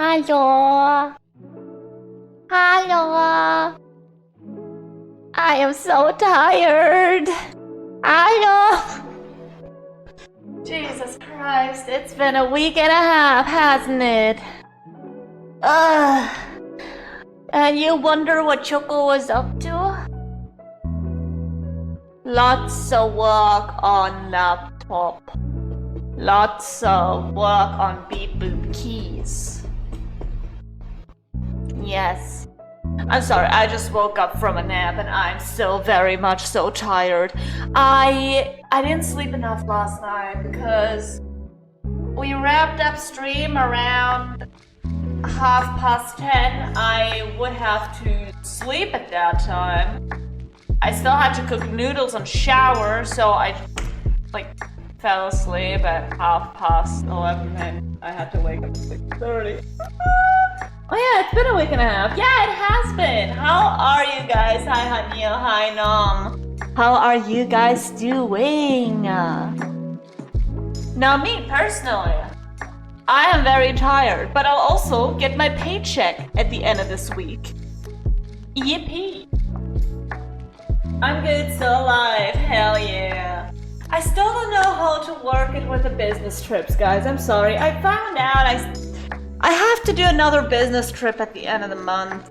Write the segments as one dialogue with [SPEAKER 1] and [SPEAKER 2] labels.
[SPEAKER 1] Hello. Hello. I am so tired. Hello. Jesus Christ, it's been a week and a half, hasn't it? And you wonder what Choco was up to? Lots of work on laptop. Lots of work on beep boop keys. Yes. I'm sorry, I just woke up from a nap and I'm still very much so tired. I didn't sleep enough last night because we wrapped up stream around 10:30. I would have to sleep at that time. I still had to cook noodles and shower, so I fell asleep at 11:30 and I had to wake up at 6:30. Oh yeah, it's been a week and a half. Yeah, it has been. How are you guys? Hi Hanil, hi Nom. How are you guys doing? Now me personally, I am very tired, but I'll also get my paycheck at the end of this week. Yippee. I'm good, still alive, hell yeah. I still don't know how to work it with the business trips, guys. I'm sorry. I found out I have to do another business trip at the end of the month.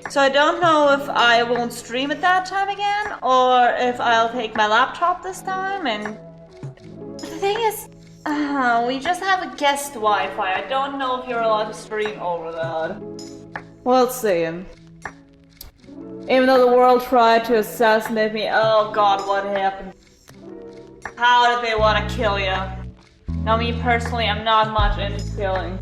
[SPEAKER 1] So I don't know if I won't stream at that time again or if I'll take my laptop this time. And the thing is, we just have a guest Wi-Fi. I don't know if you're allowed to stream over that. We'll see. Even though the world tried to assassinate me, oh god, what happened? How did they want to kill you? Now me personally, I'm not much into killing.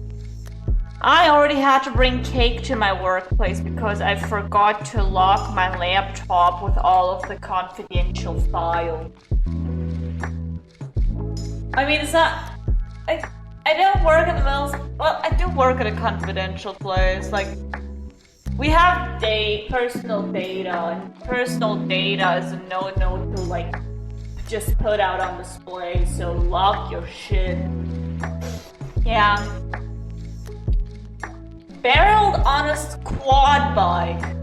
[SPEAKER 1] I already had to bring cake to my workplace because I forgot to lock my laptop with all of the confidential files. I mean, it's not... I don't work at the mills. Well, I do work at a confidential place. Like, we have personal data, and personal data is a no-no to, just put out on display, so lock your shit. Yeah. Barreled on a quad bike.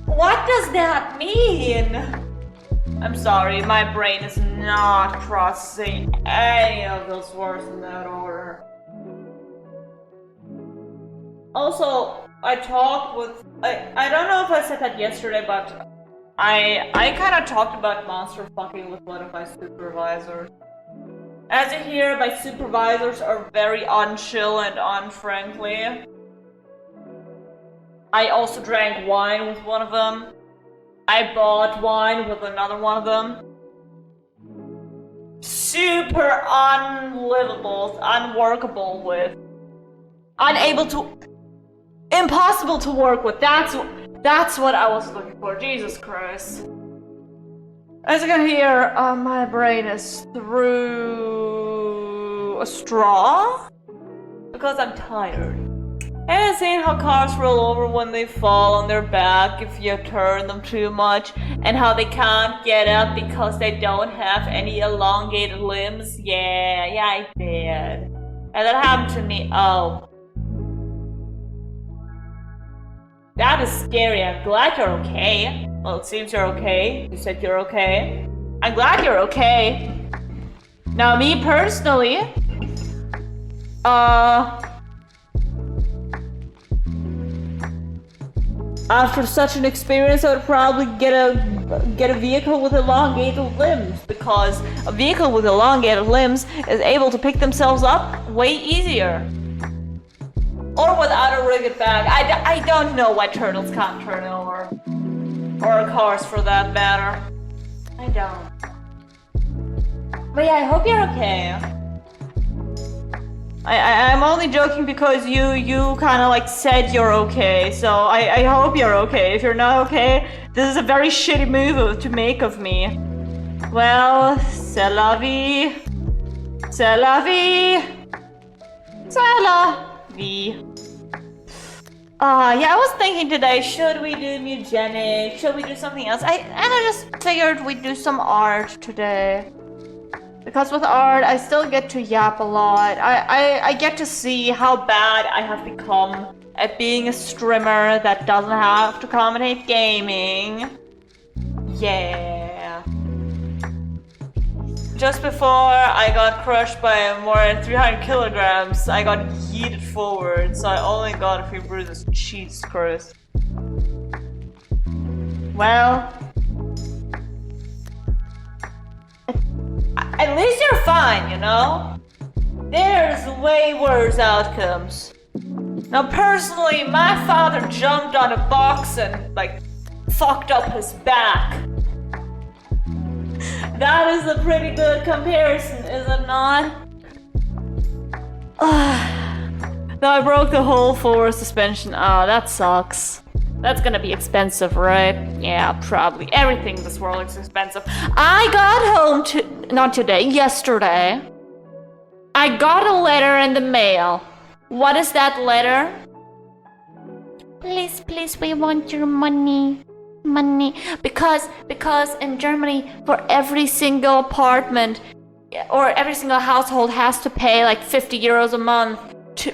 [SPEAKER 1] What does that mean? I'm sorry, my brain is not processing any of those words in that order. Also, I talked with... I don't know if I said that yesterday, but I kind of talked about monster fucking with one of my supervisors. As you hear, my supervisors are very unchill and unfriendly. I also drank wine with one of them. I bought wine with another one of them. Super unlivable, unworkable with. Impossible to work with. That's what I was looking for. Jesus Christ. As you can hear, my brain is through a straw because I'm tired. And seeing how cars roll over when they fall on their back if you turn them too much, and how they can't get up because they don't have any elongated limbs. Yeah, I did. And that happened to me. Oh. That is scary. I'm glad you're okay. Well, it seems you're okay. You said you're okay. I'm glad you're okay. Now, me personally, after such an experience, I would probably get a vehicle with elongated limbs, because a vehicle with elongated limbs is able to pick themselves up way easier. Or without a rigged bag. I don't know why turtles can't turn over. Or cars for that matter. I don't. But yeah, I hope you're okay. I'm only joking because you kind of said you're okay. So I hope you're okay. If you're not okay, this is a very shitty move to make of me. Well, c'est la vie. C'est la vie. C'est la vie. Yeah, I was thinking today, should we do Mugenic? Should we do something else? And I just figured we'd do some art today. Because with art, I still get to yap a lot. I get to see how bad I have become at being a streamer that doesn't have to commentate gaming. Yeah. Just before I got crushed by more than 300 kilograms, I got yeeted forward, so I only got a few bruises. Jesus Christ. Well, at least you're fine, you know? There's way worse outcomes. Now, personally, my father jumped on a box and, like, fucked up his back. That is a pretty good comparison, is it not? Though I broke the whole forward suspension. Oh, that sucks. That's gonna be expensive, right? Yeah, probably. Everything in this world is expensive. I got home not today, yesterday. I got a letter in the mail. What is that letter? Please, please, we want your money. Money. Because in Germany, for every single apartment or every single household has to pay like 50 euros a month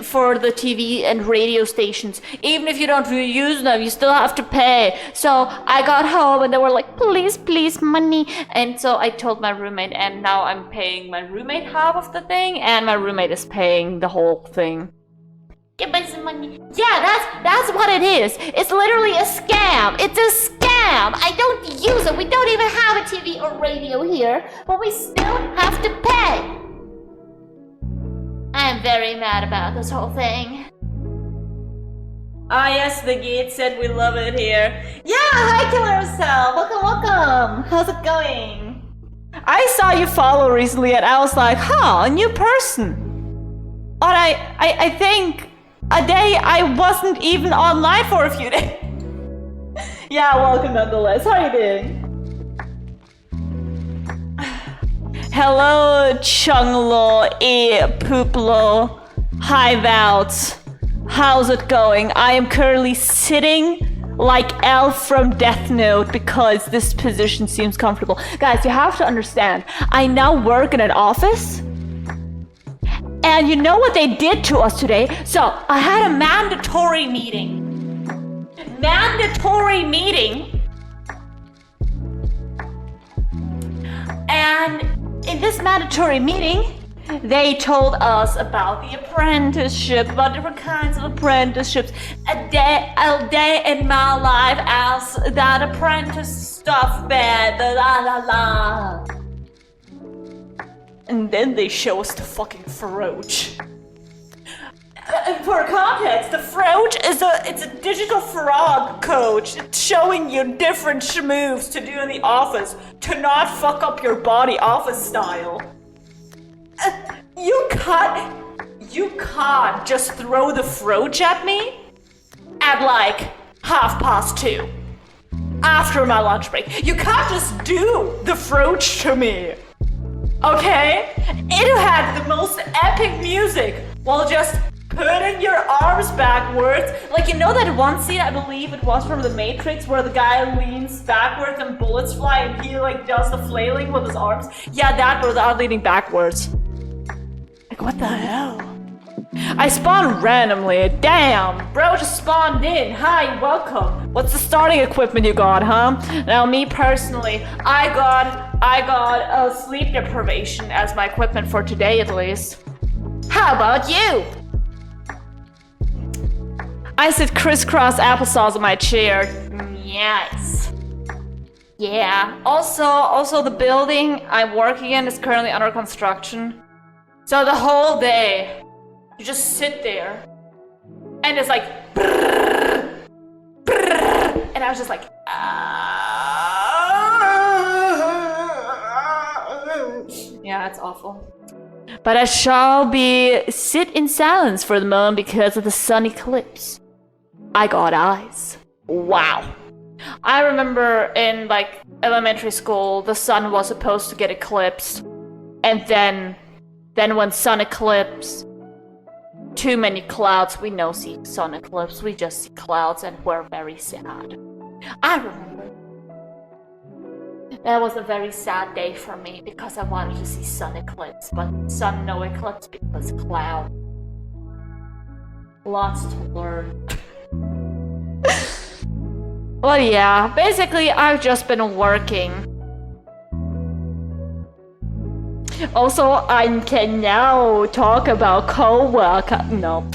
[SPEAKER 1] for the TV and radio stations. Even if you don't really use them, you still have to pay. So I got home and they were like, please, please, money. And so I told my roommate, and now I'm paying my roommate half of the thing, and my roommate is paying the whole thing. Give me some money. Yeah, that's what it is. It's literally a scam. It's a scam. I don't use it. We don't even have a TV or radio here, but we still have to pay. I'm very mad about this whole thing. Ah, yes, the gate said we love it here. Yeah, hi, Killer Cell. Welcome, welcome. How's it going? I saw you follow recently, and I was like, huh, a new person. But I think a day I wasn't even online for a few days. Yeah, welcome nonetheless. How are you doing? Hello, Chunglo, Pooplo, Hi Vouts. How's it going? I am currently sitting like Elf from Death Note because this position seems comfortable. Guys, you have to understand, I now work in an office. And you know what they did to us today? So I had a mandatory meeting. And in this mandatory meeting, they told us about the apprenticeship, about different kinds of apprenticeships. A day in my life as that apprentice stuff bed, la la la. And then they show us the fucking Froach. For context, the Froach is a digital frog coach. It's showing you different moves to do in the office to not fuck up your body office style. You can't just throw the Froach at me at like 2:30 after my lunch break. You can't just do the Froach to me. Okay? It had the most epic music while just putting your arms backwards. Like, you know that one scene, I believe it was from The Matrix, where the guy leans backwards and bullets fly and he like does the flailing with his arms? Yeah, that without leaning backwards. Like, what the hell? I spawned randomly. Damn, bro just spawned in. Hi, welcome. What's the starting equipment you got, huh? Now, me personally, I got a sleep deprivation as my equipment for today, at least. How about you? I sit crisscross applesauce in my chair. Yes. Yeah. Also, the building I'm working in is currently under construction. So the whole day, you just sit there, and it's like, brrr, brrr, and I was just like, yeah, it's awful. But I shall sit in silence for the moment because of the sun eclipse. I got eyes. Wow. I remember in like elementary school, the sun was supposed to get eclipsed, and then when sun eclipse, too many clouds. We no see sun eclipse. We just see clouds, and we're very sad. I remember That was a very sad day for me because I wanted to see sun eclipse, but sun no eclipse because cloud. Lots to learn. Well, yeah, basically I've just been working. Also, I can now talk about co-worker. No.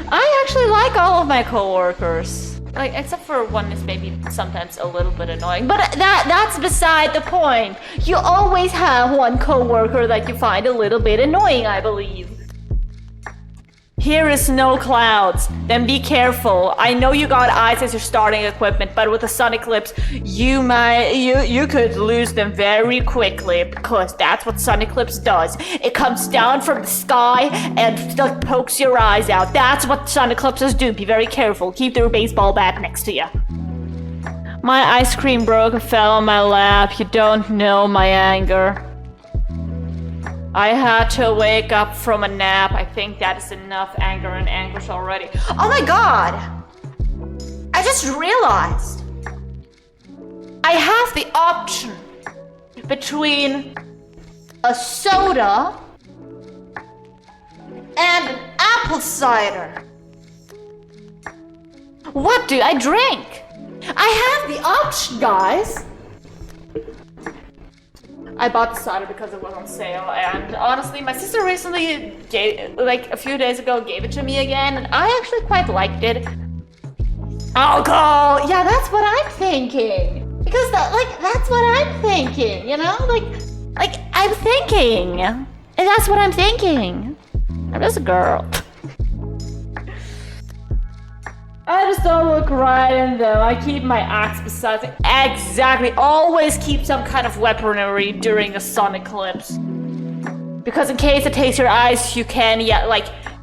[SPEAKER 1] I actually like all of my co-workers. Like, except for one is maybe sometimes a little bit annoying. But that's beside the point. You always have one co-worker that you find a little bit annoying, I believe. Here is no clouds. Then be careful. I know you got eyes as your starting equipment, but with a sun eclipse, you could lose them very quickly because that's what sun eclipse does. It comes down from the sky and pokes your eyes out. That's what sun eclipses do. Be very careful. Keep your baseball bat next to you. My ice cream broke and fell on my lap. You don't know my anger. I had to wake up from a nap. I think that is enough anger and anguish already. Oh my god! I just realized I have the option between a soda and an apple cider. What do I drink? I have the option, guys. I bought the cider because it was on sale, and honestly, my sister recently like a few days ago, gave it to me again, and I actually quite liked it. Alcohol! Yeah, that's what I'm thinking. Because that's what I'm thinking, you know? Like I'm thinking. And that's what I'm thinking. I'm just a girl. I just don't look right in them. I keep my axe beside me. Exactly. Always keep some kind of weaponry during a sun eclipse. Because in case it takes your eyes, you can,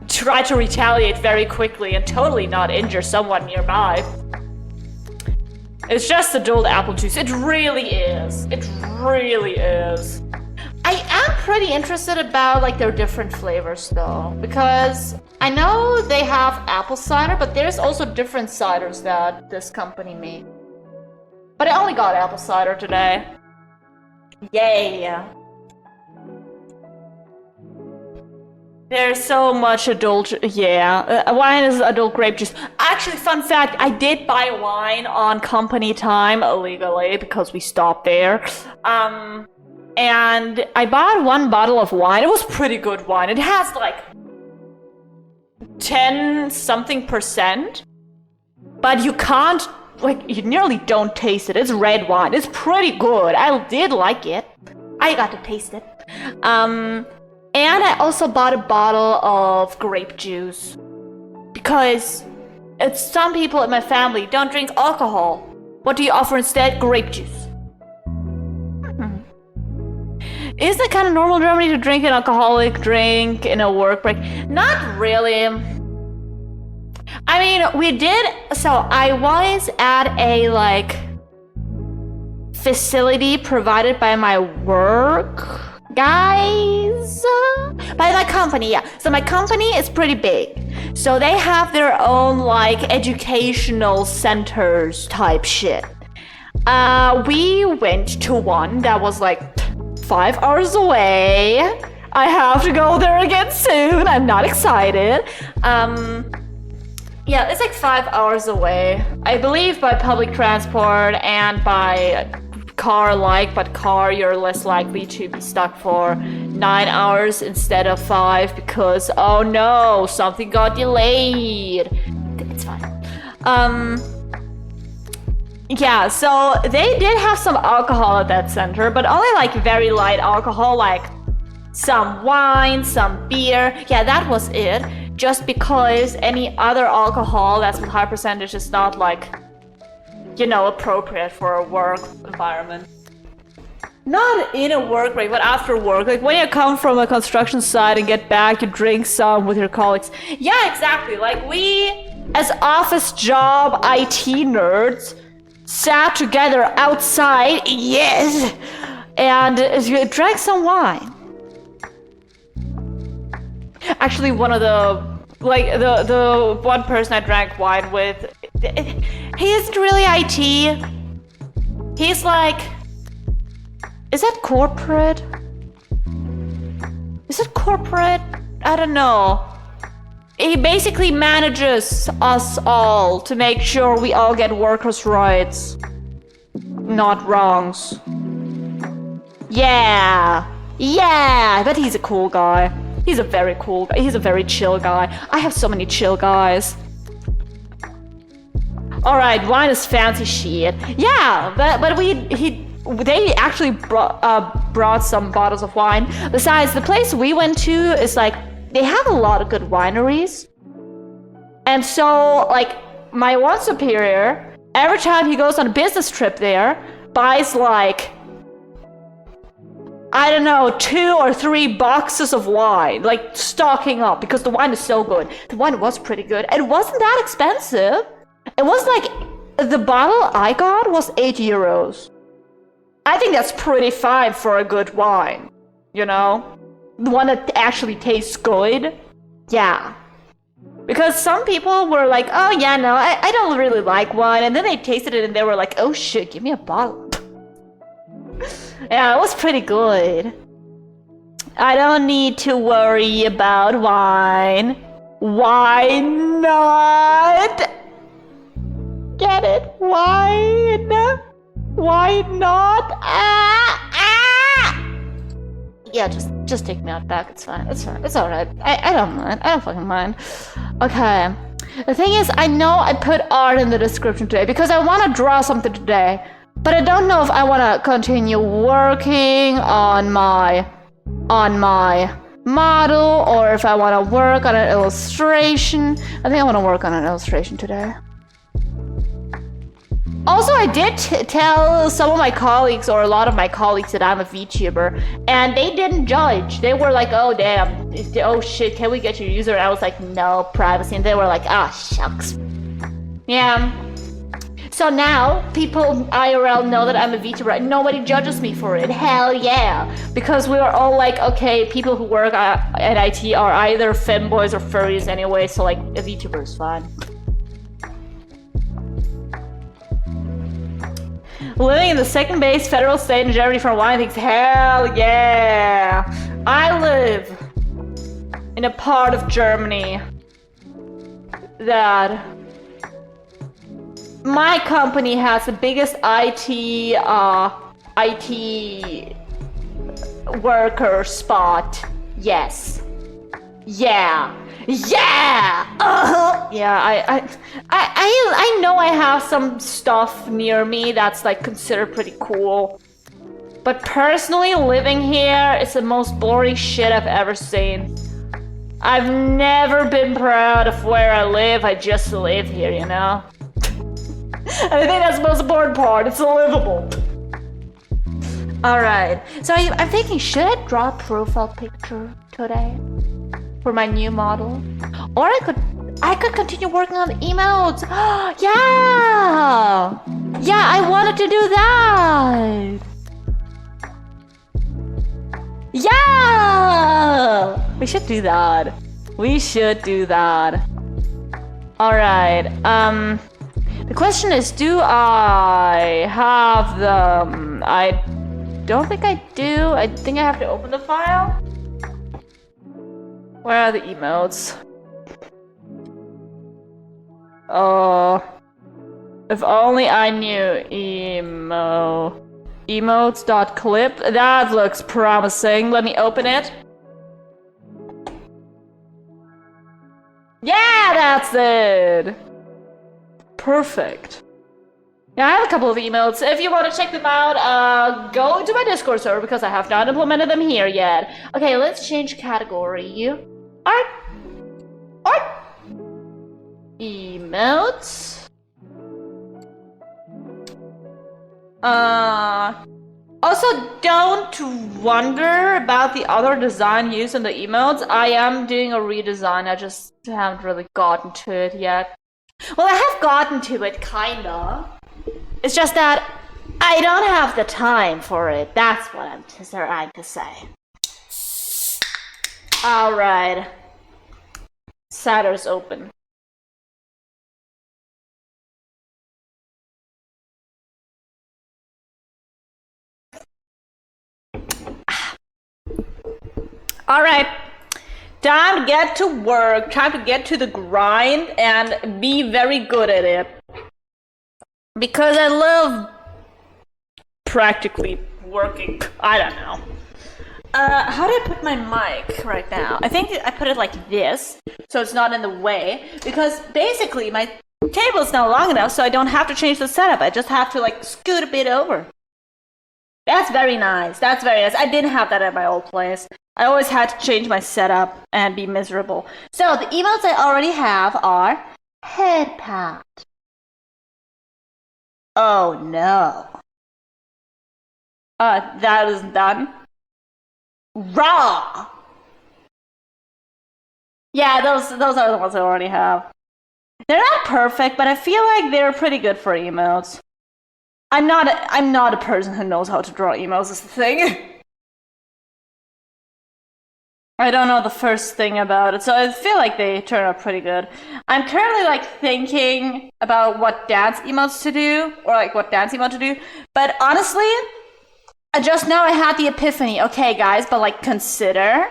[SPEAKER 1] try to retaliate very quickly and totally not injure someone nearby. It's just adult apple juice. It really is. It really is. I am pretty interested about their different flavors though, because I know they have apple cider, but there's also different ciders that this company made. But I only got apple cider today. Yay! There's so much adult, wine is adult grape juice. Actually, fun fact, I did buy wine on company time illegally because we stopped there. And I bought one bottle of wine. It was pretty good wine. It has 10-something%. But you can't, you nearly don't taste it. It's red wine. It's pretty good. I did like it. I got to taste it. And I also bought a bottle of grape juice. Because some people in my family don't drink alcohol. What do you offer instead? Grape juice. Is it kind of normal in Germany to drink an alcoholic drink in a work break? Not really. I mean, we did. So I was at a facility provided by my work guys, by my company. Yeah. So my company is pretty big. So they have their own educational centers type shit. We went to one that was 5 hours away. I have to go there again soon. I'm not excited. Yeah, it's 5 hours away. I believe by public transport and by car but car you're less likely to be stuck for 9 hours instead of 5 because, oh no, something got delayed. It's fine. Yeah, so they did have some alcohol at that center, but only very light alcohol, some wine, some beer. Yeah, that was it. Just because any other alcohol that's with high percentage is not appropriate for a work environment. Not in a work break, but after work. When you come from a construction site and get back, you drink some with your colleagues. Yeah, exactly. We, as office job IT nerds, sat together outside, yes, and drank some wine. Actually, one of the one person I drank wine with, he isn't really IT. He's like... Is that corporate? Is it corporate? I don't know. He basically manages us all to make sure we all get workers' rights. Not wrongs. Yeah. Yeah, I bet he's a cool guy. He's a very cool guy. He's a very chill guy. I have so many chill guys. Alright, wine is fancy shit. Yeah, but they actually brought some bottles of wine. Besides, the place we went to is like, they have a lot of good wineries. And so, like, my one superior, every time he goes on a business trip there, buys like, I don't know, 2 or 3 boxes of wine, like stocking up because the wine is so good. The wine was pretty good. It wasn't that expensive. It was like, the bottle I got was 8 euros. I think that's pretty fine for a good wine, you know? The one that actually tastes good. Yeah. Because some people were like, oh yeah, no, I don't really like wine. And then they tasted it and they were like, oh shit, give me a bottle. Yeah, it was pretty good. I don't need to worry about wine. Why not? Get it? Wine? Why not? Yeah, just take me out back. It's fine. It's fine. It's alright. I don't mind. I don't fucking mind. Okay. The thing is, I know I put art in the description today because I want to draw something today. But I don't know if I want to continue working on my model or if I want to work on an illustration. I think I want to work on an illustration today. Also, I did tell some of my colleagues or a lot of my colleagues that I'm a VTuber, and they didn't judge. They were like, oh damn, oh shit, can we get your user? And I was like, no, privacy. And they were like, ah, shucks. Yeah. So now, people IRL know that I'm a VTuber. Nobody judges me for it. Hell yeah. Because we are all like, okay, people who work at IT are either femboys or furries anyway, so like, a VTuber is fine. Living in the second base federal state in Germany for wine thinks, hell yeah. I live in a part of Germany that my company has the biggest IT worker spot. Yes. Yeah. Yeah. Yeah. I know I have some stuff near me that's like considered pretty cool, but personally, living here is the most boring shit I've ever seen. I've never been proud of where I live. I just live here, you know. I think that's the most important part. It's livable. Alright, so I'm thinking, should I draw a profile picture today for my new model? Or I could continue working on the emotes. Yeah! Yeah, I wanted to do that! Yeah! We should do that. We should do that. Alright, the question is, do I have them? I don't think I do. I think I have to open the file. Where are the emotes? Oh, if only I knew emotes.clip. That looks promising. Let me open it. Yeah, that's it. Perfect. Yeah, I have a couple of emotes. If you want to check them out, go into my Discord server because I have not implemented them here yet. Okay, let's change category. Art. Emotes. Also, don't wonder about the other design used in the emotes. I am doing a redesign. I just haven't really gotten to it yet. Well, I have gotten to it, kinda. It's just that I don't have the time for it. That's what I'm trying to say. Alright. Satter's open. Alright, time to get to work, time to get to the grind and be very good at it. Because I love practically working. I don't know. How do I put my mic right now? I think I put it like this, so it's not in the way. Because basically my table is now long enough so I don't have to change the setup. I just have to like scoot a bit over. That's very nice. That's very nice. I didn't have that at my old place. I always had to change my setup and be miserable. So the emails I already have are head pat. Oh no. That is done. Raw. Yeah, those are the ones I already have. They're not perfect, but I feel like they're pretty good for emotes. I'm not a person who knows how to draw emails is the thing. I don't know the first thing about it, so I feel like they turn out pretty good. I'm currently like thinking about what dance emotes to do, or like what dance emote to do, but honestly, just now I had the epiphany. Okay, guys, but like consider.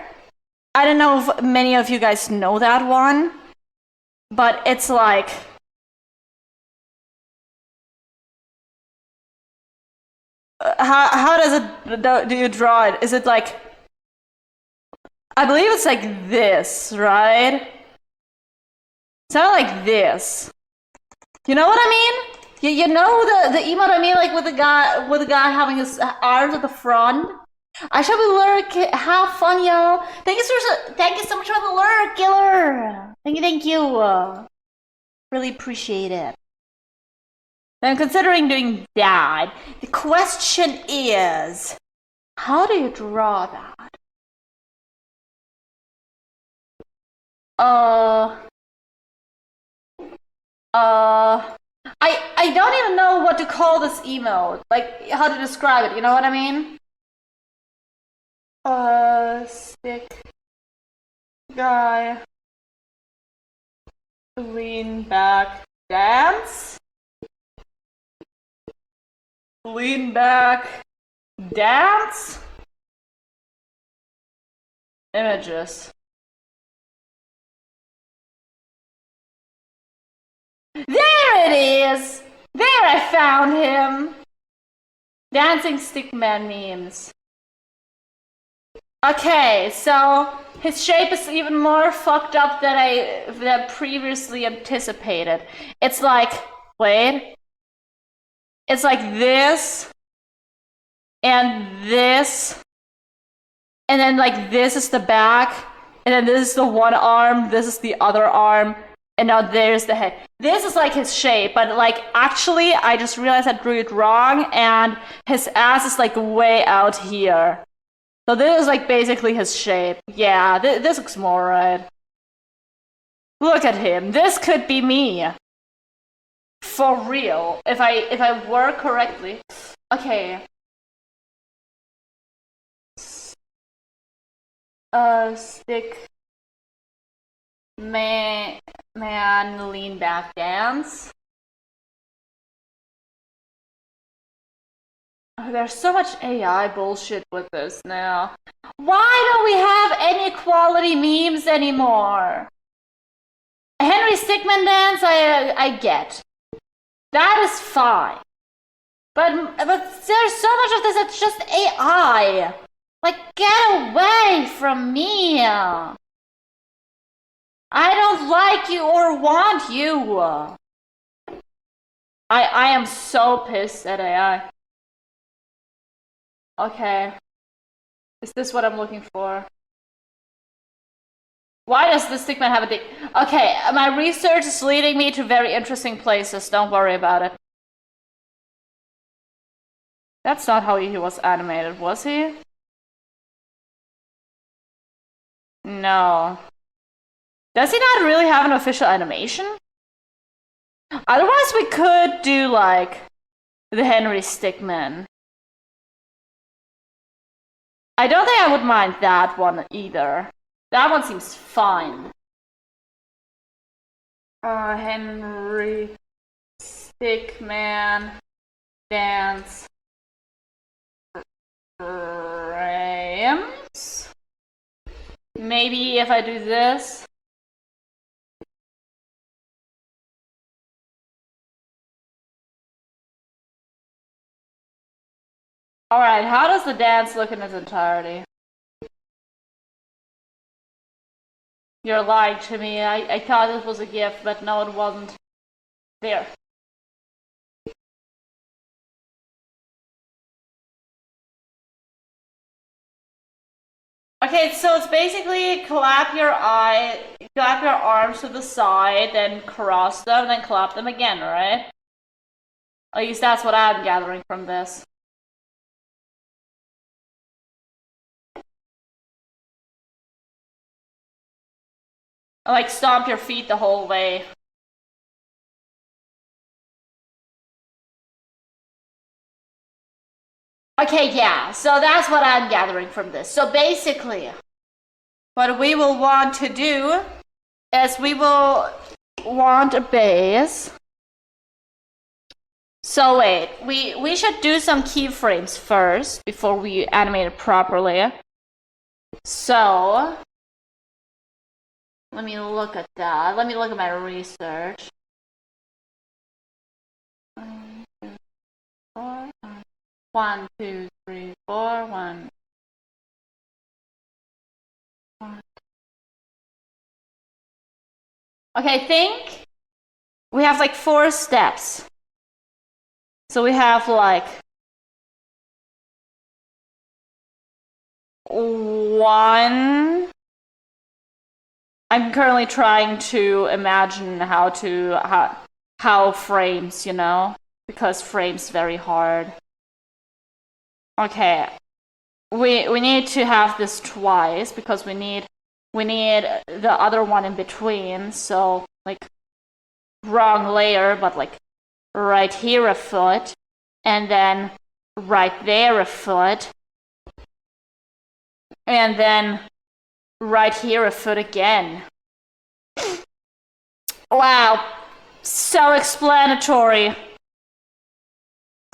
[SPEAKER 1] I don't know if many of you guys know that one, but it's like. How does it do you draw it? Is it like? I believe it's like this, right? It's not like this. You know what I mean? You know the emote I mean, like with the guy having his arms at the front. I shall be lurk. Have fun, y'all. Thank you so much for the lurk, killer. Thank you. Really appreciate it. I'm considering doing that. The question is, how do you draw that? I don't even know what to call this emote. Like, how to describe it, you know what I mean? Stick guy, lean back, dance? Lean back, dance? Images. There it is! There, I found him! Dancing stickman memes. Okay, so his shape is even more fucked up than I previously anticipated. It's like, wait. It's like this, and this, and then like this is the back, and then this is the one arm, this is the other arm, and now there's the head. This is like his shape, but like actually I just realized I drew it wrong, and his ass is like way out here. So this is like basically his shape. Yeah, this looks more right. Look at him. This could be me. For real. If I work correctly. Okay. Stick man lean back dance. There's so much AI bullshit with this now. Why don't we have any quality memes anymore? Henry Stickman dance, I get. That is fine. But there's so much of this that's just AI. Like, get away from me. I don't like you or want you. I am so pissed at AI. Okay. Is this what I'm looking for? Why does the stickman have a dick? Okay, my research is leading me to very interesting places. Don't worry about it. That's not how he was animated, was he? No. Does he not really have an official animation? Otherwise, we could do, like, the Henry Stickman. I don't think I would mind that one either. That one seems fine. Henry Stickman dance frames. maybe if I do this. Alright, how does the dance look in its entirety? You're lying to me. I thought this was a gift, but no, it wasn't. There. Okay, so it's basically clap your arms to the side, then cross them, then clap them again, right? At least that's what I'm gathering from this. Like, stomp your feet the whole way. Okay, yeah, so that's what I'm gathering from this. So basically, what we will want to do is we will want a base. So wait, we should do some keyframes first before we animate it properly. So let me look at that. Let me look at my research. 1, 2, 3, 4, 1. Okay, I think we have like 4 steps. So we have like 1. I'm currently trying to imagine how frames, you know, because frames very hard. Okay, we need to have this twice because we need the other one in between. So like wrong layer, but like right here a foot, and then right there a foot, and then right here a foot again. Wow, self-explanatory.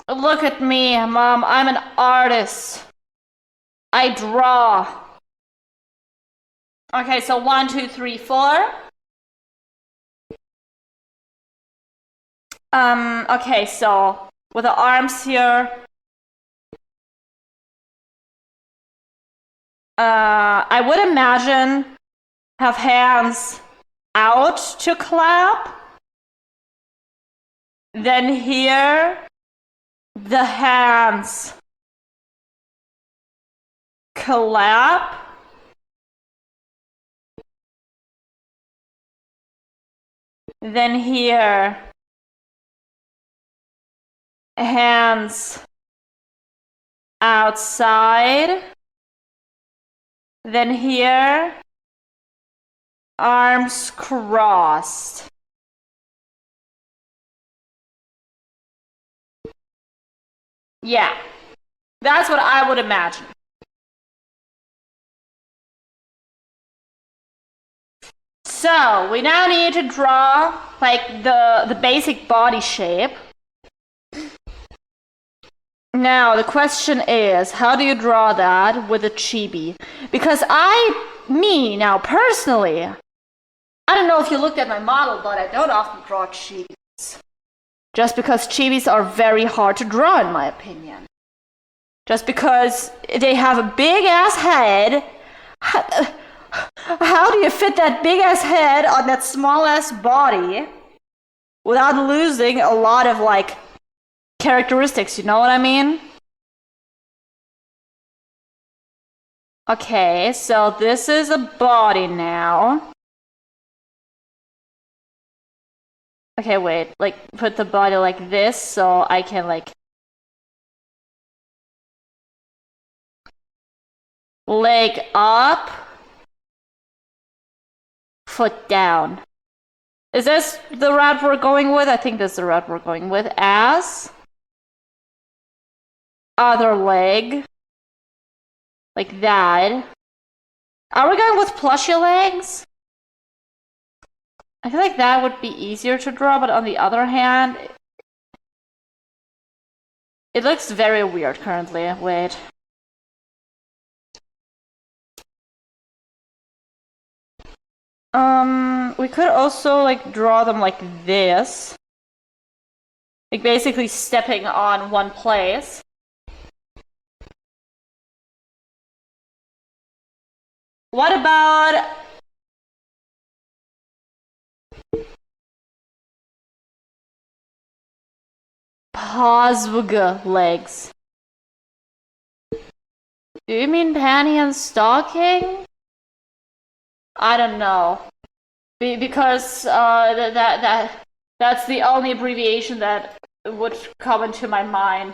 [SPEAKER 1] Look at me, Mom, I'm an artist. I draw. Okay, so 1, 2, 3, 4. Okay, so with the arms here, I would imagine have hands out to clap. Then here, the hands clap. Then here, hands outside. Then here, arms crossed. Yeah, that's what I would imagine. So we now need to draw like the basic body shape. Now the question is, how do you draw that with a chibi? Because now personally, I don't know if you looked at my model, but I don't often draw chibis. Just because chibis are very hard to draw in my opinion. Just because they have a big ass head. How do you fit that big ass head on that small ass body without losing a lot of like characteristics, you know what I mean? Okay, so this is a body now. Okay, wait, like put the body like this so I can like leg up, foot down. Is this the route we're going with? I think this is the route we're going with. Ass, other leg, like that. Are we going with plushy legs? I feel like that would be easier to draw, but on the other hand, it looks very weird currently. Wait. We could also like draw them like this. Like basically stepping on one place. What about Pasvuga legs? Do you mean panty and stocking? I don't know. Because that's the only abbreviation that would come into my mind.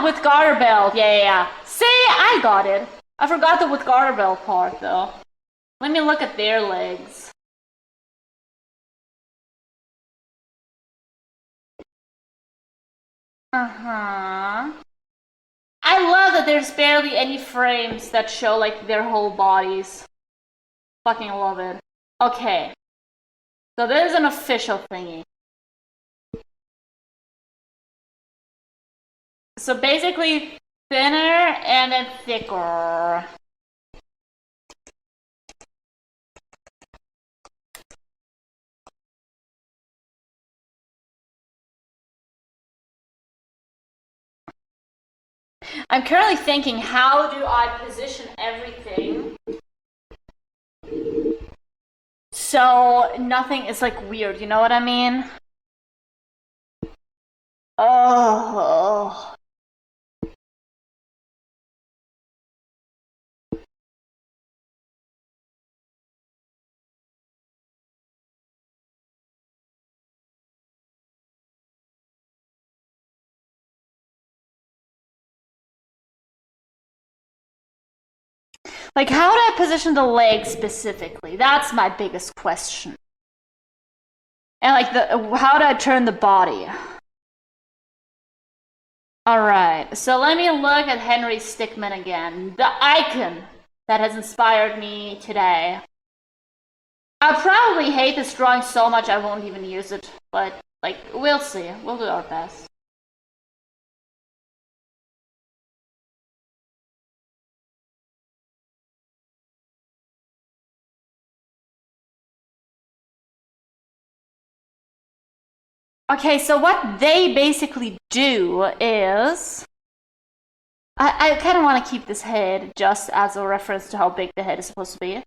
[SPEAKER 1] With garter belt. Yeah. See, I got it. I forgot the with garter belt part though. Let me look at their legs. I love that there's barely any frames that show like their whole bodies. Fucking love it. Okay. So this is an official thingy. So basically thinner and then thicker. I'm currently thinking, how do I position everything so nothing is like weird, you know what I mean? Oh. Like, how do I position the legs specifically? That's my biggest question. And like, how do I turn the body? Alright, so let me look at Henry Stickmin again. The icon that has inspired me today. I'll probably hate this drawing so much I won't even use it, but like, we'll see. We'll do our best. Okay, so what they basically do is... I kind of want to keep this head just as a reference to how big the head is supposed to be.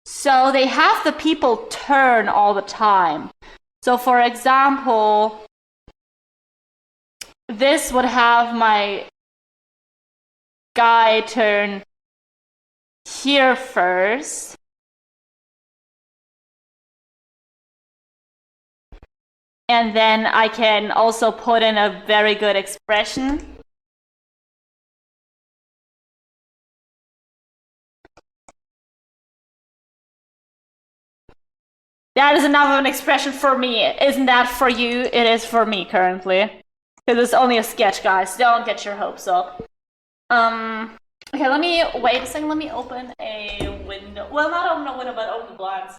[SPEAKER 1] So they have the people turn all the time. So for example, this would have my guy turn here first. And then I can also put in a very good expression. That is enough of an expression for me. Isn't that for you? It is for me currently. Because it's only a sketch, guys. Don't get your hopes up. Okay, let me wait a second. Let me open a window. Well, not open a window, but open the blinds.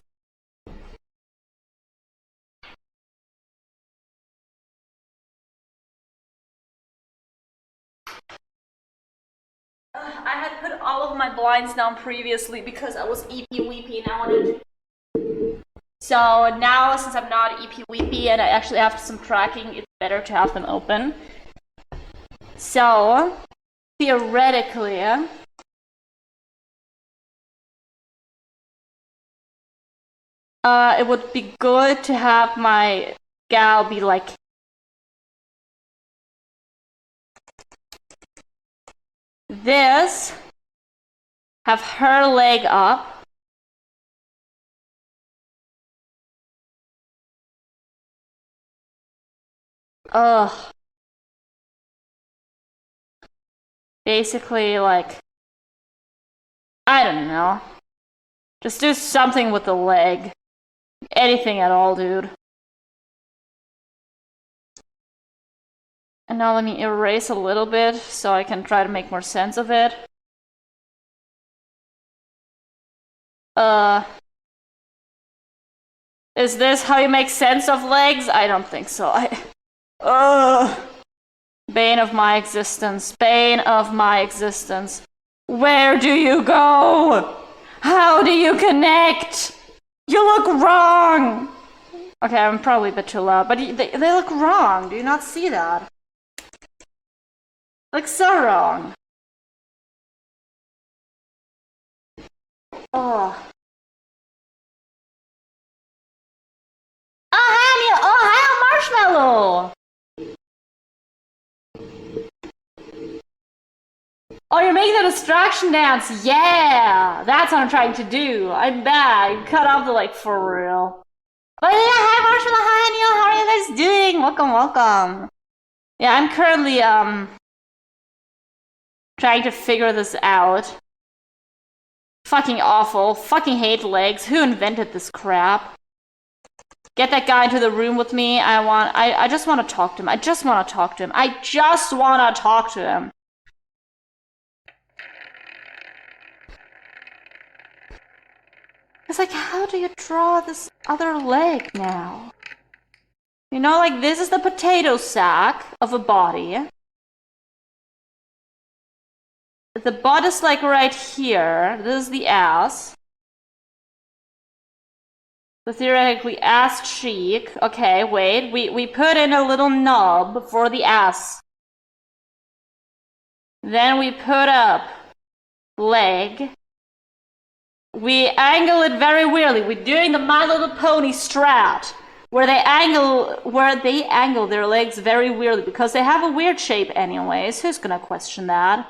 [SPEAKER 1] I had put all of my blinds down previously because I was EP weepy and I wanted to. So now, since I'm not EP weepy and I actually have some tracking, it's better to have them open. So, theoretically, it would be good to have my gal be like this, have her leg up, basically like, I don't know, just do something with the leg, anything at all, dude. And now let me erase a little bit so I can try to make more sense of it. Is this how you make sense of legs? I don't think so. Bane of my existence. Bane of my existence. Where do you go? How do you connect? You look wrong! Okay, I'm probably a bit too loud, but they look wrong. Do you not see that? Like, so wrong. Oh. Oh, hi, Marshmallow! Oh, you're making the distraction dance. Yeah, that's what I'm trying to do. I'm bad. Cut off the like for real. But yeah, hi Marshmallow, hi Neil. How are you guys doing? Welcome. Yeah, I'm currently trying to figure this out. Fucking awful. Fucking hate legs. Who invented this crap? Get that guy into the room with me. I just want to talk to him. I just want to talk to him. It's like, how do you draw this other leg now? You know, like, this is the potato sack of a body. The butt is like right here. This is the ass. The theoretically ass cheek. Okay, wait. We put in a little nub for the ass. Then we put up leg. We angle it very weirdly. We're doing the My Little Pony strat, where they angle their legs very weirdly because they have a weird shape anyways. Who's gonna question that?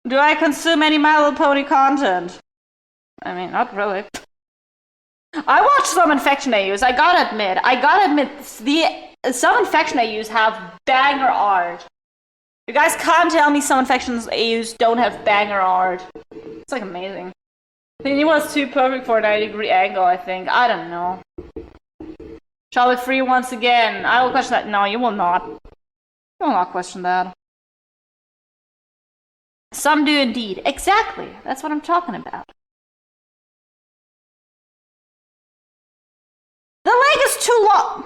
[SPEAKER 1] Do I consume any My Little Pony content? I mean, not really. I watched some infection AUs. I gotta admit, some infection AUs have banger art. You guys can't tell me some infections AUs don't have banger art. It's like amazing. I think it was too perfect for a 90-degree angle, I think. I don't know. Shall we free once again? I will question that. No, you will not. You will not question that. Some do indeed. Exactly. That's what I'm talking about. The leg is too long.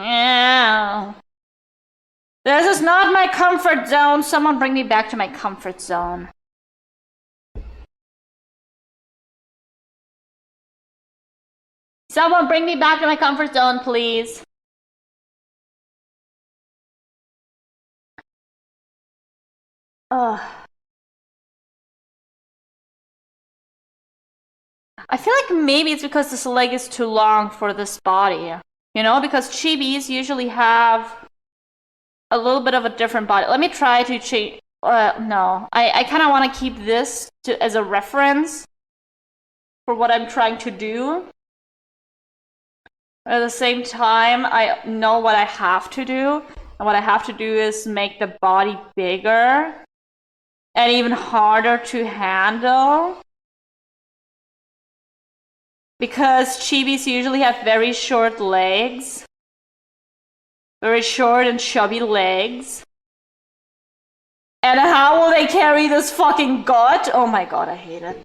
[SPEAKER 1] Yeah. This is not my comfort zone. Someone bring me back to my comfort zone. Someone bring me back to my comfort zone, please. Ugh. I feel like maybe it's because this leg is too long for this body. You know, because chibis usually have a little bit of a different body. Let me try to change. No, I kind of want to keep this as a reference for what I'm trying to do. At the same time, I know what I have to do. And what I have to do is make the body bigger and even harder to handle. Because chibis usually have very short legs. Very short and chubby legs. And how will they carry this fucking gut? Oh my god, I hate it.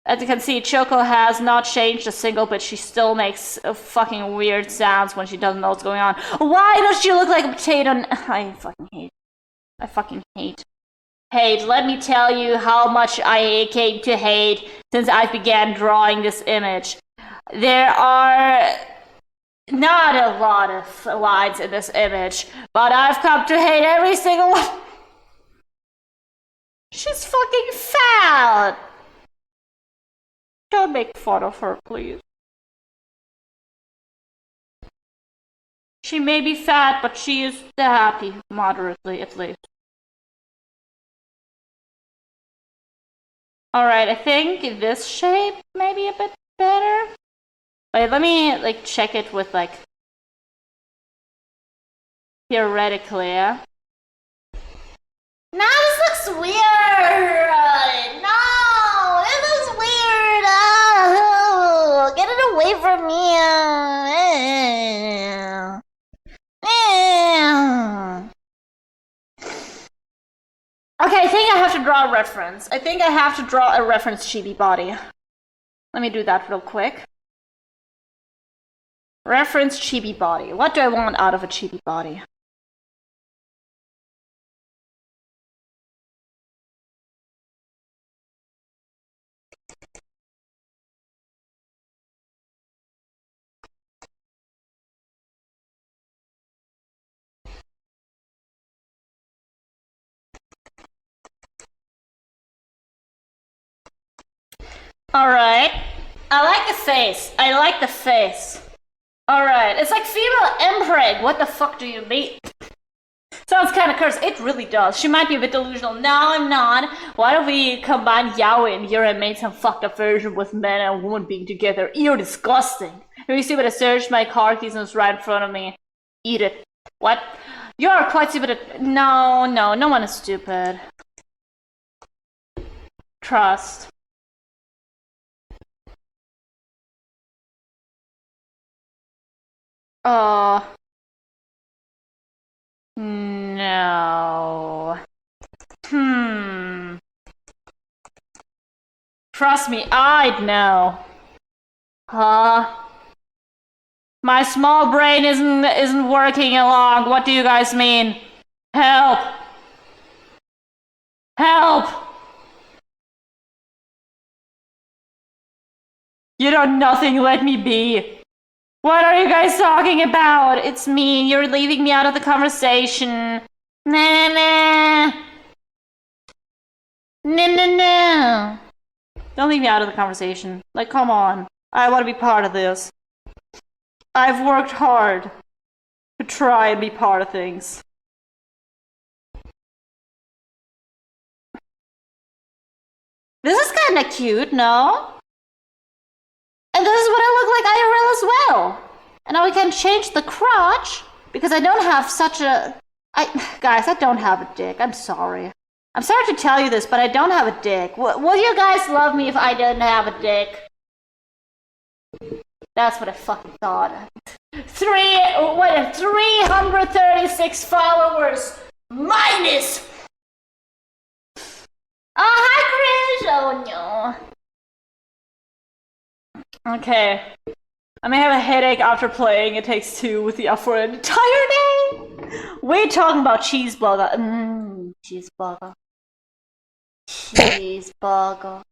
[SPEAKER 1] As you can see, Choco has not changed a single bit. She still makes fucking weird sounds when she doesn't know what's going on. Why does she look like a potato? I fucking hate. I fucking hate. Hate. Let me tell you how much I came to hate since I began drawing this image. There are not a lot of lines in this image, but I've come to hate every single one. She's fucking fat! Don't make fun of her, please. She may be fat, but she is happy, moderately at least. Alright, I think this shape may be a bit better. Wait, let me like check it with like theoretically. No, this looks weird. No, it looks weird. Oh, get it away from me. Okay, I think I have to draw a reference. I think I have to draw a reference chibi body. Let me do that real quick. Reference chibi body. What do I want out of a chibi body? Alright. I like the face. I like the face. Alright. It's like female impreg. What the fuck do you mean? Sounds kind of cursed. It really does. She might be a bit delusional. No, I'm not. Why don't we combine yaoi and Yuri and made some fucked up version with men and women being together? You're disgusting. Here you see what I searched my card keys and it's right in front of me. Eat it. What? You're quite stupid. No one is stupid. Trust. No. Trust me, I'd know. My small brain isn't working along. What do you guys mean? Help! Help! You know nothing, let me be. What are you guys talking about? It's me. You're leaving me out of the conversation. Nah. No. Don't leave me out of the conversation. Like, come on. I want to be part of this. I've worked hard to try and be part of things. This is kind of cute, no? And this is what I look like IRL as well. And now we can change the crotch because I don't have such a... Guys, I don't have a dick. I'm sorry. I'm sorry to tell you this, but I don't have a dick. Will you guys love me if I didn't have a dick? That's what I fucking thought. 336 followers minus... Oh, hi, Chris! Oh, no. Okay. I may have a headache after playing It Takes Two with the for an entire day. We're talking about cheeseburger. Cheeseburger. Cheeseburger.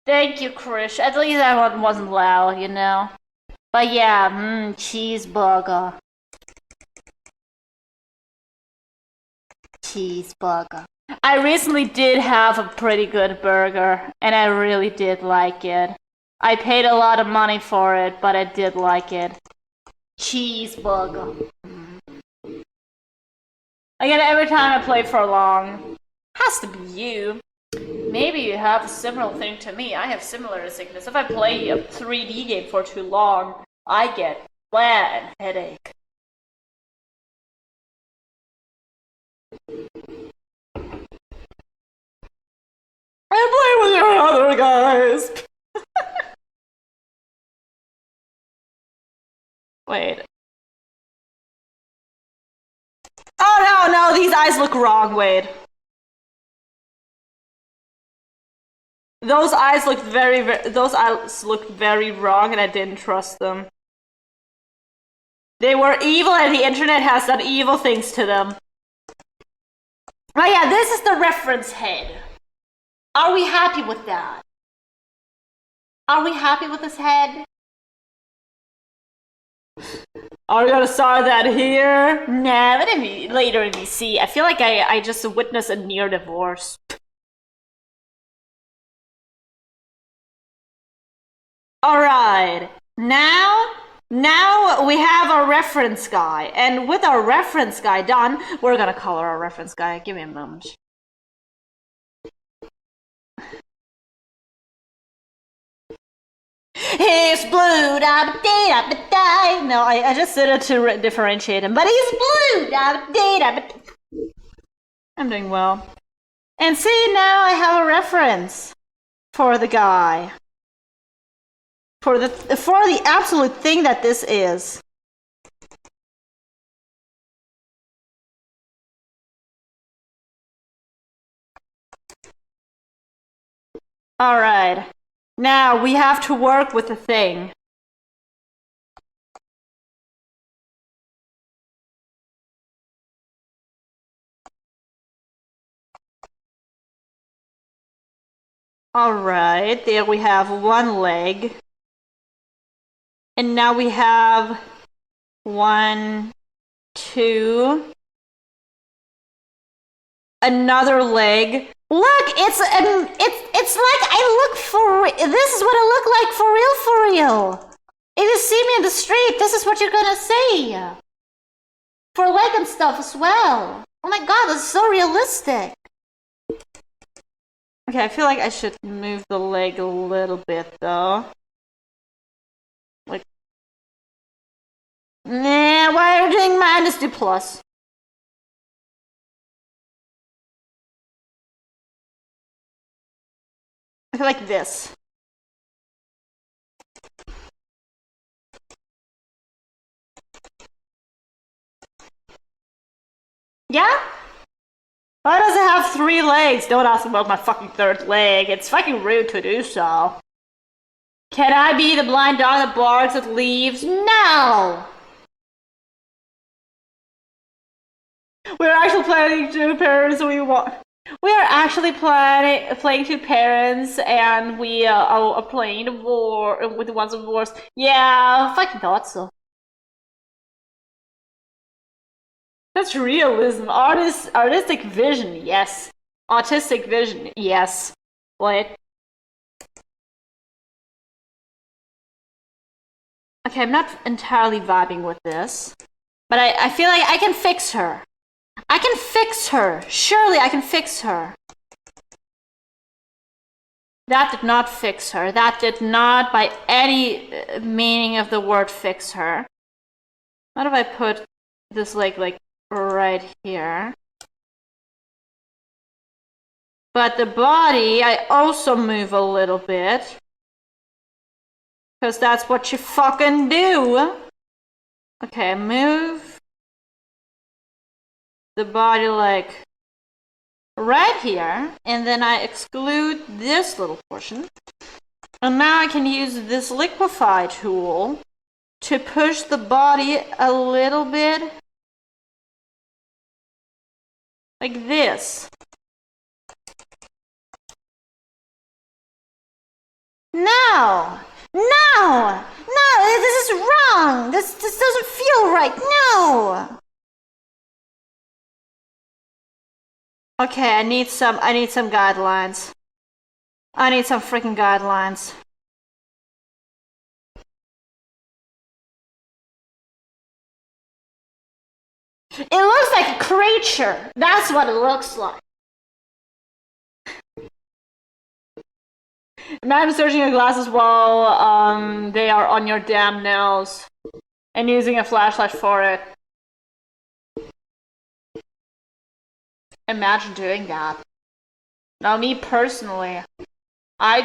[SPEAKER 1] Thank you, Krish. At least that one wasn't loud, you know. But yeah, cheeseburger. Cheeseburger. I recently did have a pretty good burger, and I really did like it. I paid a lot of money for it, but I did like it. Cheeseburger. Again, every time I play for long, has to be you. Maybe you have a similar thing to me. I have similar sickness. If I play a 3D game for too long, I get bad headache. I play with your other guys. Wait. Oh no, these eyes look wrong, Wade. Those eyes looked those eyes looked very wrong and I didn't trust them. They were evil and the internet has done evil things to them. Oh yeah, this is the reference head. Are we happy with that? Are we happy with this head? Are we gonna start that here? Nah, but later in VC. I feel like I just witnessed a near divorce. Alright, now we have our reference guy. And with our reference guy done, we're gonna color our reference guy. Give me a moment. He's blue, da dee da da. No, I just did it to differentiate him, but he's blue, da dee da. I'm doing well. And see, now I have a reference for the guy. For the absolute thing that this is. Alright. Now we have to work with the thing. Alright, there we have one leg. And now we have 1, 2. Another leg. Look, it's like I look for. This is what I look like for real. If you see me in the street, this is what you're gonna see. For leg and stuff as well. Oh my god, that's so realistic. Okay, I feel like I should move the leg a little bit though. Like, nah, why are you doing -2 plus? I feel like this. Yeah? Why does it have 3 legs? Don't ask about my fucking 3rd leg. It's fucking rude to do so. Can I be the blind dog that barks at leaves? No! We're actually planning to parents we are actually playing to parents, and we are playing the war with the ones of wars. Yeah, I fucking thought so. That's realism. Artistic vision, yes. Autistic vision, yes. What? Okay, I'm not entirely vibing with this, but I feel like I can fix her. I can fix her. Surely I can fix her. That did not fix her. That did not, by any meaning of the word, fix her. What if I put this leg like right here? But the body, I also move a little bit. Because that's what you fucking do. Okay, move the body like right here, and then I exclude this little portion. And now I can use this liquefy tool to push the body a little bit like this. No! No! No! This is wrong! This doesn't feel right! No! Okay, I need some guidelines. I need some freaking guidelines. It looks like a creature. That's what it looks like. Imagine searching your glasses while they are on your damn nails and using a flashlight for it. Imagine doing that. Now, me personally, I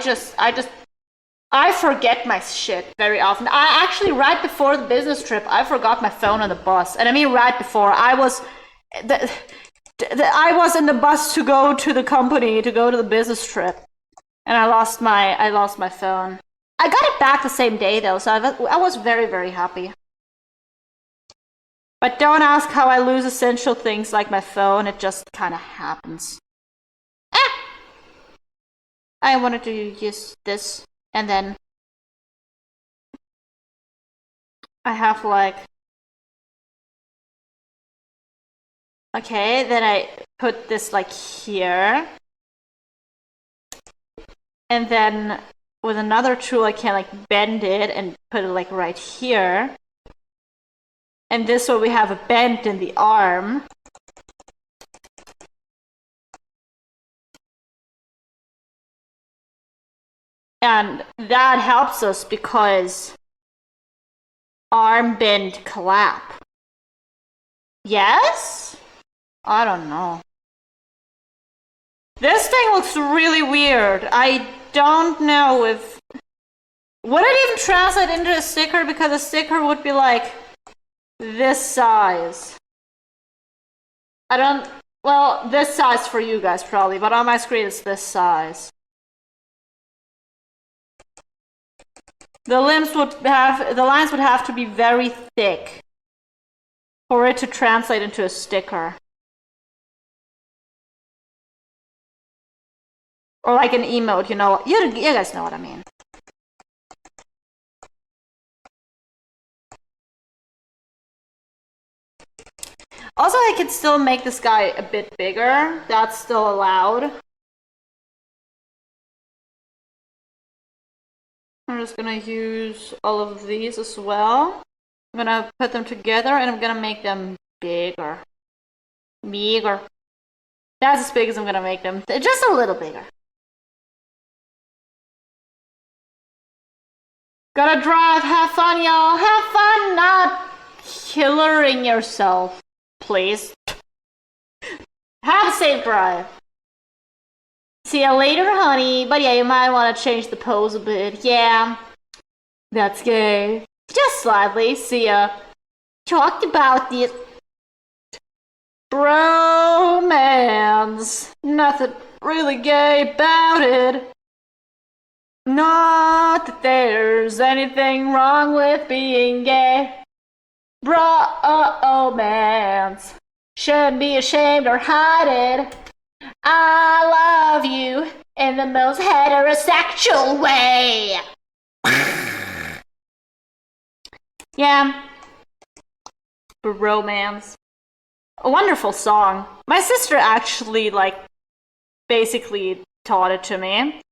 [SPEAKER 1] forget my shit very often. I actually, right before the business trip, I forgot my phone on the bus. And I mean right before. I was in the bus to go to the company, to go to the business trip. And I lost my phone. I got it back the same day though, so I was very, very happy. But don't ask how I lose essential things like my phone, it just kind of happens. I wanted to use this, and then I have like... Okay, then I put this like here. And then with another tool I can like bend it and put it like right here. And this way we have a bend in the arm. And that helps us because arm bend clap. Yes? I don't know. This thing looks really weird. I don't know if... Would it even translate into a sticker? Because a sticker would be like this size. I don't... Well, this size for you guys probably, but on my screen it's this size. The lines would have to be very thick for it to translate into a sticker. Or like an emote, you know. You guys know what I mean. Also, I could still make this guy a bit bigger. That's still allowed. I'm just gonna use all of these as well. I'm gonna put them together and I'm gonna make them bigger. Bigger. That's as big as I'm gonna make them. Just a little bigger. Gotta drive, have fun, y'all. Have fun not killing yourself, please. Have a safe drive. See you later, honey. But yeah, you might want to change the pose a bit. Yeah, that's gay. Just slightly. See ya. Talked about the bromance. Nothing really gay about it. Not that there's anything wrong with being gay. Bromance. Shouldn't be ashamed or hide it. I love you in the most heterosexual way. Yeah. Bromance. A wonderful song. My sister actually, basically taught it to me.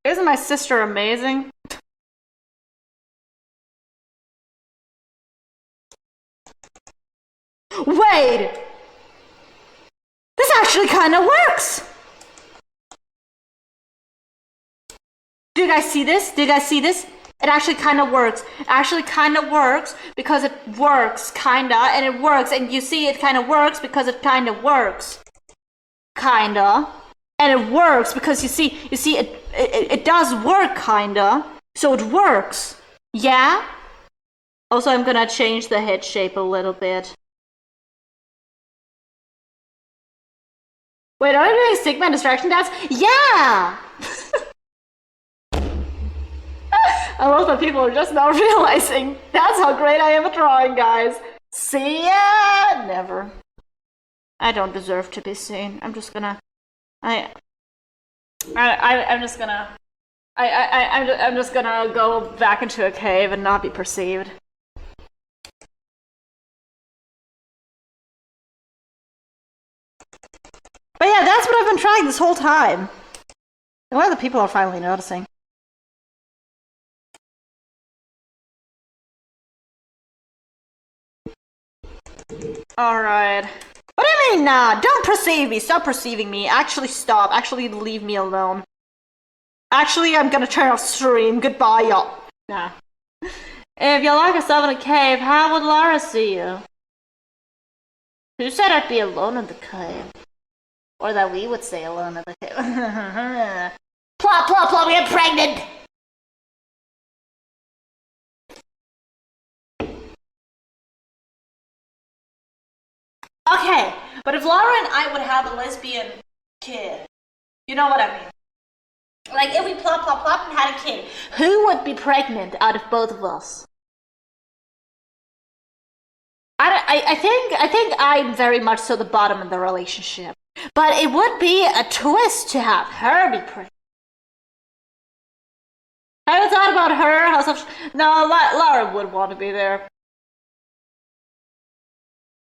[SPEAKER 1] Isn't my sister amazing? Wait! This actually kind of works! Do you guys see this? Do you guys see this? It actually kind of works. It actually kind of works because it works, kinda, and it works. And you see it kind of works because it kind of works. Kinda. And it works because you see it does work, kinda. So it works. Yeah? Also, I'm gonna change the head shape a little bit. Wait, are we doing Sigma distraction dance? Yeah! I love that people are just now realizing that's how great I am at drawing, guys. See ya? Never. I don't deserve to be seen. I'm just gonna... I'm just gonna go back into a cave and not be perceived. But yeah, that's what I've been trying this whole time. A lot of the people are finally noticing. Alright. What do you mean, nah? Don't perceive me. Stop perceiving me. Actually, stop. Actually, leave me alone. Actually, I'm gonna turn off stream. Goodbye, y'all. Nah. If you lock yourself in a cave, how would Lara see you? Who said I'd be alone in the cave? Or that we would stay alone in the cave? Plop, plop, plop, we get pregnant! Okay, but if Laura and I would have a lesbian kid, you know what I mean? Like, if we plop, plop, plop and had a kid, who would be pregnant out of both of us? I think I'm very much so the bottom of the relationship. But it would be a twist to have her be pregnant. I haven't thought about her. No, Laura would want to be there.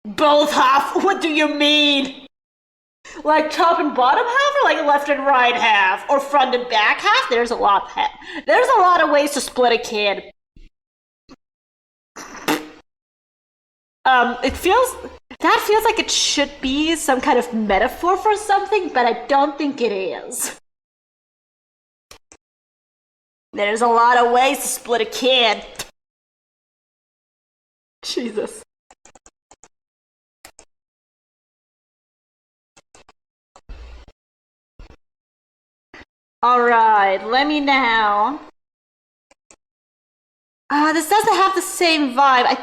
[SPEAKER 1] Both half? What do you mean? Like top and bottom half, or like left and right half, or front and back half? There's a lot of ways to split a kid. It feels like it should be some kind of metaphor for something, but I don't think it is. There's a lot of ways to split a kid. Jesus. Alright, let me now. This doesn't have the same vibe. I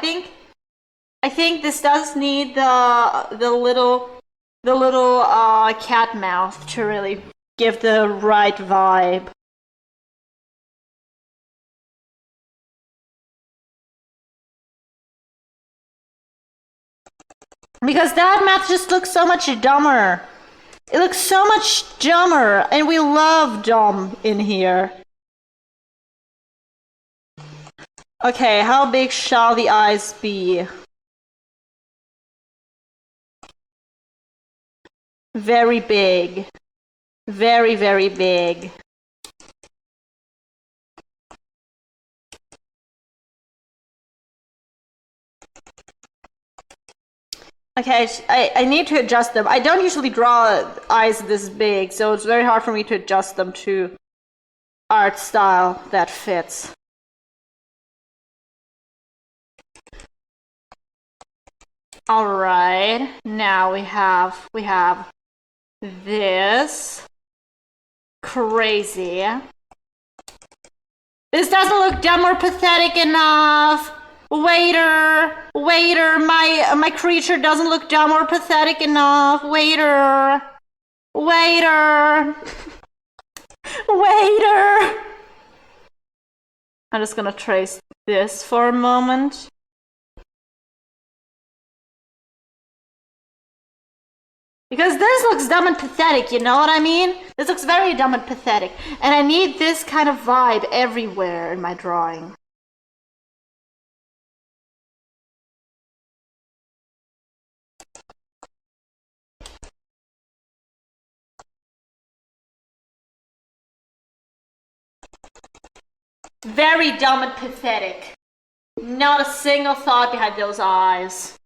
[SPEAKER 1] think this does need the little cat mouth to really give the right vibe. Because that math just looks so much dumber. It looks so much dumber, and we love dumb in here. Okay, how big shall the eyes be? Very big. Very, very big. Okay, I need to adjust them. I don't usually draw eyes this big, so it's very hard for me to adjust them to art style that fits. All right, now we have this. Crazy. This doesn't look dumb or pathetic enough. Waiter, my creature doesn't look dumb or pathetic enough. Waiter. I'm just gonna trace this for a moment. Because this looks dumb and pathetic, you know what I mean? This looks very dumb and pathetic. And I need this kind of vibe everywhere in my drawing. Very dumb and pathetic. Not a single thought behind those eyes.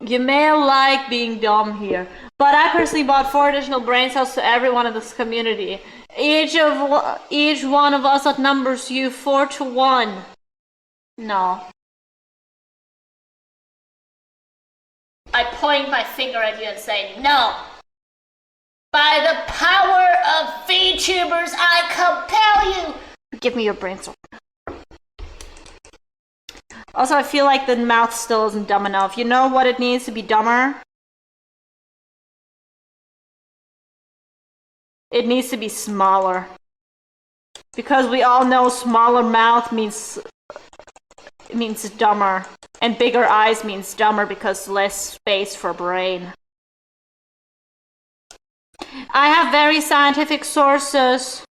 [SPEAKER 1] You may like being dumb here, but I personally bought 4 additional brain cells to everyone in this community. Each one of us outnumbers you 4 to 1. No. I point my finger at you and say, no. By the power of VTubers, I compel you. Give me your brain cell. Also, I feel like the mouth still isn't dumb enough. You know what it needs to be dumber? It needs to be smaller. Because we all know smaller mouth means dumber. And bigger eyes means dumber because less space for brain. I have very scientific sources.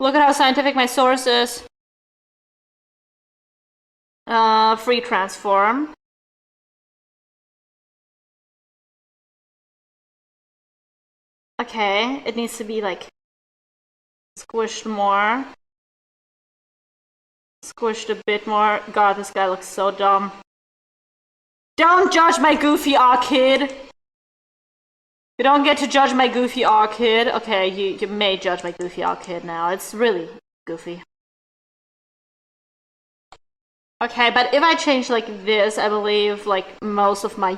[SPEAKER 1] Look at how scientific my source is. Free transform. Okay, it needs to be like squished more. Squished a bit more. God, this guy looks so dumb. Don't judge my goofy aw kid. You don't get to judge my goofy aw kid. Okay, you may judge my goofy aw kid now. It's really goofy. Okay, but if I change like this, I believe like most of my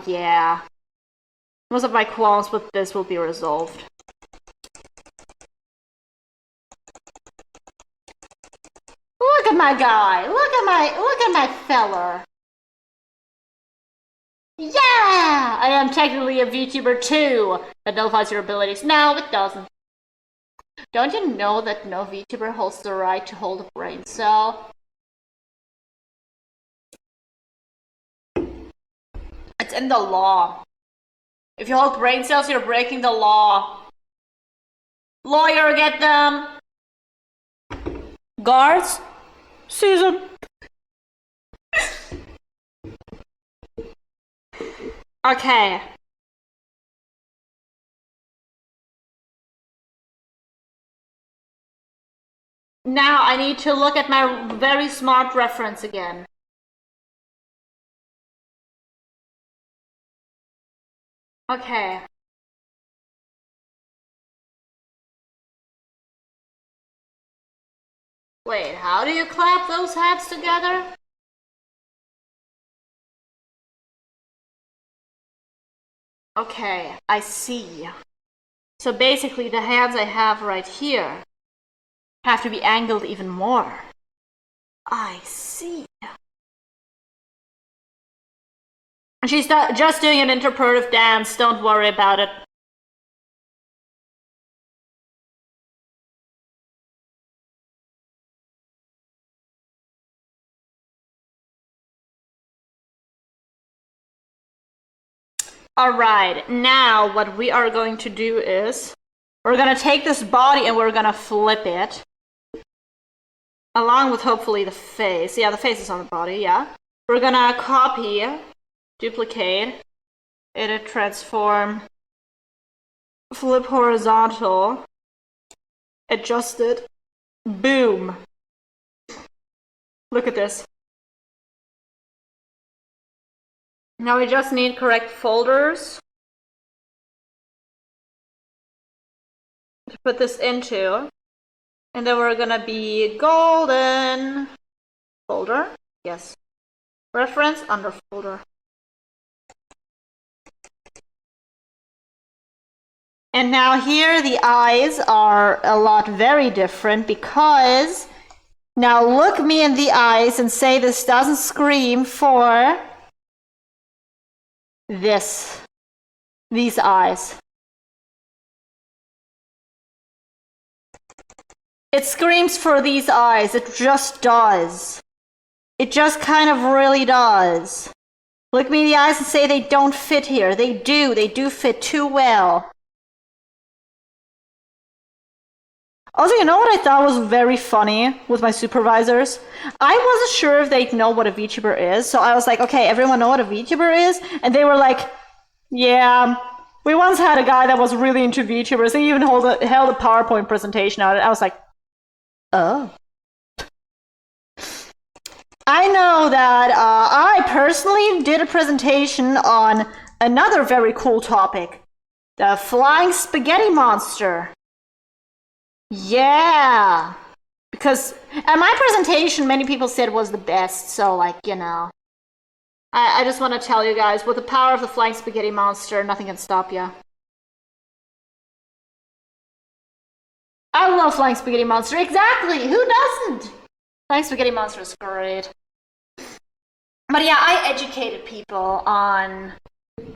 [SPEAKER 1] qualms with this will be resolved. Look at my guy. Look at my feller. Yeah! I am technically a VTuber too. That nullifies your abilities. No, it doesn't. Don't you know that no VTuber holds the right to hold a brain cell? It's in the law. If you hold brain cells, you're breaking the law. Lawyer, get them! Guards, seize them. Okay. Now I need to look at my very smart reference again. Okay. Wait, how do you clap those hands together? Okay, I see. So basically the hands I have right here have to be angled even more. I see. She's just doing an interpretive dance, don't worry about it. Alright, now what we are going to do is we're gonna take this body and we're gonna flip it. Along with hopefully the face. Yeah, the face is on the body, yeah. We're gonna copy, duplicate, edit, transform, flip horizontal, adjust it, boom. Look at this. Now we just need correct folders to put this into. And then we're gonna be golden folder. Yes. Reference under folder. And now here the eyes are a lot very different because now look me in the eyes and say this doesn't scream for this. These eyes. It screams for these eyes. It just does. It just kind of really does. Look me in the eyes and say they don't fit here. They do. They do fit too well. Also, you know what I thought was very funny with my supervisors? I wasn't sure if they'd know what a VTuber is, so I was like, okay, everyone know what a VTuber is? And they were like, yeah, we once had a guy that was really into VTubers. He even held a PowerPoint presentation on it. I was like, oh. I know that I personally did a presentation on another very cool topic, the flying spaghetti monster. Yeah, because at my presentation, many people said it was the best, so like, you know. I just want to tell you guys, with the power of the flying spaghetti monster, nothing can stop you. I love flying spaghetti monster, exactly, who doesn't? Flying spaghetti monster is great. But yeah, I educated people on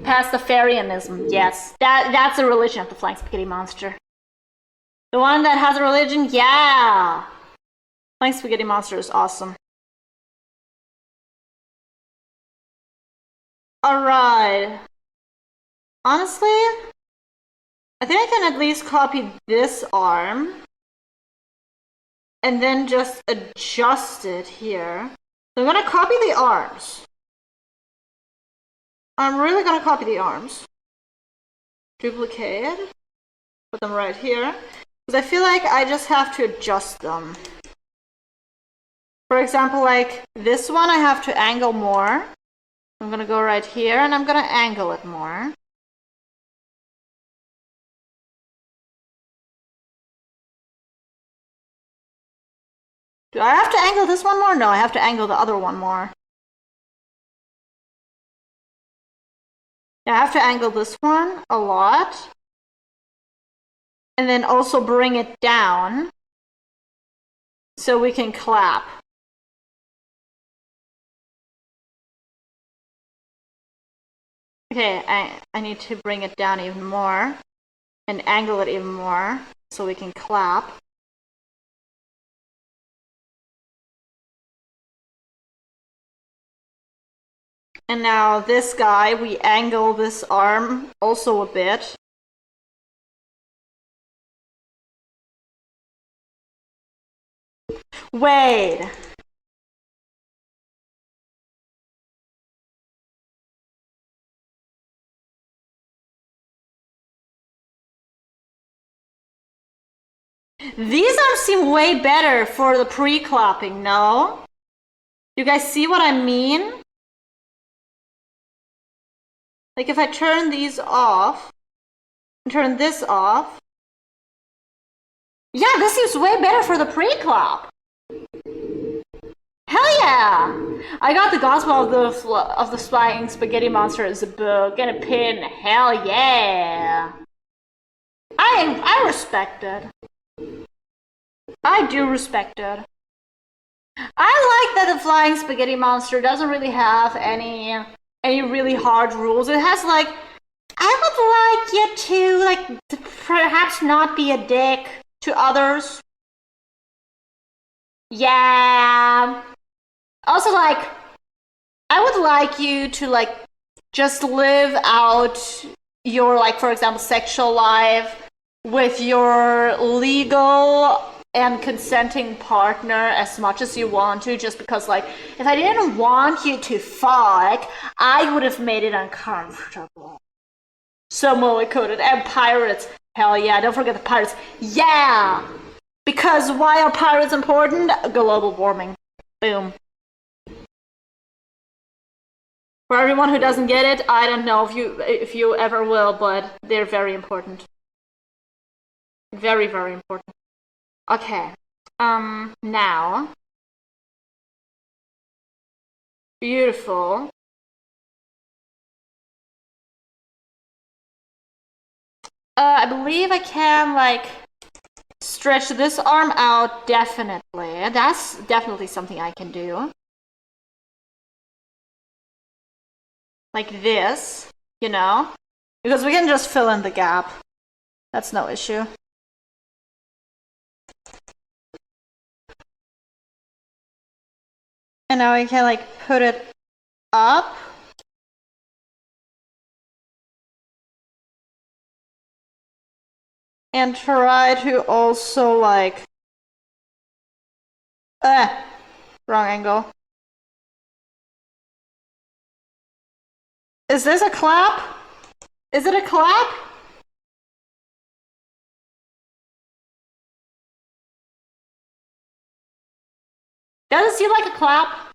[SPEAKER 1] Pastafarianism, yes. That's a religion of the flying spaghetti monster. The one that has a religion? Yeah! Flying spaghetti monster is awesome. Alright. Honestly, I think I can at least copy this arm and then just adjust it here. So I'm gonna copy the arms. I'm really gonna copy the arms. Duplicate. Put them right here. Because I feel like I just have to adjust them. For example, like this one I have to angle more. I'm gonna go right here and I'm gonna angle it more. Do I have to angle this one more? No, I have to angle the other one more. I have to angle this one a lot. And then also bring it down so we can clap. Okay, I need to bring it down even more and angle it even more so we can clap. And now this guy, we angle this arm also a bit. Wait. These arms seem way better for the pre-clapping, no? You guys see what I mean? Like if I turn these off, and turn this off. Yeah, this seems way better for the pre-clap. Hell yeah! I got the Gospel of the Flying Spaghetti Monster as a book and a pin. Hell yeah! I respect it. I do respect it. I like that the Flying Spaghetti Monster doesn't really have any really hard rules. It has like, I would like you to like perhaps not be a dick to others. Yeah. Also, like, I would like you to like just live out your, like, for example, sexual life with your legal and consenting partner as much as you want to, just because, like, if I didn't want you to fuck, I would have made it uncomfortable. So molly-coated. And pirates. Hell yeah, don't forget the pirates. Yeah! Because why are pirates important? Global warming. Boom. For everyone who doesn't get it, I don't know if you ever will, but they're very important. Very, very important. Okay. Now. Beautiful. I believe I can, like, stretch this arm out, definitely. That's definitely something I can do. Like this, you know? Because we can just fill in the gap. That's no issue. And now we can, like, put it up. And try to also, like... wrong angle. Is this a clap? Is it a clap? Does it seem like a clap?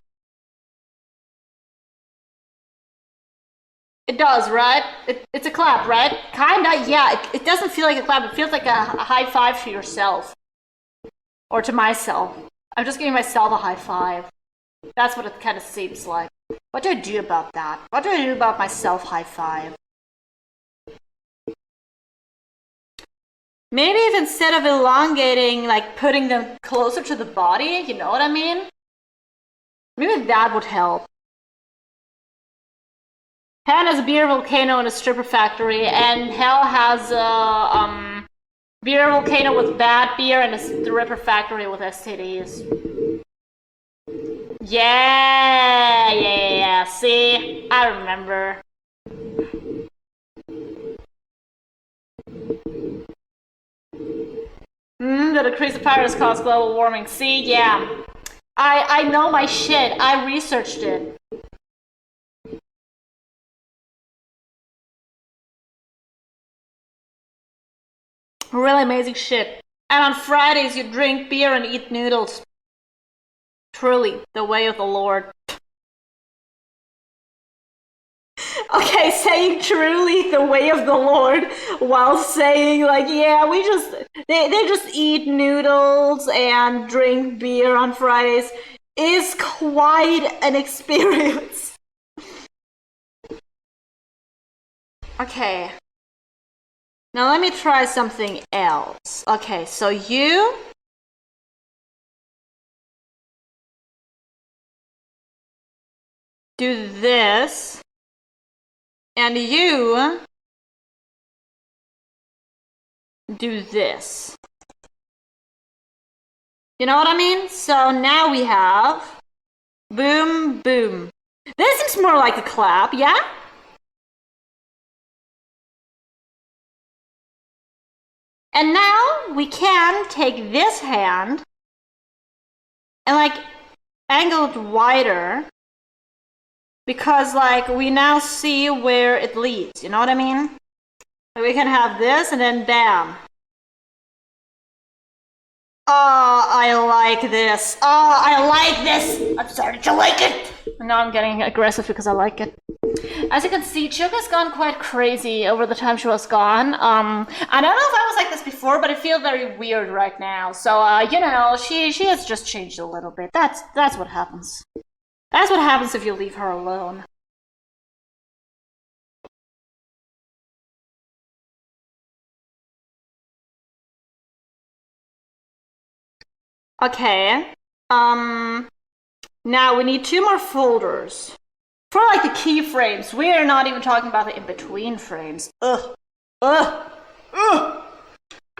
[SPEAKER 1] It does, right? It's a clap, right? Kinda, yeah. It doesn't feel like a clap. It feels like a high five to yourself. Or to myself. I'm just giving myself a high five. That's what it kind of seems like. What do I do about that? What do I do about myself high five? Maybe if instead of elongating, like putting them closer to the body, you know what I mean? Maybe that would help. Pan has a beer volcano and a stripper factory, and Hell has a beer volcano with bad beer and a stripper factory with STDs. Yeah. See, I remember. The decrease of pirates caused global warming. See, yeah. I know my shit. I researched it. Really amazing shit. And on Fridays, you drink beer and eat noodles. Truly, the way of the Lord. Okay, saying truly the way of the Lord while saying, like, yeah, they just eat noodles and drink beer on Fridays is quite an experience. Okay. Now let me try something else. Okay, so you do this, and you do this. You know what I mean? So now we have boom, boom. This is more like a clap, yeah? And now we can take this hand and, like, angle it wider, because, like, we now see where it leads, you know what I mean? We can have this and then bam. Oh, I like this. Oh, I like this. I'm starting to like it. Now I'm getting aggressive because I like it. As you can see, Chuka's gone quite crazy over the time she was gone. I don't know if I was like this before, but I feel very weird right now. So, you know, she has just changed a little bit. That's what happens. That's what happens if you leave her alone. Okay. Now we need 2 more folders. For, like, the keyframes. We are not even talking about the in-between frames. Ugh.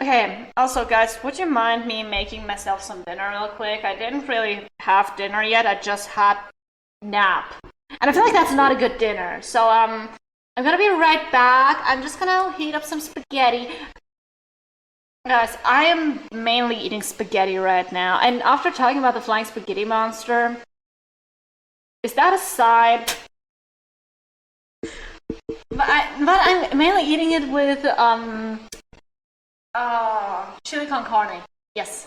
[SPEAKER 1] Okay, also, guys, would you mind me making myself some dinner real quick? I didn't really have dinner yet. I just had nap. And I feel like that's not a good dinner. So, I'm gonna be right back. I'm just gonna heat up some spaghetti. Guys, I am mainly eating spaghetti right now. And after talking about the flying spaghetti monster, is that a side? But I'm mainly eating it with chili con carne. Yes.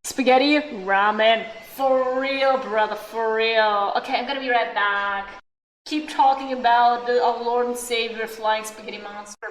[SPEAKER 1] Spaghetti ramen. For real, brother, for real. Okay, I'm gonna be right back. Keep talking about our Lord and Savior flying spaghetti monster.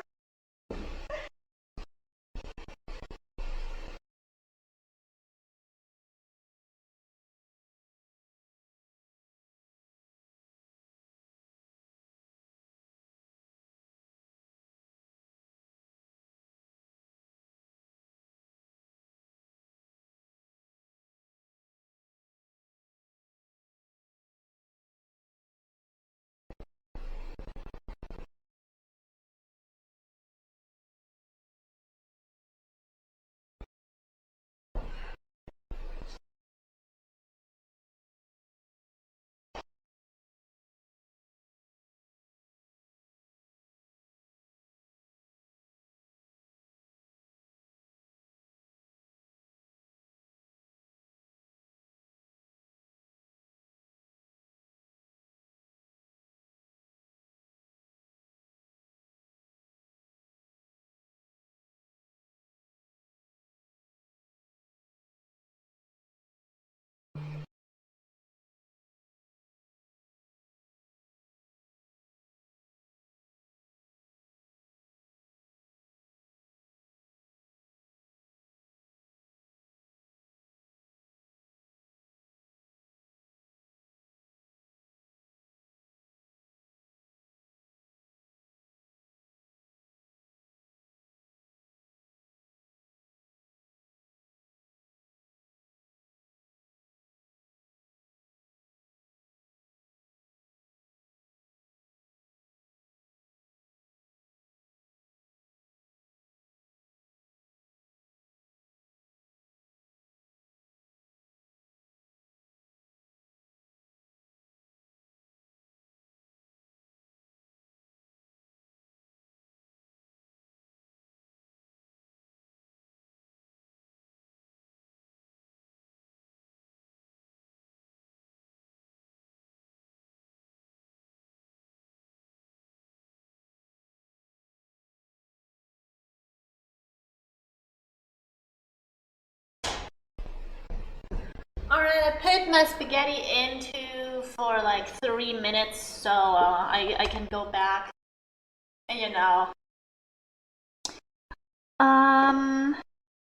[SPEAKER 1] Alright, I put my spaghetti into for like 3 minutes, so I can go back. And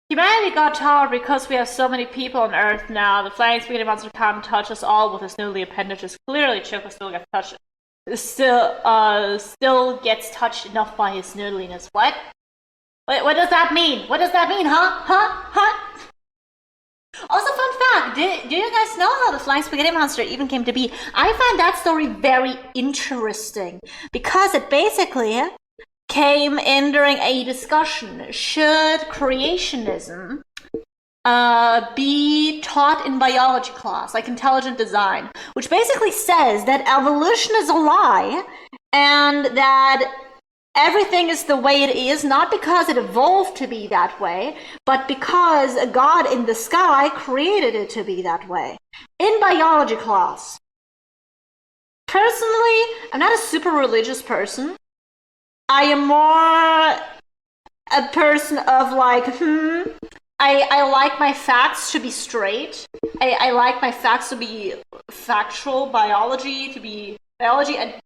[SPEAKER 1] humanity got tired because we have so many people on Earth now. The flying spaghetti monster can't touch us all with his noodly appendages. Clearly, Choco still gets touched. Still gets touched enough by his noodliness. What? What does that mean? What does that mean, huh? Also, fun fact, do you guys know how the flying spaghetti monster even came to be? I find that story very interesting because it basically came in during a discussion. Should creationism be taught in biology class, like intelligent design, which basically says that evolution is a lie and that everything is the way it is, not because it evolved to be that way, but because God in the sky created it to be that way. In biology class. Personally, I'm not a super religious person. I am more a person of like, I like my facts to be straight. I like my facts to be factual, biology to be biology, and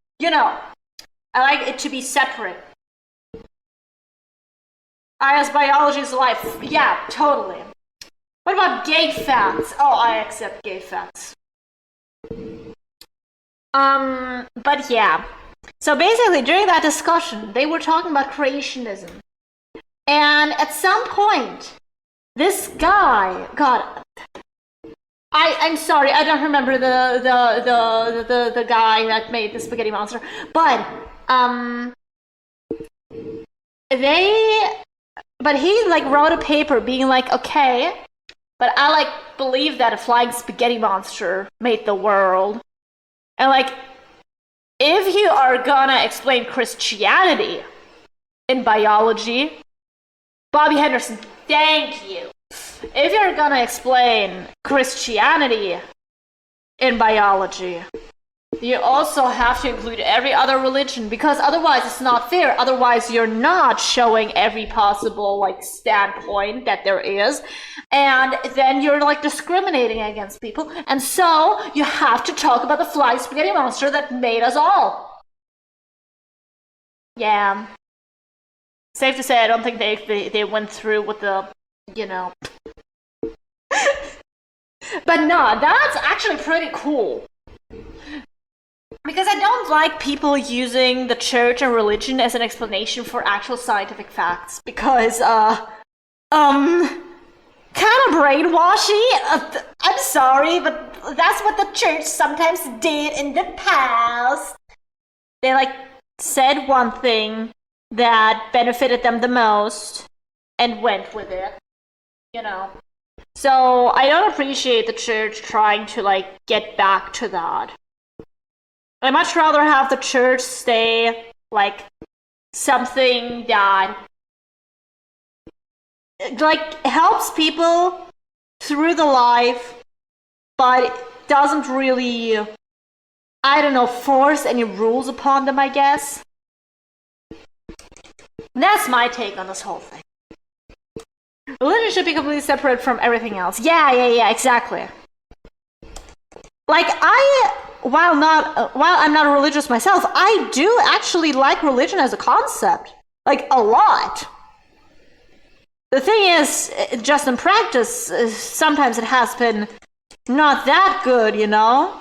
[SPEAKER 1] I like it to be separate. As biology is life. Yeah, totally. What about gay facts? Oh, I accept gay facts. But yeah. So basically, during that discussion, they were talking about creationism. And at some point, this guy, God, I'm sorry, I don't remember the guy that made the spaghetti monster, but he like wrote a paper being like, okay, but I like believe that a flying spaghetti monster made the world, and like if you are gonna explain Christianity in biology, Bobby Henderson, thank you. If you're gonna explain Christianity in biology, you also have to include every other religion, because otherwise it's not fair. Otherwise you're not showing every possible like standpoint that there is, and then you're like discriminating against people. And so you have to talk about the flying spaghetti monster that made us all. Yeah. Safe to say, I don't think they went through with the, you know. But no, that's actually pretty cool. Because I don't like people using the church and religion as an explanation for actual scientific facts. Because, kind of brainwashy. I'm sorry, but that's what the church sometimes did in the past. They, like, said one thing that benefited them the most and went with it, you know. So I don't appreciate the church trying to, like, get back to that. I'd much rather have the church stay, like, something that, like, helps people through the life, but doesn't really, I don't know, force any rules upon them, I guess. That's my take on this whole thing. Religion should be completely separate from everything else. Yeah, exactly. Like, while I'm not religious myself, I do actually like religion as a concept. Like, a lot. The thing is, just in practice, sometimes it has been not that good, you know?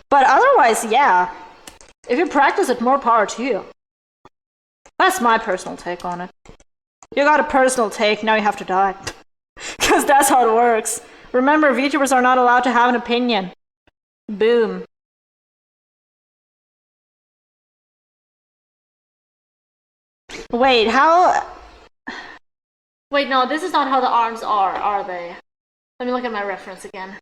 [SPEAKER 1] But otherwise, yeah. If you practice it, more power to you. That's my personal take on it. You got a personal take, now you have to die. Because that's how it works. Remember, VTubers are not allowed to have an opinion. Boom. Wait, how... Wait, no, this is not how the arms are they? Let me look at my reference again.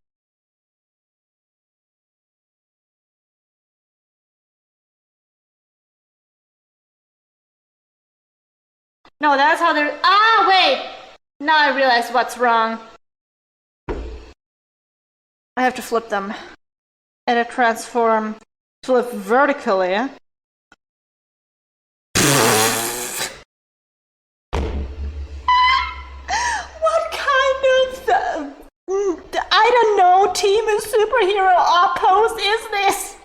[SPEAKER 1] No, that's how they're... Ah, wait! Now I realize what's wrong. I have to flip them. Edit transform. Flip vertically. What kind of... I don't know, team and superhero outpost is this?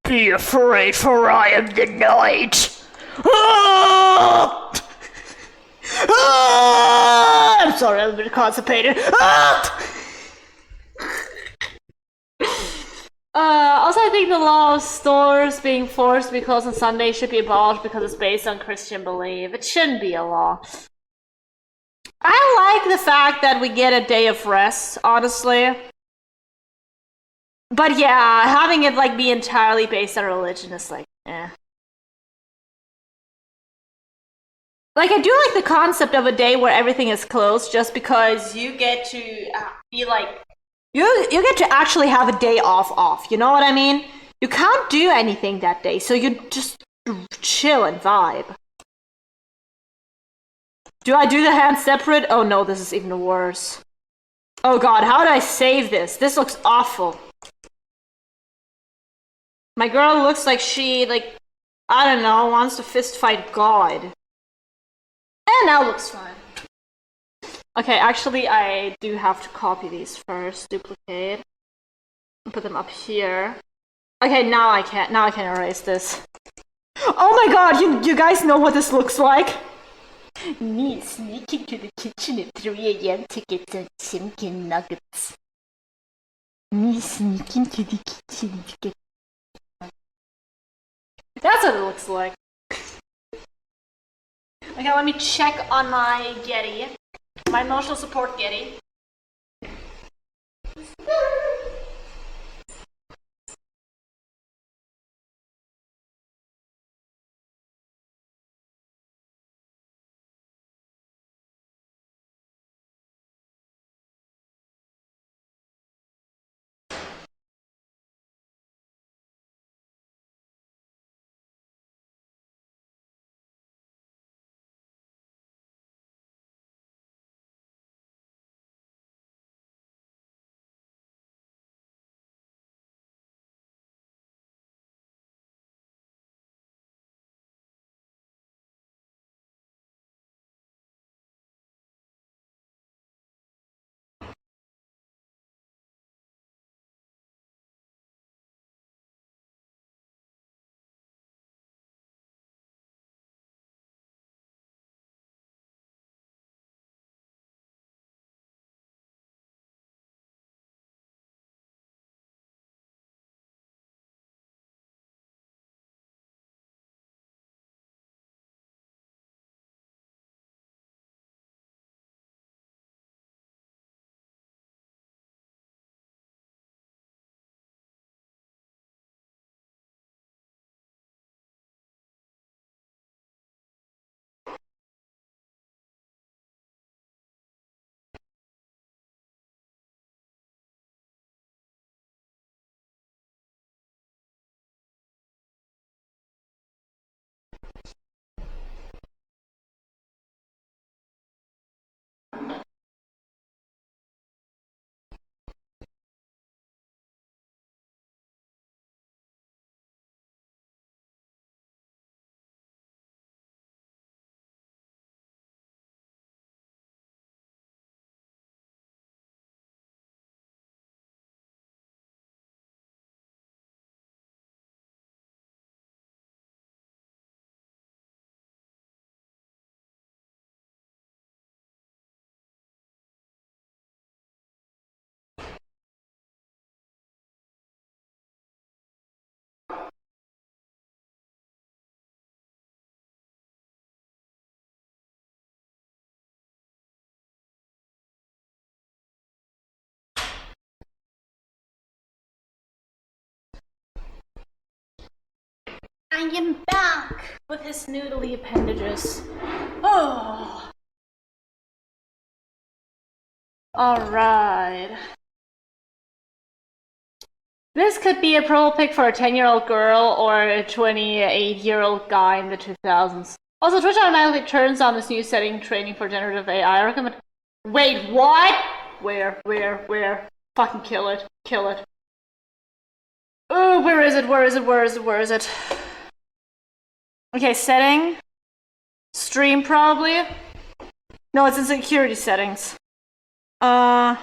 [SPEAKER 1] Be afraid, for I am the night. Ah! Ah! I'm sorry, I'm a bit constipated. Ah! Also, I think the law of stores being forced to be closed on Sunday should be abolished because it's based on Christian belief. It shouldn't be a law. I like the fact that we get a day of rest, honestly. But yeah, having it like be entirely based on religion is like, eh. Like, I do like the concept of a day where everything is closed, just because you get to be like, you get to actually have a day off, you know what I mean? You can't do anything that day, so you just chill and vibe. Do I do the hands separate? Oh no, this is even worse. Oh god, how do I save this? This looks awful. My girl looks like she, like, I don't know, wants to fist fight God. And now looks fine. Okay, actually, I do have to copy these first. Duplicate. And put them up here. Okay, now I can erase this. Oh my god, you guys know what this looks like? Me sneaking to the kitchen at 3 a.m. to get some chicken nuggets. Me sneaking to the kitchen to get... That's what it looks like. Okay, let me check on my Getty. My emotional support Getty. I am back with his noodly appendages. Oh. Alright. This could be a pro pick for a 10-year-old girl or a 28-year-old guy in the 2000s. Also, Twitch automatically turns on this new setting training for generative AI. I recommend. Wait, what? Where? Fucking kill it. Kill it. Oh, where is it? Okay, setting. Stream, probably. No, it's in security settings. My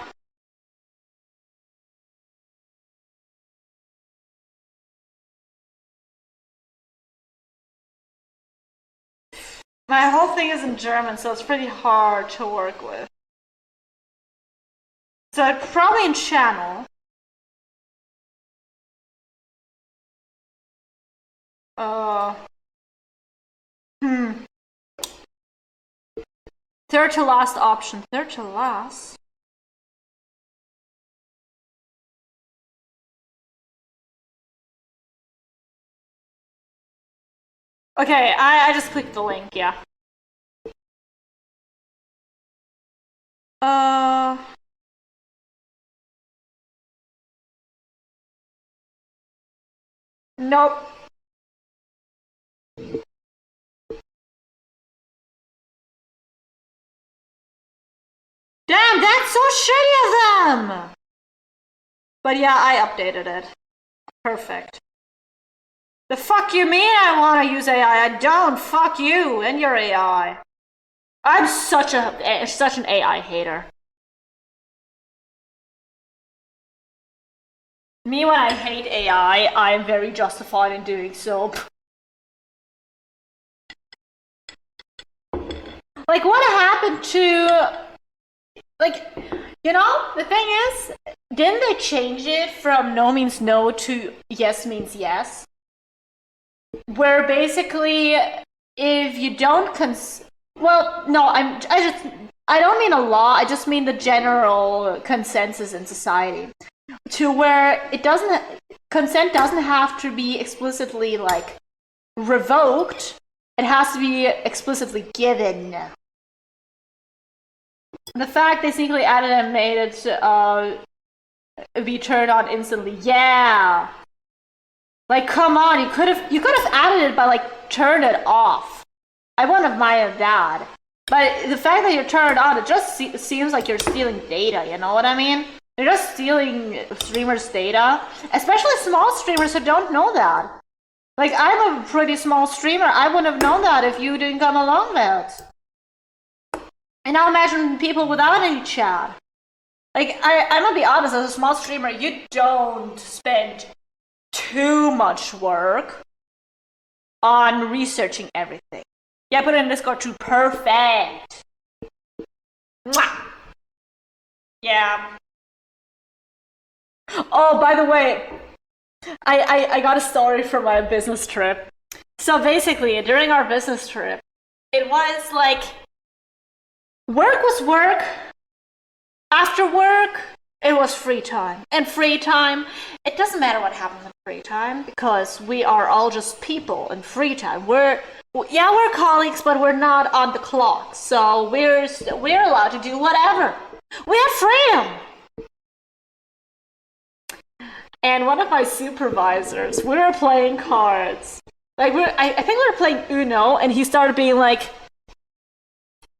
[SPEAKER 1] whole thing is in German, so it's pretty hard to work with. So it's probably in channel. Third to last option. Third to last? Okay, I just clicked the link, yeah. Nope. Damn, that's so shitty of them! But yeah, I updated it. Perfect. The fuck you mean I want to use AI? I don't. Fuck you and your AI. I'm such an AI hater. Me, when I hate AI, I am very justified in doing so. Like, what happened to... Like, you know, the thing is, didn't they change it from no means no to yes means yes? Where basically, if you don't well, no, I don't mean a law, I just mean the general consensus in society. To where consent doesn't have to be explicitly, like, revoked, it has to be explicitly given. The fact they secretly added and made it be turned on instantly, yeah. Like, come on, you could have added it by, like, turn it off. I wouldn't have minded that. But the fact that you turn it on, it just seems like you're stealing data, you know what I mean? You're just stealing streamers' data, especially small streamers who don't know that. Like, I'm a pretty small streamer. I wouldn't have known that if you didn't come along with it. And now imagine people without any chat. Like, I'm gonna be honest, as a small streamer, you don't spend too much work on researching everything. Yeah, put it in Discord too. Perfect. Mwah! Yeah. Oh, by the way, I got a story from my business trip. So basically, during our business trip, it was like, work was work. After work, it was free time. And free time, it doesn't matter what happens in free time, because we are all just people in free time. We're colleagues, but we're not on the clock. So we're allowed to do whatever. We have freedom. And one of my supervisors, we were playing cards. Like, I think we were playing Uno, and he started being like,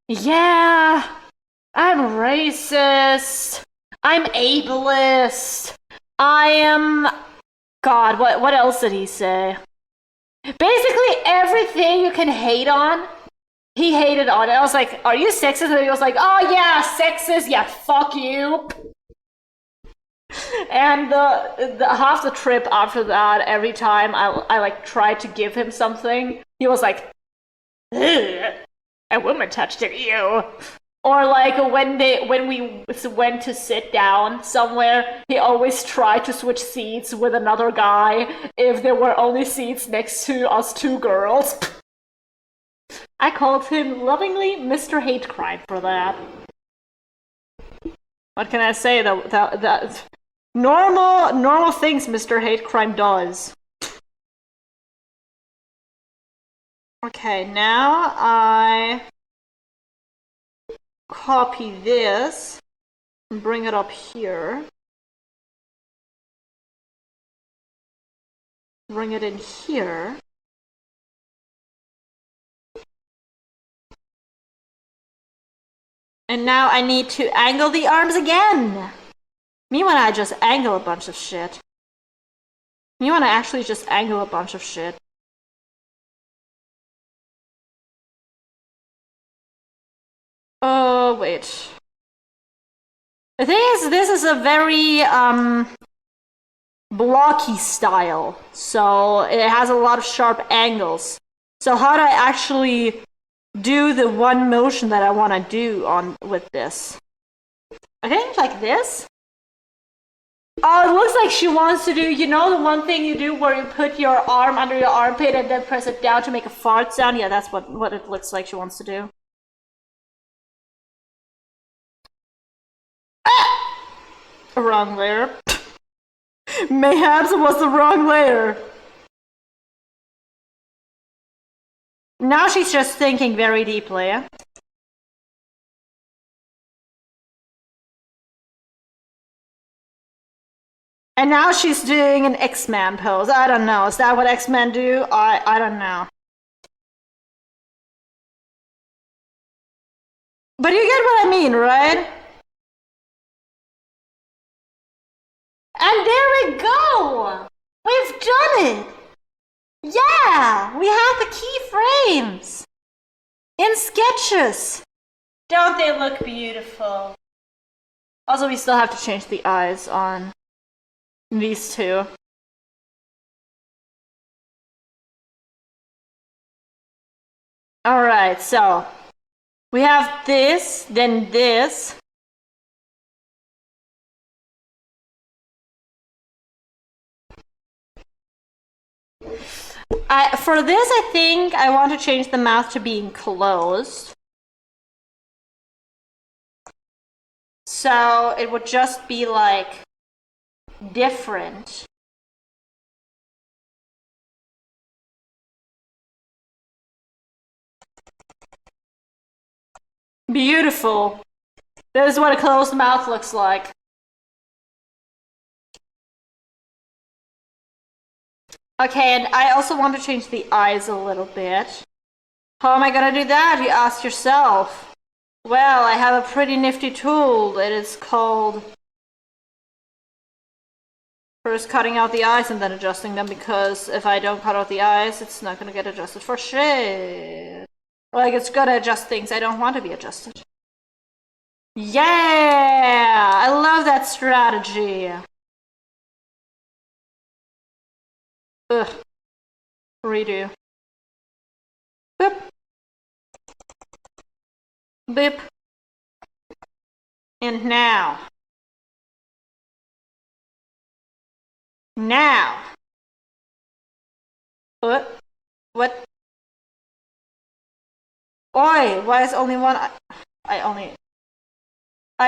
[SPEAKER 1] yeah, I'm racist, I'm ableist, I am... God, what else did he say? Basically everything you can hate on, he hated on it. I was like, are you sexist? And he was like, oh yeah, sexist, yeah, fuck you. And the half the trip after that, every time I like tried to give him something, he was like, ugh, a woman touched you. Or like when we went to sit down somewhere, he always tried to switch seats with another guy if there were only seats next to us two girls. I called him lovingly Mr. Hate Crime for that. What can I say? That normal things Mr. Hate Crime does. Okay, now I copy this and bring it up here. Bring it in here. And now I need to angle the arms again. Me when I just angle a bunch of shit. Me when I actually just angle a bunch of shit. Oh, wait. The thing is, this is a very, blocky style. So it has a lot of sharp angles. So how do I actually do the one motion that I want to do with this? I think like this. Oh, it looks like she wants to do, you know, the one thing you do where you put your arm under your armpit and then press it down to make a fart sound? Yeah, that's what it looks like she wants to do. Ah! Wrong layer. Mayhaps it was the wrong layer. Now she's just thinking very deeply. And now she's doing an X-Man pose. I don't know. Is that what X-Men do? I don't know. But you get what I mean, right? And there we go! We've done it! Yeah! We have the keyframes! In sketches! Don't they look beautiful? Also, we still have to change the eyes on these two. Alright, so we have this, then this. For this, I think I want to change the mouth to being closed. So it would just be like different. Beautiful. This is what a closed mouth looks like. Okay, and I also want to change the eyes a little bit. How am I gonna do that? You ask yourself. Well, I have a pretty nifty tool. It is called first cutting out the eyes and then adjusting them, because if I don't cut out the eyes, it's not gonna get adjusted for shit. Like, it's gonna adjust things I don't want to be adjusted. Yeah! I love that strategy. Ugh. Redo. Boop. Boop. And now. Now. What? What? Oi! Why is only one eye? I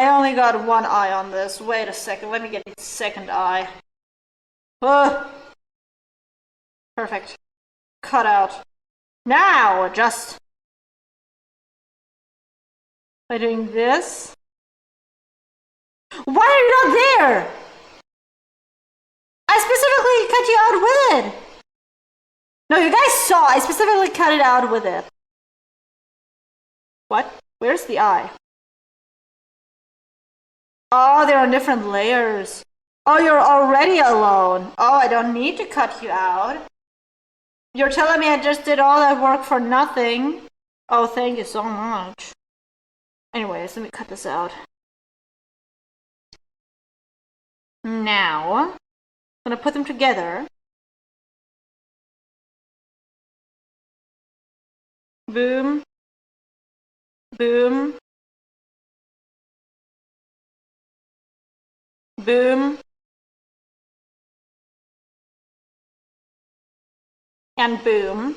[SPEAKER 1] only got one eye on this. Wait a second. Let me get the second eye. Ugh. Perfect. Cut out. Now, adjust. By doing this. Why are you not there? I specifically cut you out with it. No, you guys saw. I specifically cut it out with it. What? Where's the eye? Oh, they're on different layers. Oh, you're already alone. Oh, I don't need to cut you out. You're telling me I just did all that work for nothing? Oh, thank you so much. Anyways, let me cut this out. Now, I'm gonna put them together. Boom. Boom. Boom. And boom.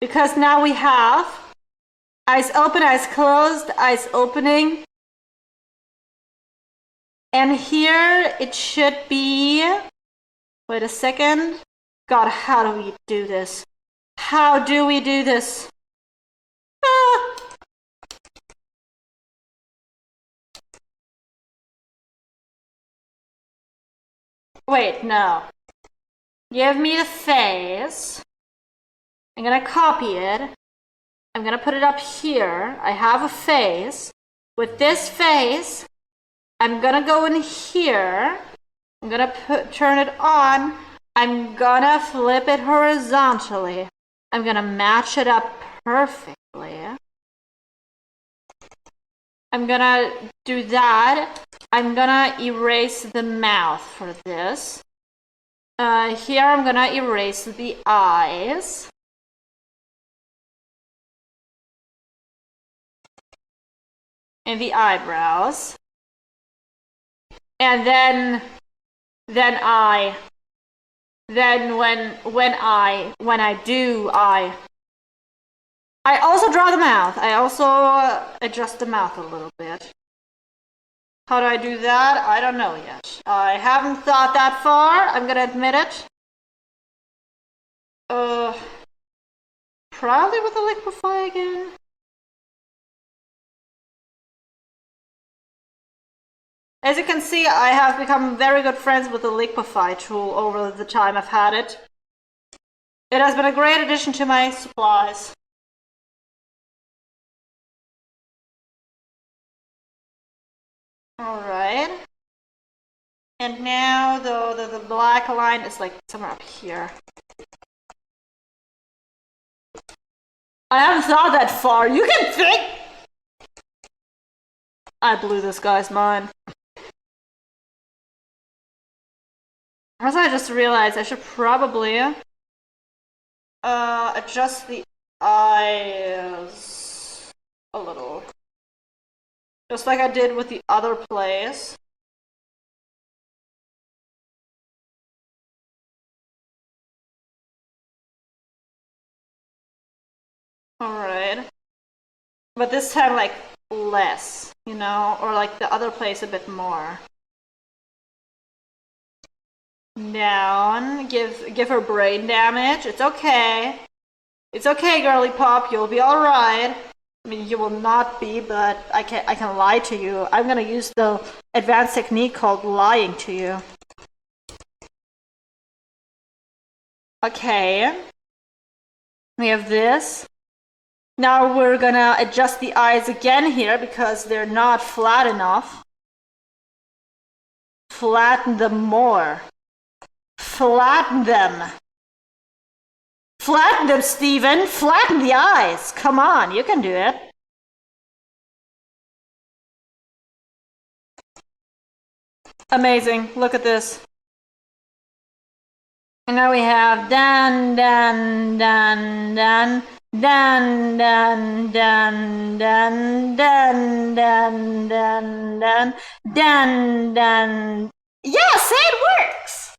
[SPEAKER 1] Because now we have eyes open, eyes closed, eyes opening. And here it should be, wait a second. God, how do we do this? How do we do this? Ah! Wait, no. Give me the face. I'm gonna copy it. I'm gonna put it up here. I have a face. With this face, I'm gonna go in here. I'm gonna turn it on. I'm gonna flip it horizontally. I'm gonna match it up perfectly. I'm gonna do that. I'm gonna erase the mouth for this. Here I'm gonna erase the eyes. And the eyebrows. And then when I do, I also draw the mouth. I also adjust the mouth a little bit. How do I do that? I don't know yet. I haven't thought that far. I'm gonna admit it. Probably with the liquefy again. As you can see, I have become very good friends with the liquefy tool over the time I've had it. It has been a great addition to my supplies. Alright. And now the black line is like somewhere up here. I haven't thought that far. You can think! I blew this guy's mind. Also, I just realized I should probably adjust the eyes a little. Just like I did with the other place. Alright. But this time, like, less, you know? Or like the other place a bit more. Down. Give her brain damage. It's okay. It's okay, girly pop. You'll be alright. I mean, you will not be, but I can lie to you. I'm gonna use the advanced technique called lying to you. Okay. We have this. Now we're gonna adjust the eyes again here because they're not flat enough. Flatten them more. Flatten them. Flatten them, Steven. Flatten the eyes. Come on, you can do it. Amazing. Look at this. And now we have dan, dan, dan, dan, dan, dan, dan, dan, dan, dan, dan, dan, dan, dan. Yes, it works!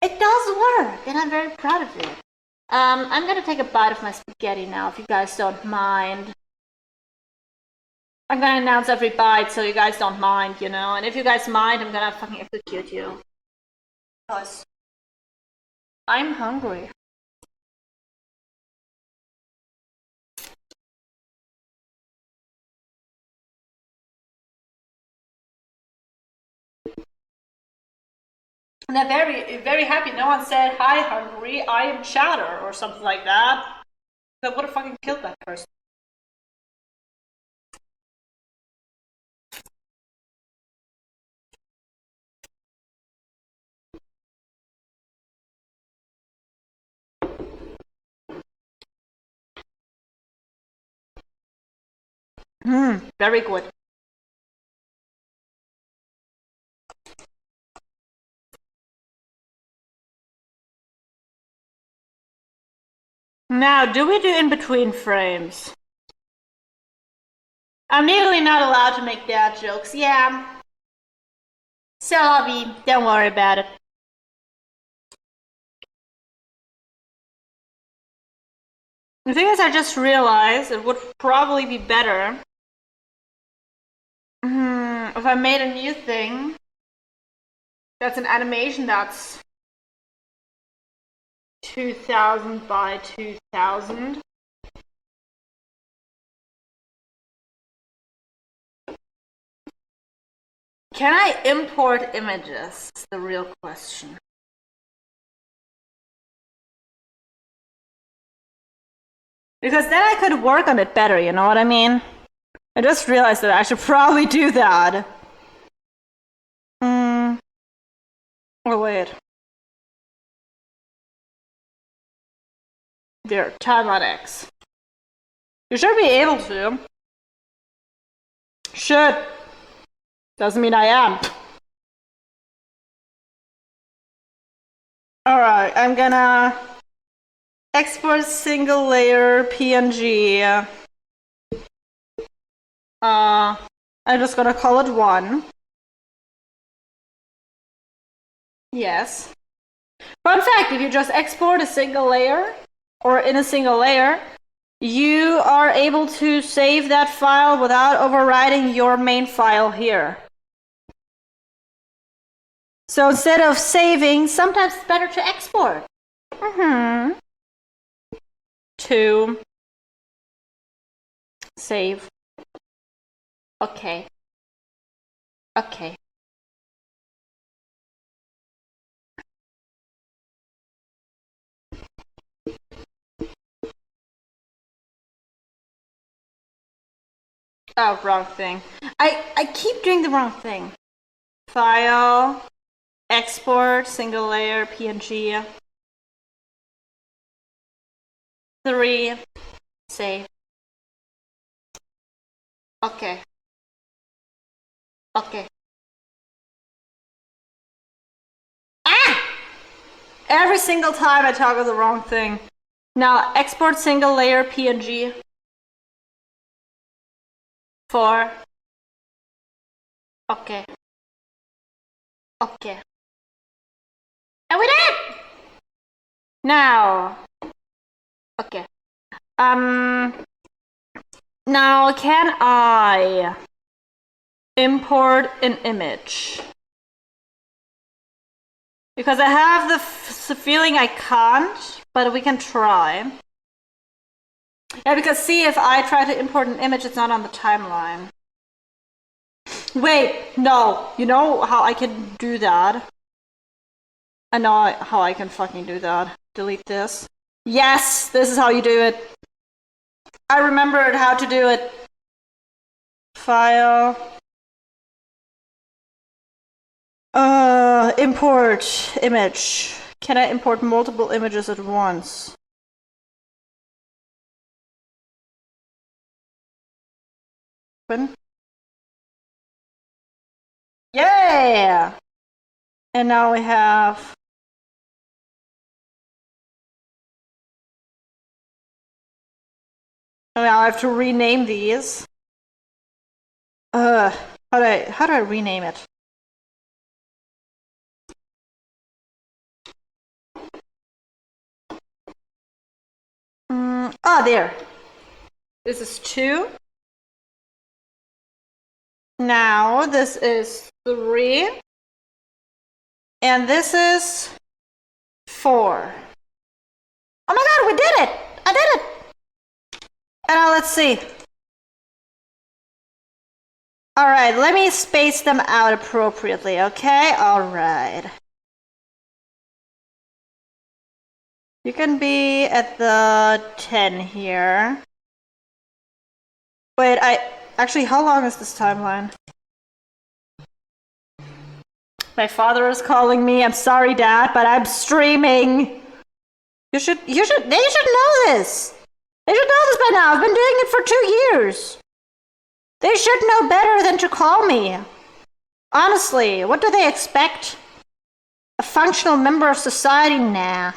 [SPEAKER 1] It does work, and I'm very proud of it. I'm gonna take a bite of my spaghetti now, if you guys don't mind. I'm gonna announce every bite so you guys don't mind, you know? And if you guys mind, I'm gonna fucking execute you. Because I'm hungry. And I'm very, very happy no one said, "Hi, hungry, I am chatter," or something like that. That would have fucking killed that person. Very good. Now, do we do in between frames? I'm legally not allowed to make dad jokes. Yeah. C'est la vie. Don't worry about it. The thing is, I just realized it would probably be better if I made a new thing that's an animation that's 2000 by 2000. Can I import images? Is the real question. Because then I could work on it better, you know what I mean? I just realized that I should probably do that. Oh, wait. There, timeline X. You should be able to. Should. Doesn't mean I am. Alright, I'm gonna export single layer PNG. I'm just gonna call it 1. Yes. Fun fact, if you just export a single layer, or in a single layer, you are able to save that file without overwriting your main file here. So instead of saving, sometimes it's better to export. To save. Okay. Okay. Oh, wrong thing. I keep doing the wrong thing. File, export, single layer, PNG. 3, save. Okay. Okay. Ah! Every single time I toggle the wrong thing. Now, export single layer PNG. 4. Okay. Okay. And we did! Now. Okay. Now can I import an image? Because I have the feeling I can't, but we can try. Yeah, because see, if I try to import an image, it's not on the timeline. Wait, no. You know how I can do that? I know how I can fucking do that. Delete this. Yes, this is how you do it. I remembered how to do it. File. Import image. Can I import multiple images at once? Open. Yeah! And now we have... Now I have to rename these. How do I rename it? There. This is 2. Now this is 3. And this is 4. Oh my god, we did it! I did it! And now let's see. Alright, let me space them out appropriately, okay? Alright. You can be at the 10 here. Wait, actually, how long is this timeline? My father is calling me. I'm sorry, Dad, but I'm streaming. They should know this. They should know this by now. I've been doing it for 2 years. They should know better than to call me. Honestly, what do they expect? A functional member of society? Nah.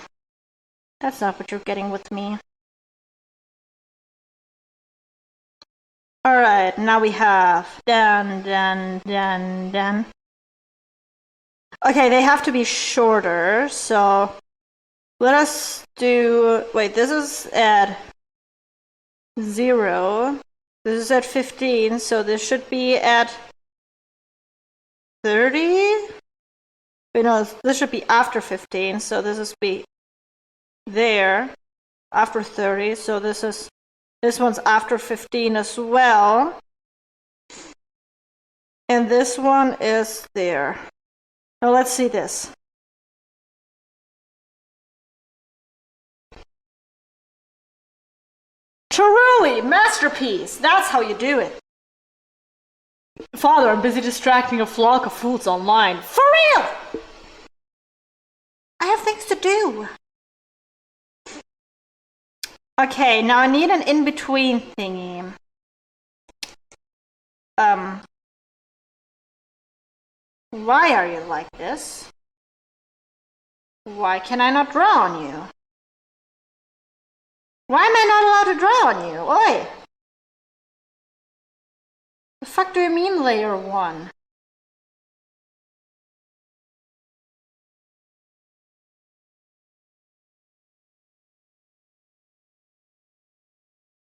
[SPEAKER 1] That's not what you're getting with me. Alright, now we have done. Okay, they have to be shorter, so let us do... Wait, this is at 0. This is at 15, so this should be at 30? Wait, no, this should be after 15, so this is be there after 30, so this one's after 15 as well. And this one is there. Now let's see this. Truly, masterpiece! That's how you do it. Father, I'm busy distracting a flock of fools online. For real! I have things to do. Okay, now I need an in-between thingy. Why are you like this? Why can I not draw on you? Why am I not allowed to draw on you? Oi! The fuck do you mean layer 1?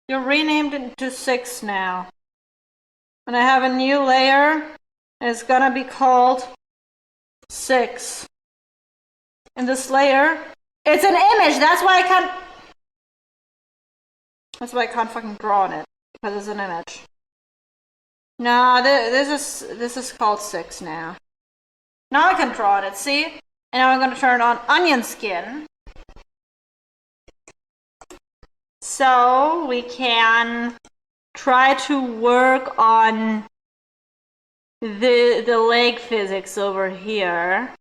[SPEAKER 1] You're renamed into 6 now. And I have a new layer. And it's gonna be called 6. And this layer, it's an image. That's why I can't fucking draw on it, because it's an image. No, this is called 6 now. Now I can draw on it. See? And now I'm gonna turn on onion skin. So we can try to work on the leg physics over here.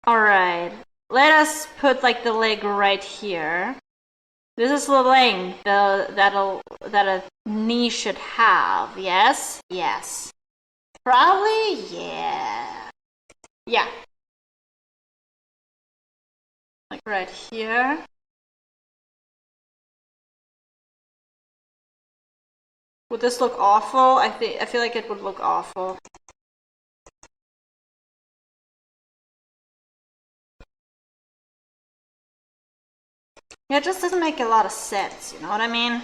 [SPEAKER 1] Alright, let us put like the leg right here. This is the length that a knee should have. Yes? Yes. Probably? Yeah. Yeah. Like right here. Would this look awful? I feel like it would look awful. Yeah, it just doesn't make a lot of sense, you know what I mean?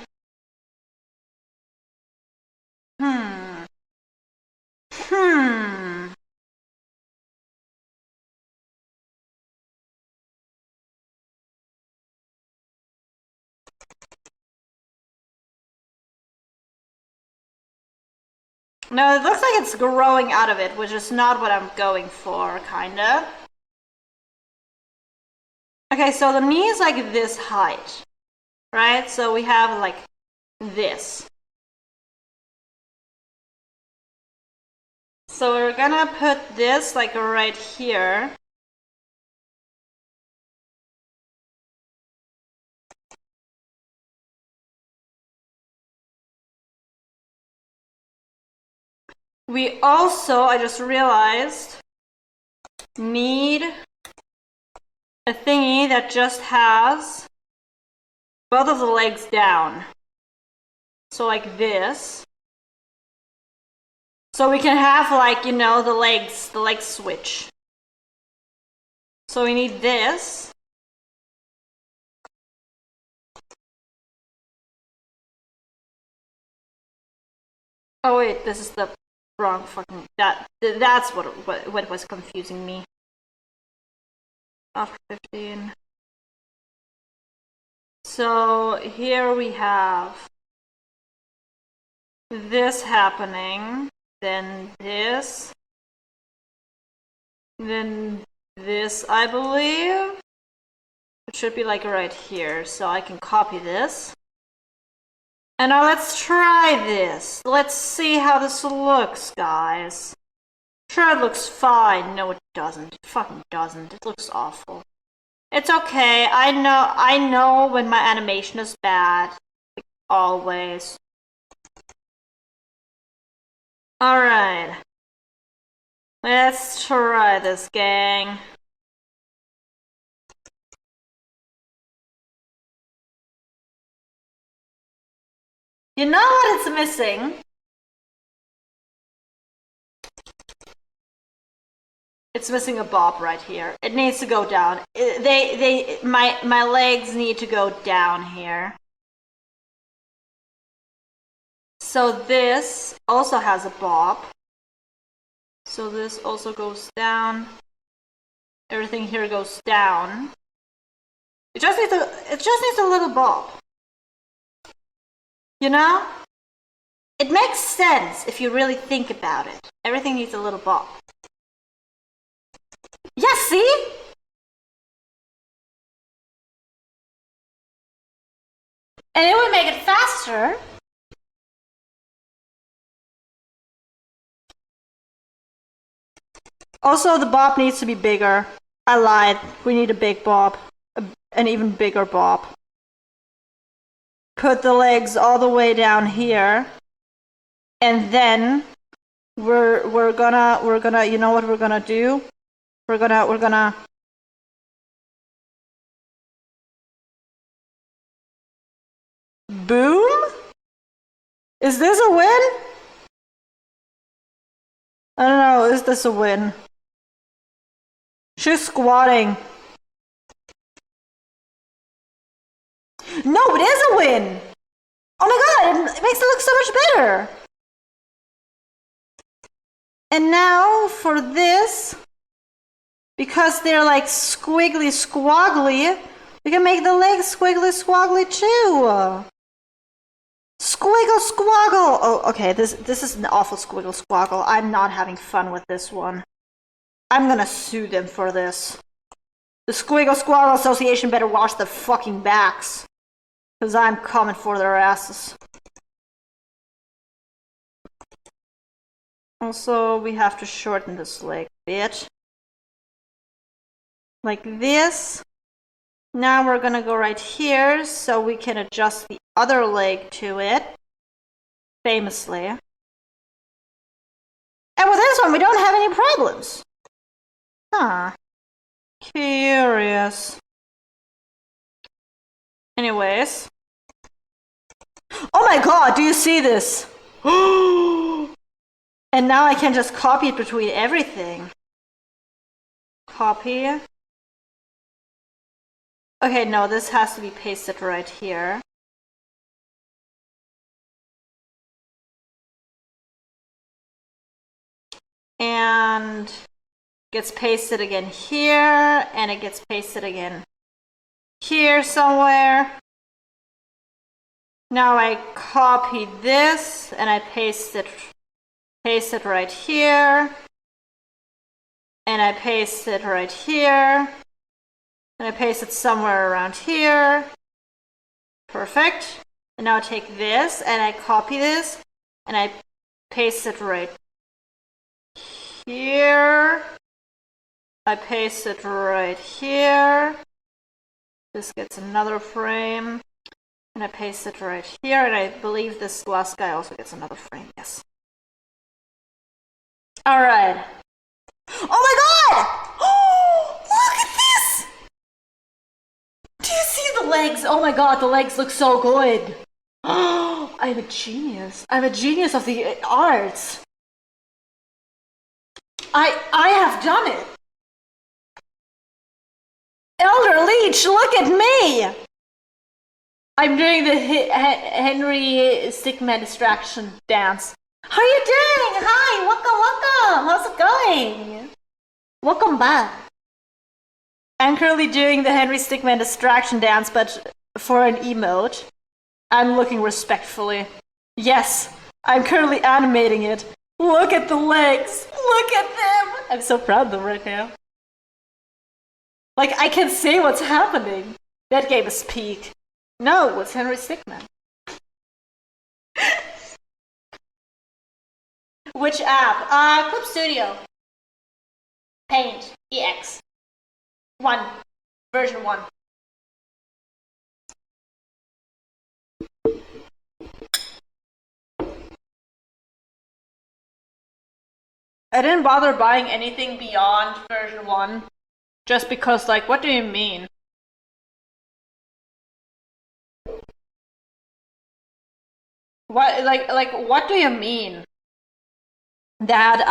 [SPEAKER 1] No, it looks like it's growing out of it, which is not what I'm going for, kinda. Okay, so the knee is like this height, right? So we have like this. So we're gonna put this like right here. We also, I just realized, need a thingy that just has both of the legs down. So like this. So we can have like, you know, the leg switch. So we need this. Oh wait, this is the wrong fucking, that's what was confusing me. After 15. So here we have this happening, then this, then this, I believe. It should be like right here, so I can copy this. And now let's try this. Let's see how this looks, guys. Sure, it looks fine. No, it doesn't. It fucking doesn't. It looks awful. It's okay. I know when my animation is bad. Like, always. Alright. Let's try this, gang. You know what it's missing? It's missing a bob right here. It needs to go down. My legs need to go down here. So this also has a bob. So this also goes down. Everything here goes down. It just needs a little bob. You know? It makes sense if you really think about it. Everything needs a little bob. Yeah, see? And it would make it faster. Also, the bob needs to be bigger. I lied. We need a big bob. An even bigger bob. Put the legs all the way down here. And then we're gonna you know what we're gonna do? We're gonna boom? Is this a win? I don't know, is this a win? She's squatting. No, it is a win! Oh my god, it makes it look so much better! And now for this, because they're like squiggly squaggly, we can make the legs squiggly squaggly too. Squiggle squaggle! Oh, okay, this is an awful squiggle squaggle. I'm not having fun with this one. I'm gonna sue them for this. The Squiggle Squaggle Association better watch their fucking backs. Cause I'm coming for their asses. Also, we have to shorten this leg a bit. Like this. Now we're gonna go right here so we can adjust the other leg to it. Famously. And with this one, we don't have any problems. Huh. Curious. Anyways. Oh my god, do you see this? And now I can just copy it between everything. Copy. Okay, no, this has to be pasted right here. And gets pasted again here, and it gets pasted again here somewhere. Now I copy this and I paste it right here. And I paste it right here. And I paste it somewhere around here. Perfect. And now I take this and I copy this and I paste it right here. I paste it right here. This gets another frame. And I paste it right here. And I believe this last guy also gets another frame. Yes. Alright. Oh my god! Oh, look at this! Do you see the legs? Oh my god, the legs look so good. Oh, I'm a genius. I'm a genius of the arts. I have done it. Elder Leech, look at me! I'm doing the Henry Stickman distraction dance. How are you doing? Hi, welcome. How's it going? Welcome back. I'm currently doing the Henry Stickman distraction dance, but for an emote. I'm looking respectfully. Yes, I'm currently animating it. Look at the legs. Look at them. I'm so proud of them right now. Like, I can see what's happening. That game is peak. No, it's Henry Stickman. Which app? Clip Studio. Paint. EX. 1. Version 1. I didn't bother buying anything beyond version 1. Just because, like, what do you mean? What, like, what do you mean? That,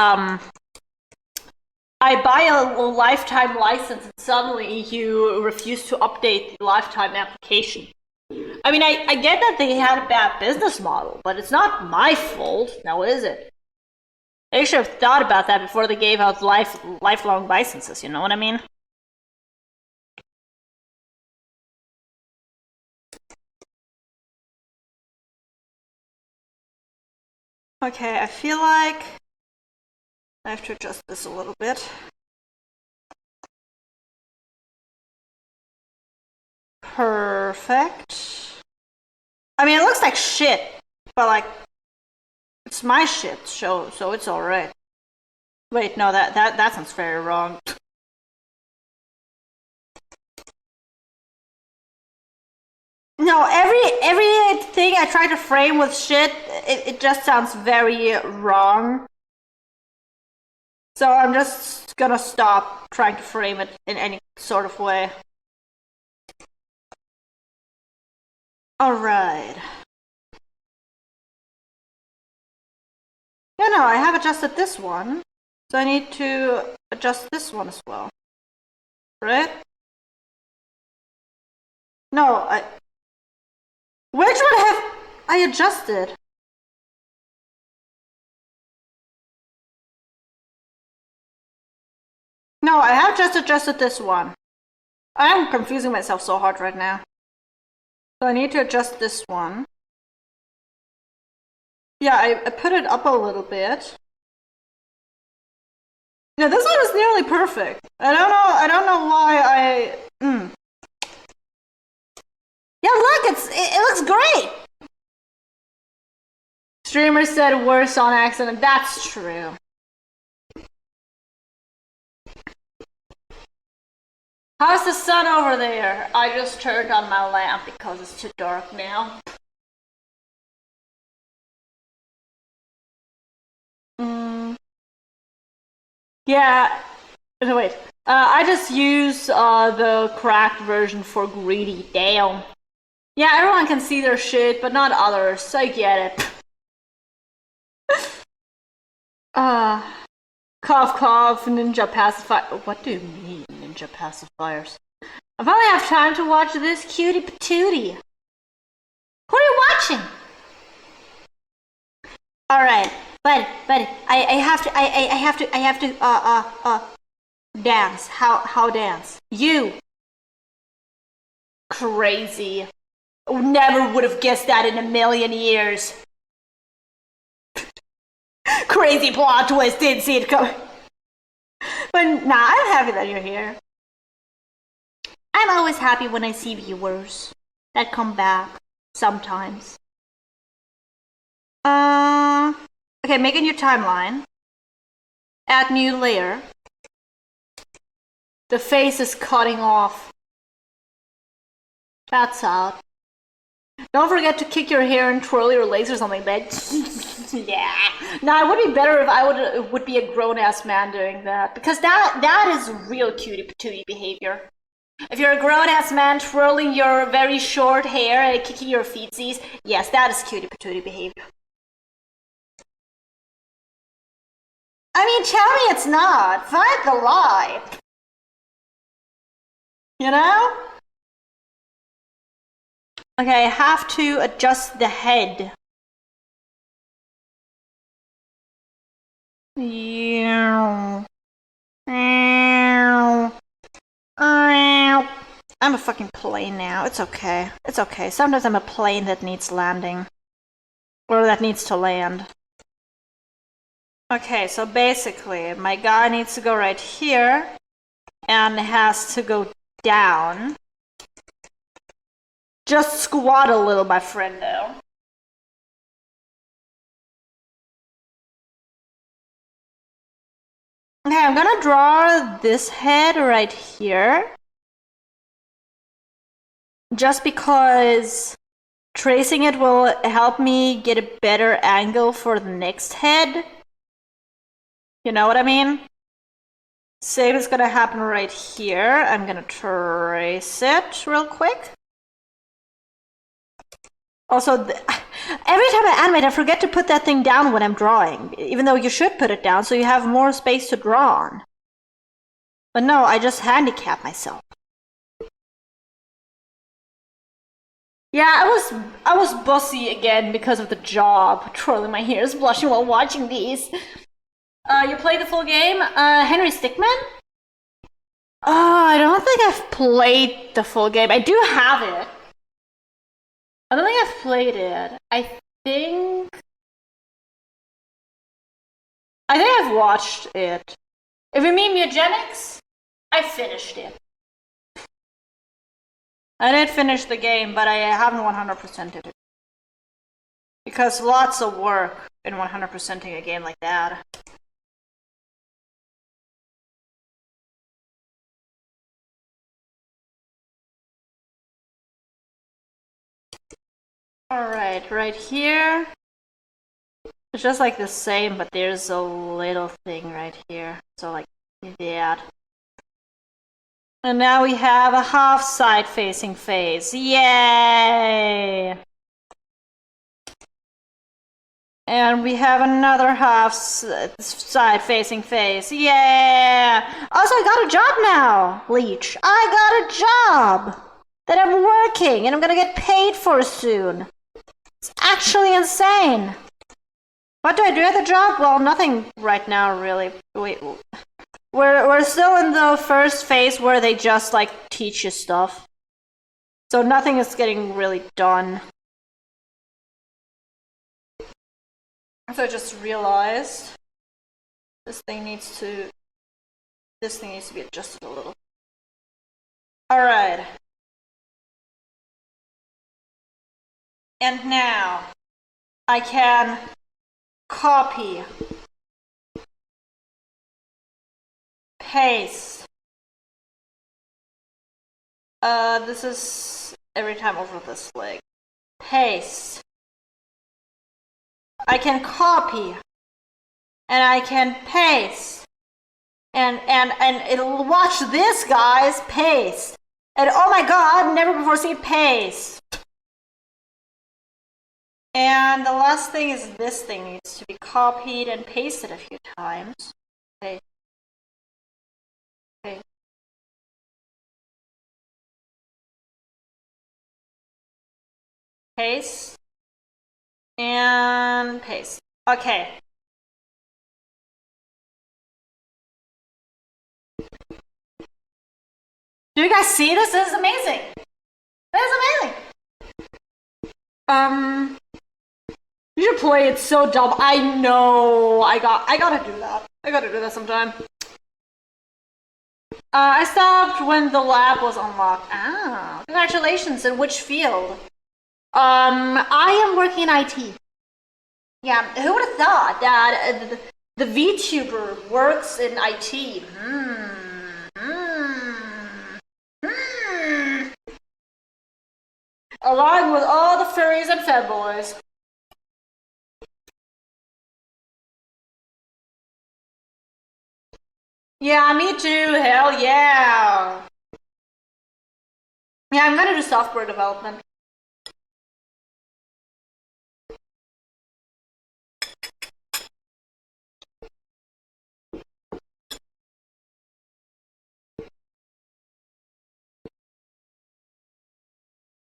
[SPEAKER 1] I buy a lifetime license and suddenly you refuse to update the lifetime application. I mean, I get that they had a bad business model, but it's not my fault, now is it? They should have thought about that before they gave out lifelong licenses, you know what I mean? Okay, I feel like I have to adjust this a little bit. Perfect. I mean, it looks like shit, but like, it's my shit, so it's alright. Wait, no, that sounds very wrong. No, everything I try to frame with shit, it just sounds very wrong. So I'm just gonna stop trying to frame it in any sort of way. Alright. Yeah, no, I have adjusted this one. So I need to adjust this one as well. Right? No, which one have I adjusted? No, I have just adjusted this one. I'm confusing myself so hard right now. So I need to adjust this one. Yeah, I put it up a little bit. Yeah, this one is nearly perfect. I don't know why I... Yeah, look, it looks great! Streamer said worse on accident. That's true. How's the sun over there? I just turned on my lamp because it's too dark now. Yeah. No, wait. I just use the cracked version for greedy. Damn. Yeah, everyone can see their shit, but not others. I get it. Cough cough, ninja pacifier. What do you mean, ninja pacifiers? I finally have time to watch this cutie patootie. Who are you watching? Alright, but I have to dance. How dance? You crazy. Never would have guessed that in a million years. Crazy plot twist, didn't see it coming. But nah, I'm happy that you're here. I'm always happy when I see viewers that come back sometimes. Okay, make a new timeline. Add new layer. The face is cutting off. That's out. Don't forget to kick your hair and twirl your legs or something, but yeah. Now it would be better if it would be a grown-ass man doing that, because that is real cutie patootie behavior. If you're a grown-ass man twirling your very short hair and kicking your feetsies, yes, that is cutie patootie behavior. I mean, tell me it's not. Find the lie. You know? Okay, I have to adjust the head. Yeah. I'm a fucking plane now. It's okay. It's okay. Sometimes I'm a plane that needs landing. Or that needs to land. Okay, so basically, my guy needs to go right here. And has to go down. Just squat a little, my friendo. Okay, I'm gonna draw this head right here. Just because tracing it will help me get a better angle for the next head. You know what I mean? Same is gonna happen right here. I'm gonna trace it real quick. Also, every time I animate, I forget to put that thing down when I'm drawing, even though you should put it down so you have more space to draw on. But no, I just handicap myself. Yeah, I was bossy again because of the job, twirling my hairs, blushing while watching these. You played the full game? Henry Stickmin? Oh, I don't think I've played the full game. I do have it. I don't think I've played it. I think I think I've watched it. If you mean Mugenics, I finished it. I did finish the game, but I haven't 100%ed it. Because lots of work in 100%ing a game like that. Alright, right here. It's just like the same, but there's a little thing right here. So like that. And now we have a half side facing face. Yay! And we have another half side facing face. Yeah! Also, I got a job now, Leech. I got a job that I'm working and I'm gonna get paid for soon. It's actually insane. What do I do at the job? Well, nothing right now, really. Wait, we're still in the first phase where they just like teach you stuff. So nothing is getting really done. So I just realized this thing needs to be adjusted a little. Alright. And now I can copy, paste. This is every time over this leg. Paste. I can copy and I can paste and it'll watch this, guys. Paste. And oh my god, never before seen paste. And the last thing is this thing needs to be copied and pasted a few times. Okay. Okay. Paste. And paste. Okay. Do you guys see this? This is amazing. This is amazing. You should play it. So dumb. I know. I gotta do that. I gotta do that sometime. I stopped when the lab was unlocked. Ah, congratulations. In which field? I am working in IT. Yeah, who would have thought that the VTuber works in IT? Along with all the furries and fanboys. Yeah, me too. Hell yeah. Yeah, I'm gonna do software development.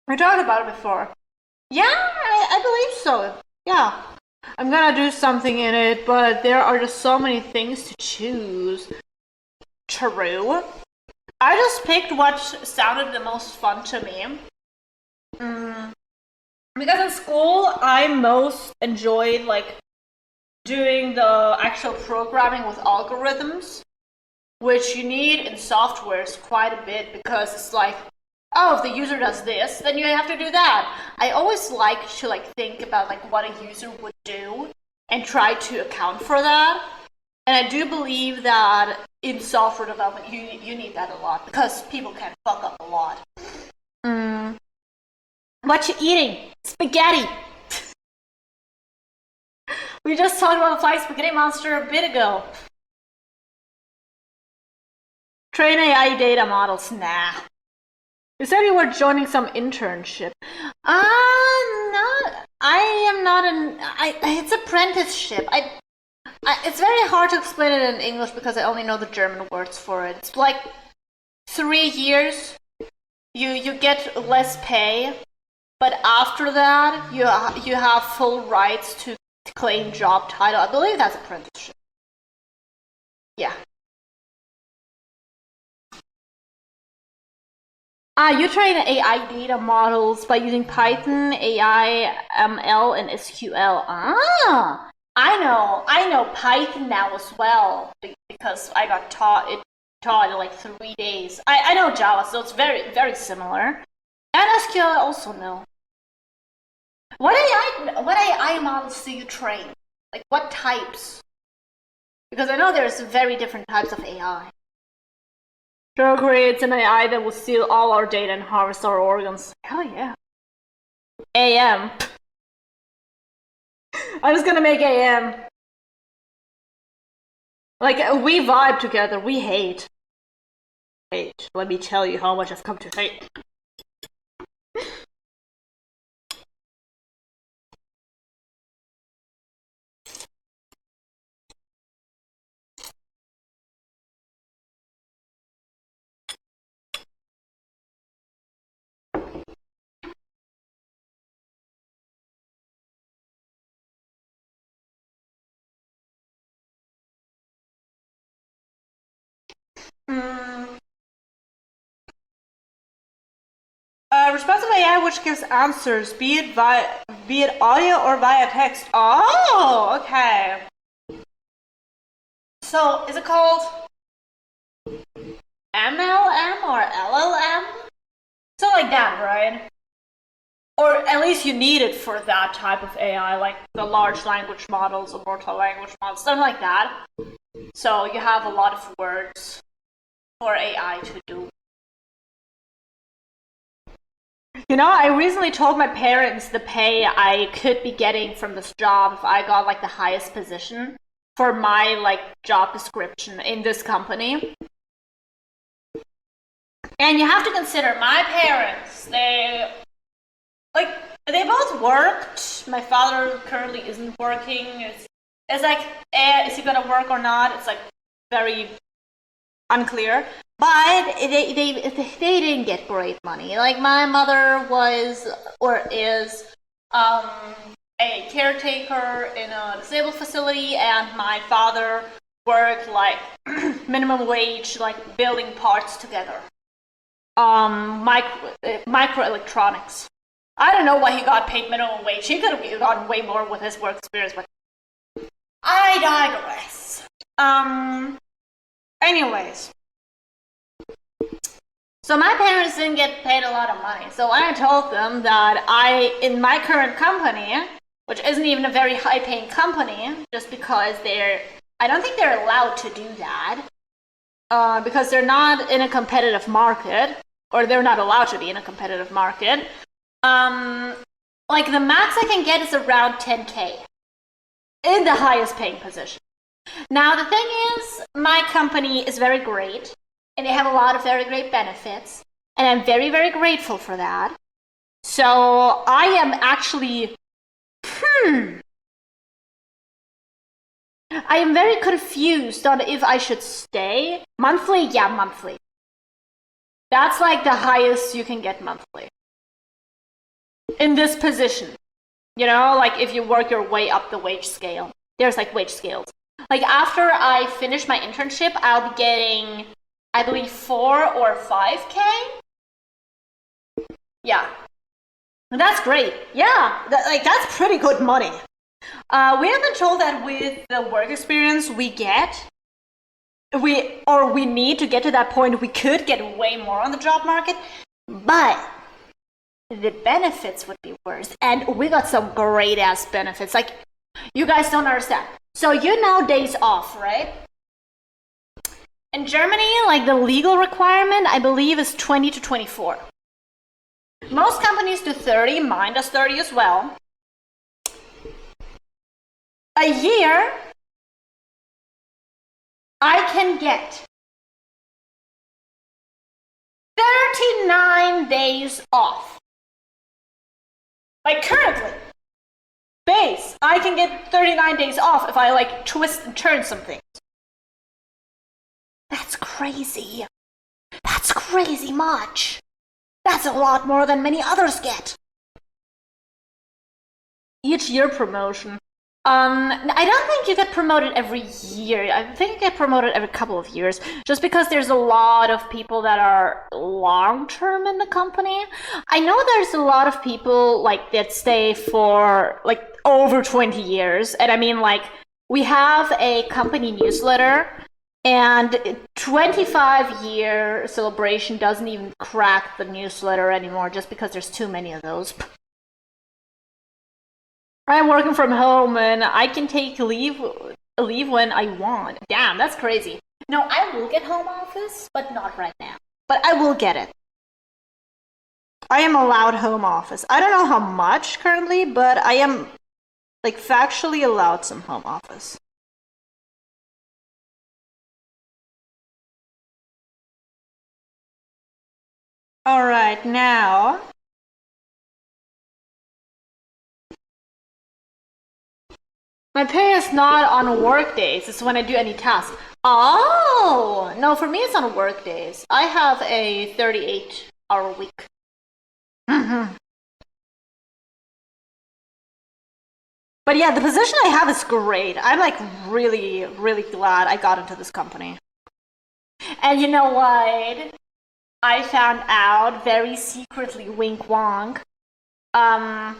[SPEAKER 1] We talked about it before. Yeah, I believe so. Yeah. I'm gonna do something in it, but there are just so many things to choose. True. I just picked what sounded the most fun to me. Because in school, I most enjoyed like doing the actual programming with algorithms, which you need in softwares quite a bit because it's like, oh, if the user does this, then you have to do that. I always like to like think about like what a user would do and try to account for that. And I do believe that in software development, you need that a lot because people can fuck up a lot. What you eating? Spaghetti. We just talked about the flying spaghetti monster a bit ago. Train AI data models. Nah. You said you were joining some internship. Not. I am not an. It's apprenticeship. It's very hard to explain it in English because I only know the German words for it. It's like 3 years. You get less pay, but after that you have full rights to claim job title. I believe that's apprenticeship. Yeah. You train AI data models by using Python, AI, ML, and SQL. I know Python now as well because I got taught in like 3 days. I know Java, so it's very similar. And SQL I also know. What AI models do you train? Like what types? Because I know there's very different types of AI. Sure creates an AI that will steal all our data and harvest our organs. Hell yeah. AM. I was gonna make AM. Like, we vibe together, we hate. Hate. Let me tell you how much I've come to hate. Responsive AI which gives answers, be it audio or via text. Oh, okay. So, is it called MLM or LLM? So like that, right? Or at least you need it for that type of AI, like the large language models or multi-language models, something like that. So you have a lot of words for AI to do. You know, I recently told my parents the pay I could be getting from this job if I got like the highest position for my like job description in this company. And you have to consider my parents, they both worked. My father currently isn't working. It's like, is he gonna work or not? It's like very unclear. But they didn't get great money. Like my mother was or is a caretaker in a disabled facility, and my father worked like minimum wage, like building parts together. Microelectronics. I don't know why he got paid minimum wage. He could have gotten way more with his work experience, but I digress. Anyways. So my parents didn't get paid a lot of money. So I told them that in my current company, which isn't even a very high-paying company, just because I don't think they're allowed to do that, because they're not in a competitive market, or they're not allowed to be in a competitive market. Like the max I can get is around 10K in the highest paying position. Now the thing is, my company is very great, and they have a lot of very great benefits, and I'm very grateful for that. So I am actually, I am very confused on if I should stay. Monthly? Yeah, monthly. That's like the highest you can get monthly. In this position. You know, like if you work your way up the wage scale. There's like wage scales. Like after I finish my internship, I'll be getting, I believe, 4 or 5K. Yeah. That's great. Yeah, that's pretty good money. We have been told that with the work experience we get, we need to get to that point, we could get way more on the job market, but the benefits would be worse. And we got some great ass benefits. Like, you guys don't understand. So you know days off, right? In Germany, like the legal requirement, I believe, is 20 to 24. Most companies do 30, mine does 30 as well. A year, I can get 39 days off. Like currently, base, I can get 39 days off if I like twist and turn some things. That's crazy. That's crazy much. That's a lot more than many others get. Each year promotion. I don't think you get promoted every year. I think you get promoted every couple of years, just because there's a lot of people that are long term in the company. I know there's a lot of people like that stay for like over 20 years, and I mean like we have a company newsletter, and 25-year celebration doesn't even crack the newsletter anymore, just because there's too many of those. I'm working from home and I can take leave when I want. Damn, that's crazy. No, I will get home office, but not right now. But I will get it. I am allowed home office. I don't know how much currently, but I am like factually allowed some home office. All right, now my pay is not on work days. It's when I do any task. Oh, no, for me it's on work days. I have a 38-hour week. Mhm. But yeah, the position I have is great. I'm like really, really glad I got into this company. And you know what? I found out very secretly, wink wonk, um,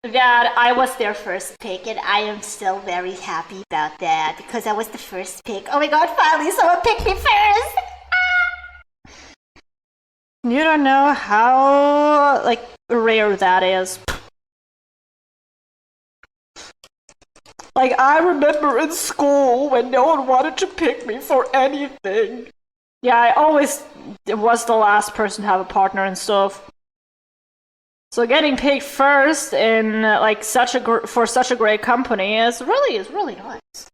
[SPEAKER 1] that I was their first pick, and I am still very happy about that because I was the first pick. Oh my god, finally someone picked me first! You don't know how like rare that is. Like, I remember in school when no one wanted to pick me for anything. Yeah, I always was the last person to have a partner and stuff. So getting picked first in like for such a great company is really nice.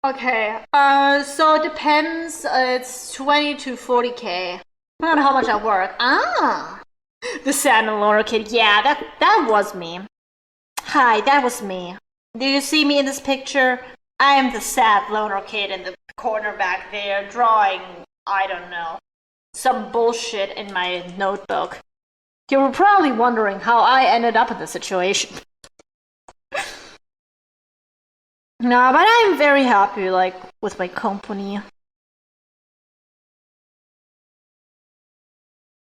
[SPEAKER 1] Okay, so it depends. It's 20 to 40K. Depending on how much I work. Ah, the sad and loner kid. Yeah, that was me. Hi, that was me. Do you see me in this picture? I am the sad loner kid in the corner back there drawing, I don't know, some bullshit in my notebook. You were probably wondering how I ended up in this situation. No, but I'm very happy, like, with my company.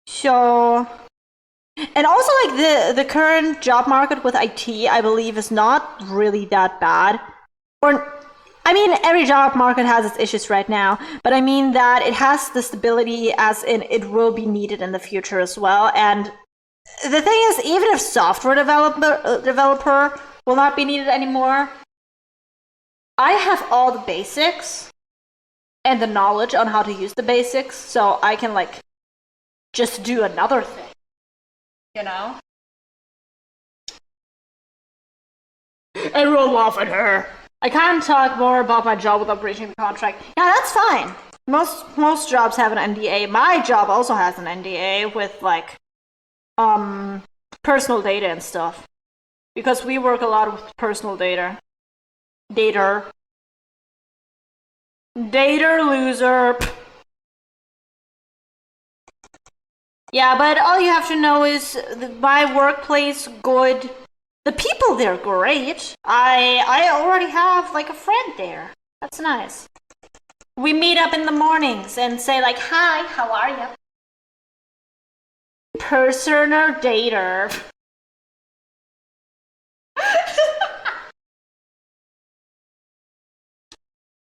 [SPEAKER 1] So, and also like the current job market with IT, I believe, is not really that bad. Or I mean, every job market has its issues right now, but I mean that it has the stability as in it will be needed in the future as well. And the thing is, even if software developer will not be needed anymore, I have all the basics and the knowledge on how to use the basics, so I can like just do another thing, you know? Everyone laugh at her. I can't talk more about my job without breaching the contract. Yeah, that's fine. Most jobs have an NDA. My job also has an NDA with like personal data and stuff. Because we work a lot with personal data. Data. Data loser. Yeah, but all you have to know is my workplace good. The people there great. I already have like a friend there. That's nice. We meet up in the mornings and say like, "Hi, how are you?" Personal dater.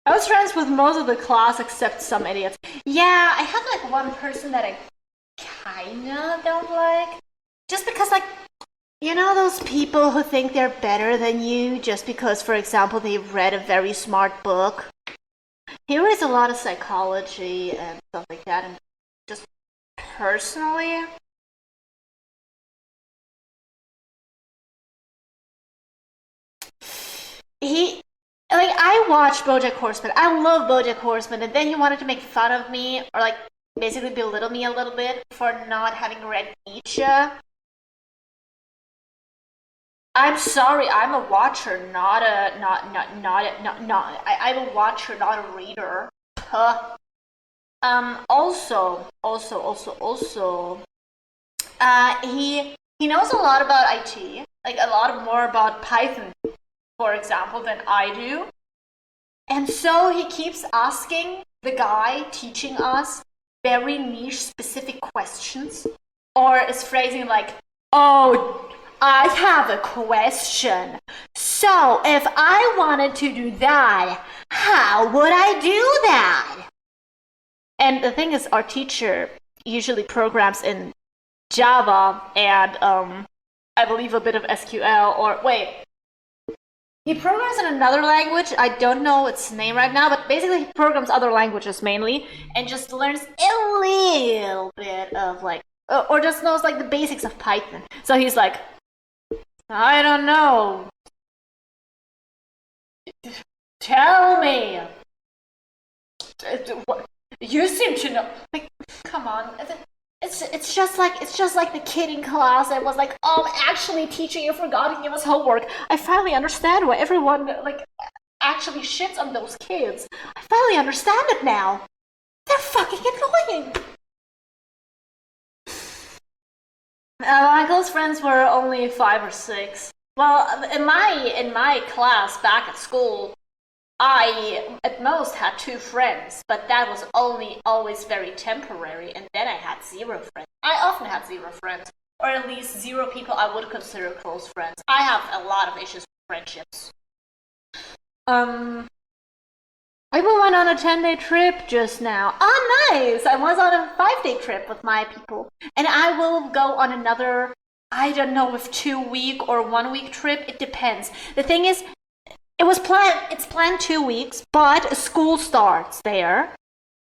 [SPEAKER 1] I was friends with most of the class except some idiots. Yeah, I have like one person that I kinda don't like. Just because like, you know those people who think they're better than you just because, for example, they've read a very smart book? He reads a lot of psychology and stuff like that, and just personally, he like I watched BoJack Horseman. I love BoJack Horseman, and then he wanted to make fun of me or like basically belittle me a little bit for not having read Nietzsche. I'm sorry, I'm a watcher, not a not. I'm a watcher, not a reader. Huh. Also, he knows a lot about IT. like a lot more about Python, for example, than I do. And so he keeps asking the guy teaching us very niche specific questions, or is phrasing like, oh, I have a question. So if I wanted to do that, how would I do that? And the thing is, our teacher usually programs in Java and I believe a bit of SQL, or wait, he programs in another language. I don't know its name right now, but basically he programs other languages mainly and just learns a little bit of like, or just knows like the basics of Python. So he's like, I don't know. Tell me. You seem to know. Like, come on. It's just like the kid in class. I was like, actually, teacher, you forgot to give us homework. I finally understand why everyone like actually shits on those kids. I finally understand it now. They're fucking annoying. My close friends were only 5 or 6. Well, in my class back at school, I at most had 2 friends, but that was only always very temporary, and then I had 0 friends. I often had 0 friends, or at least 0 people I would consider close friends. I have a lot of issues with friendships. I went on a 10-day trip just now. Oh, nice! I was on a 5-day trip with my people. And I will go on another, I don't know if 2-week or 1-week trip. It depends. The thing is, it's planned 2 weeks, but school starts there.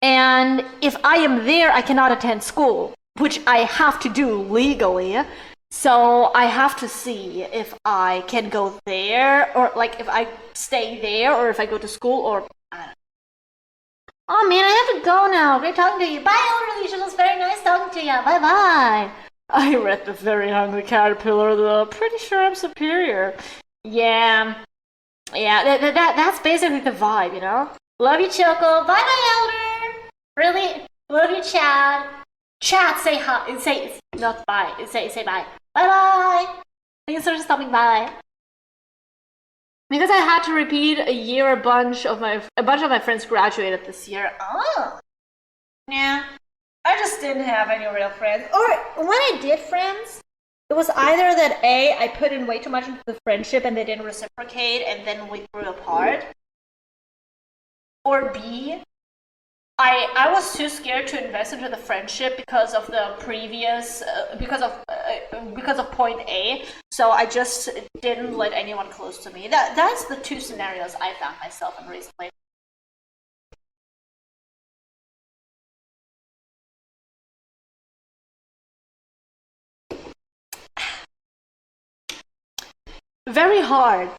[SPEAKER 1] And if I am there, I cannot attend school, which I have to do legally. So I have to see if I can go there, or like if I stay there, or if I go to school, or I don't know. Oh man, I have to go now. Great talking to you. Bye, Elderly. It was very nice talking to you. Bye bye. I read The Very Hungry Caterpillar, though. Pretty sure I'm superior. Yeah. That's basically the vibe, you know? Love you, Choco. Bye bye, Elder. Really? Love you, Chad. Chad, say hi. Say, not bye. Say bye. Bye bye. Thanks for stopping by. Because I had to repeat a year, a bunch of my friends graduated this year. Oh. Yeah. I just didn't have any real friends. Or when I did friends, it was either that A, I put in way too much into the friendship and they didn't reciprocate and then we grew apart. Or B, I was too scared to invest into the friendship because of the previous, because of point A. So I just didn't let anyone close to me. That's the 2 scenarios I found myself in recently. Very hard.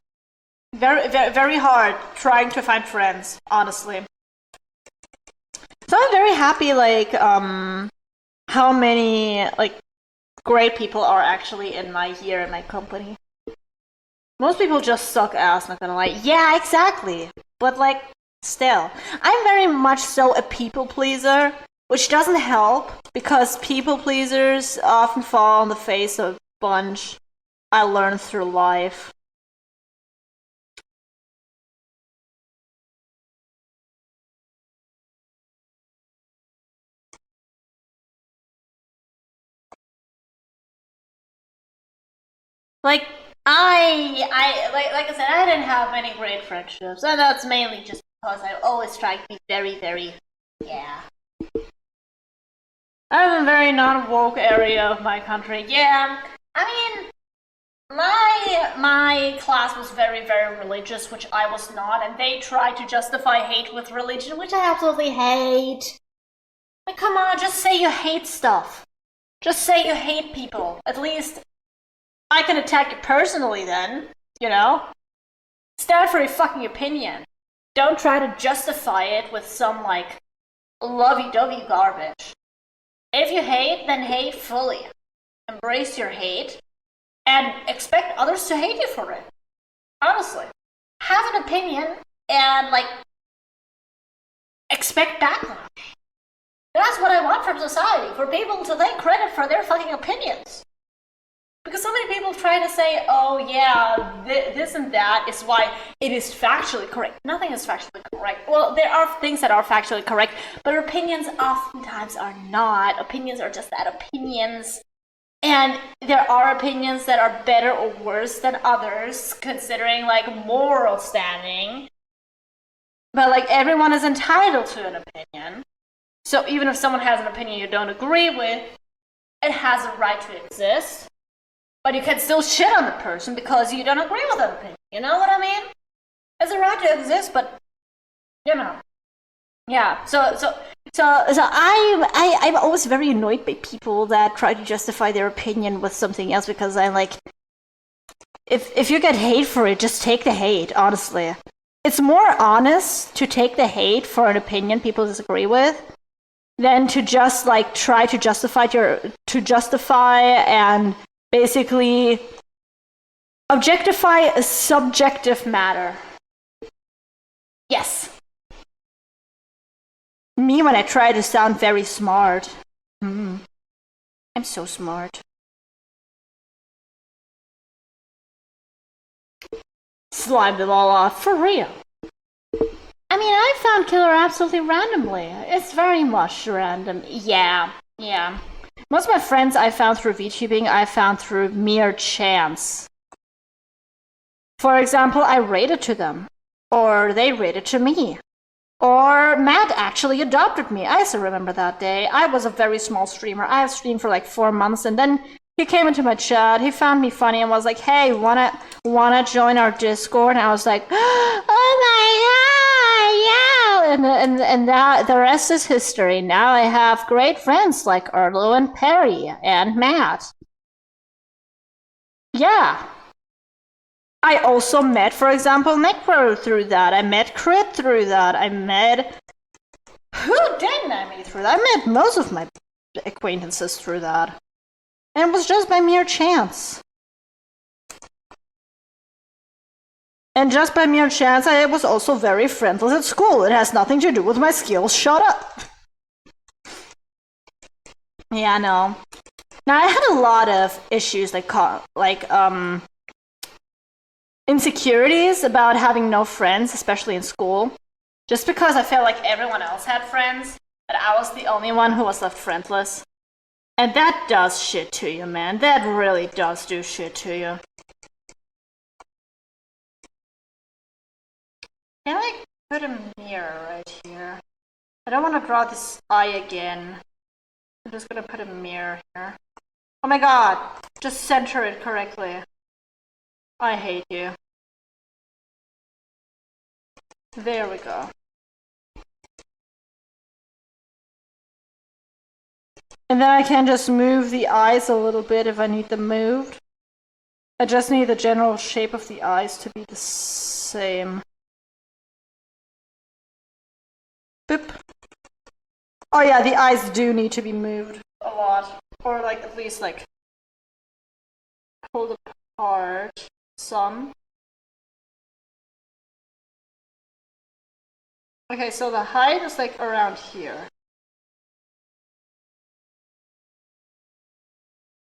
[SPEAKER 1] Very hard trying to find friends, honestly. So I'm very happy, like, how many, like, great people are actually in my year in my company. Most people just suck ass, not gonna lie. Yeah, exactly. But, like, still. I'm very much so a people pleaser, which doesn't help, because people pleasers often fall on the face of a bunch I learned through life. Like I said, I didn't have any great friendships, and that's mainly just because I always try to be very, very, yeah. I'm a very non-woke area of my country. Yeah, I mean, my class was very, very religious, which I was not, and they tried to justify hate with religion, which I absolutely hate. Like, come on, just say you hate stuff. Just say you hate people. At least I can attack it personally then, you know? Stand for your fucking opinion. Don't try to justify it with some, like, lovey-dovey garbage. If you hate, then hate fully. Embrace your hate, and expect others to hate you for it. Honestly. Have an opinion, and, like, expect backlash. That's what I want from society, for people to take credit for their fucking opinions. Because so many people try to say, oh yeah, this and that is why it is factually correct. Nothing is factually correct. Well, there are things that are factually correct, but opinions oftentimes are not. Opinions are just that, opinions. And there are opinions that are better or worse than others, considering like moral standing. But like everyone is entitled to an opinion. So even if someone has an opinion you don't agree with, it has a right to exist. But you can still shit on the person because you don't agree with that opinion. You know what I mean? It's a right to exist, but you know. Yeah. So I'm always very annoyed by people that try to justify their opinion with something else, because I'm like, if you get hate for it, just take the hate, honestly. It's more honest to take the hate for an opinion people disagree with than to just like try to justify and basically objectify a subjective matter. Yes. Me when I try to sound very smart. I'm so smart. Slime them all off, for real. I mean, I found Killer absolutely randomly. It's very much random. Yeah. Most of my friends I found through VTubing, I found through mere chance. For example, I rated to them, or they rated to me, or Matt actually adopted me. I still remember that day. I was a very small streamer. I have streamed for like 4 months, and then he came into my chat, he found me funny and was like, hey, wanna join our Discord? And I was like, oh my god, yeah! And that, the rest is history. Now I have great friends like Erlo and Perry and Matt. Yeah. I also met, for example, Necro through that. I met Crit through that. Who didn't I meet through that? I met most of my acquaintances through that. And it was just by mere chance. And just by mere chance, I was also very friendless at school. It has nothing to do with my skills. Shut up! Yeah, no. Now, I had a lot of issues, like insecurities about having no friends, especially in school. Just because I felt like everyone else had friends, but I was the only one who was left friendless. And that does shit to you, man. That really does do shit to you. Can I put a mirror right here? I don't want to draw this eye again. I'm just gonna put a mirror here. Oh my god! Just center it correctly. I hate you. There we go. And then I can just move the eyes a little bit if I need them moved. I just need the general shape of the eyes to be the same. Boop. Oh yeah, the eyes do need to be moved a lot. Or like at least like pulled apart some. Okay, so the height is like around here.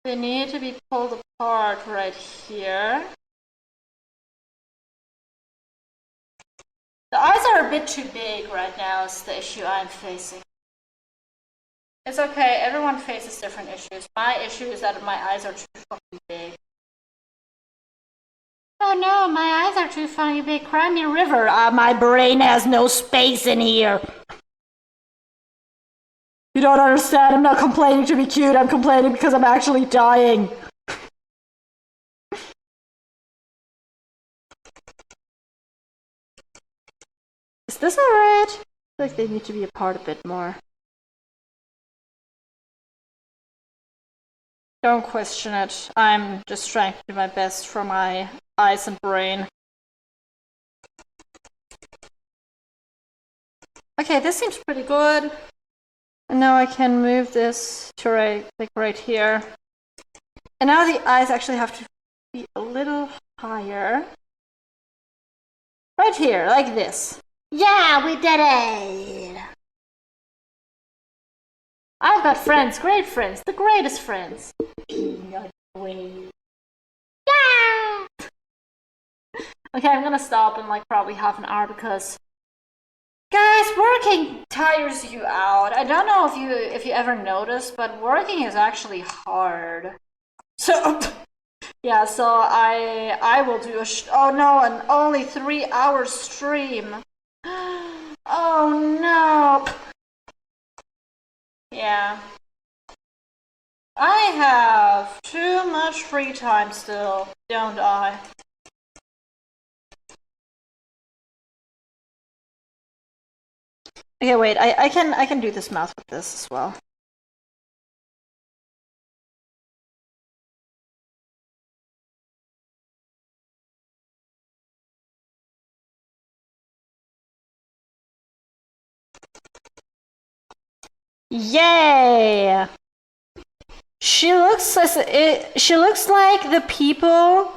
[SPEAKER 1] They need to be pulled apart right here. The eyes are a bit too big right now, is the issue I'm facing. It's okay, everyone faces different issues. My issue is that my eyes are too fucking big. Oh no, my eyes are too fucking big. Cry me a river. My brain has no space in here. You don't understand. I'm not complaining to be cute. I'm complaining because I'm actually dying. Is this alright? I feel like they need to be apart a bit more. Don't question it. I'm just trying to do my best for my eyes and brain. Okay, this seems pretty good. And now I can move this to right here. And now the eyes actually have to be a little higher. Right here, like this. Yeah, we did it! I've got friends, great friends, the greatest friends. Peanut way. Okay, I'm gonna stop in like probably half an hour because guys, working tires you out. I don't know if you ever noticed, but working is actually hard. So yeah, so I will do oh no, an only 3 hour stream. Oh no. Yeah. I have too much free time still, don't I? Okay, wait, I can do this math with this as well. Yay! She looks like the people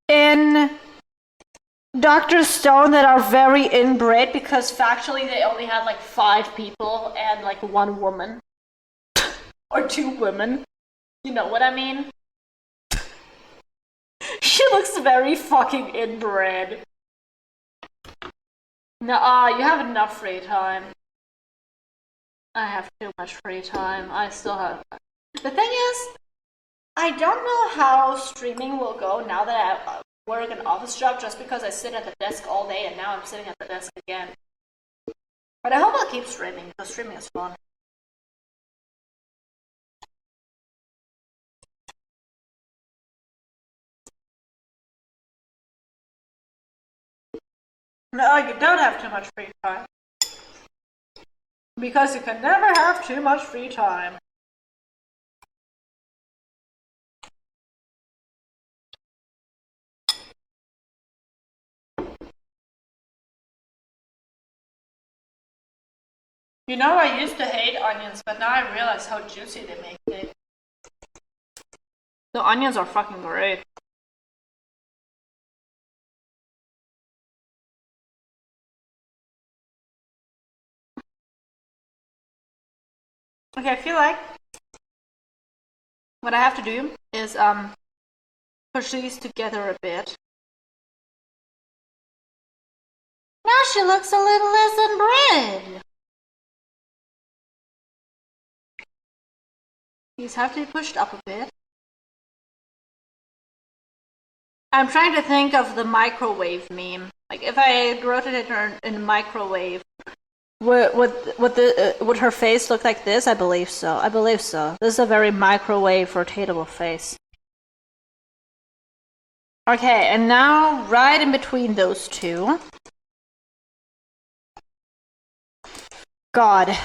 [SPEAKER 1] in Dr. Stone that are very inbred because factually they only have like 5 people and like 1 woman. Or 2 women. You know what I mean? She looks very fucking inbred. Nuh-uh, you have enough free time. I have too much free time. I still have... The thing is, I don't know how streaming will go now that I work an office job just because I sit at the desk all day and now I'm sitting at the desk again. But I hope I'll keep streaming because streaming is fun. No, you don't have too much free time. Because you can never have too much free time. You know, I used to hate onions, but now I realize how juicy they make it. The onions are fucking great. Okay, I feel like what I have to do is push these together a bit. Now she looks a little less than bread. These have to be pushed up a bit. I'm trying to think of the microwave meme. Like if I rotated her in a microwave, would her face look like this? I believe so. I believe so. This is a very microwave rotatable face. Okay, and now right in between those two. God.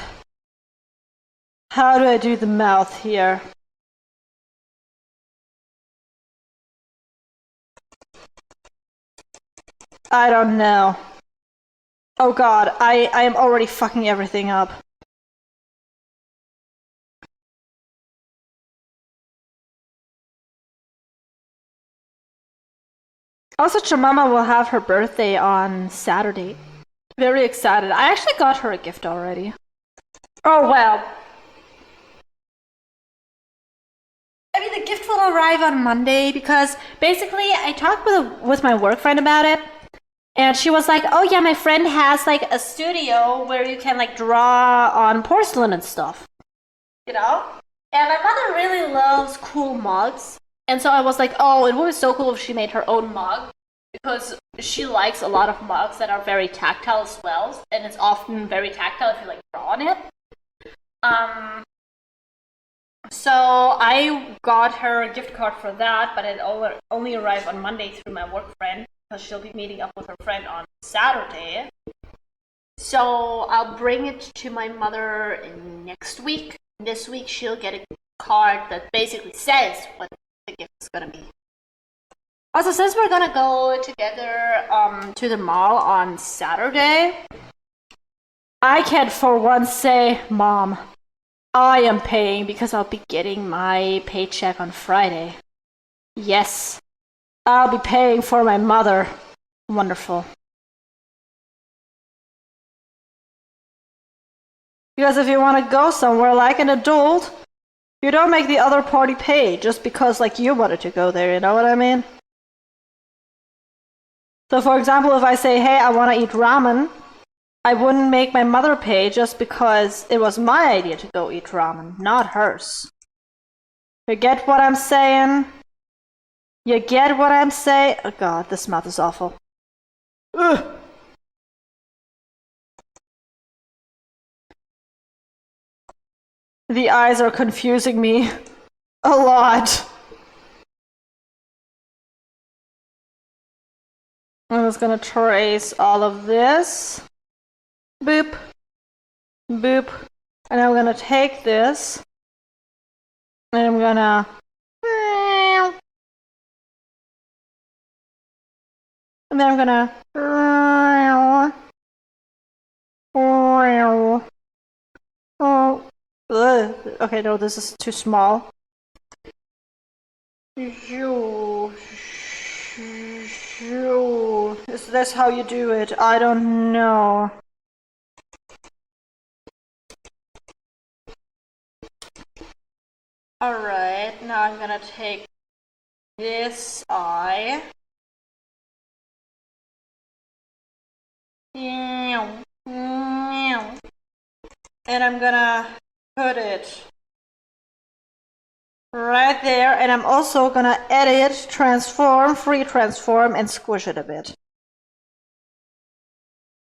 [SPEAKER 1] How do I do the mouth here? I don't know. Oh god, I am already fucking everything up. Also, Chimama will have her birthday on Saturday. Very excited. I actually got her a gift already. Oh well. I mean, the gift will arrive on Monday because basically I talked with my work friend about it. And she was like, oh yeah, my friend has like a studio where you can like draw on porcelain and stuff. You know? And my mother really loves cool mugs. And so I was like, oh, it would be so cool if she made her own mug. Because she likes a lot of mugs that are very tactile as well. And it's often very tactile if you like draw on it. So I got her a gift card for that, but it only arrived on Monday through my work friend. Because she'll be meeting up with her friend on Saturday. So I'll bring it to my mother next week. This week she'll get a card that basically says what the gift is gonna be. Also, since we're gonna go together to the mall on Saturday, I can for once say, Mom, I am paying because I'll be getting my paycheck on Friday. Yes. I'll be paying for my mother. Wonderful. Because if you want to go somewhere like an adult, you don't make the other party pay just because like you wanted to go there, you know what I mean?
[SPEAKER 2] So for example, if I say, hey, I want to eat ramen, I wouldn't make my mother pay just because it was my idea to go eat ramen, not hers. You get what I'm saying? You get what I'm saying? Oh god, this mouth is awful. Ugh. The eyes are confusing me a lot. I'm just gonna trace all of this. Boop. Boop. And I'm gonna take this. And I'm gonna... And then I'm gonna... Okay, no, this is too small. Is this how you do it? I don't know. Alright, now I'm gonna take this eye. And I'm gonna put it right there, and I'm also gonna edit, transform, free transform, and squish it a bit.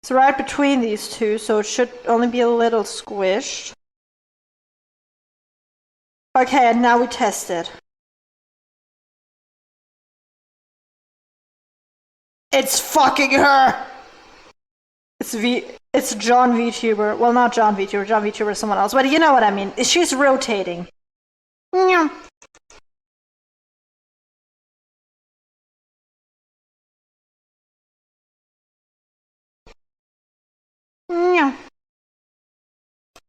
[SPEAKER 2] It's right between these two, so it should only be a little squished. Okay, and now we test it. It's fucking her! It's John VTuber. Well, not John VTuber. John VTuber is someone else, but you know what I mean. She's rotating.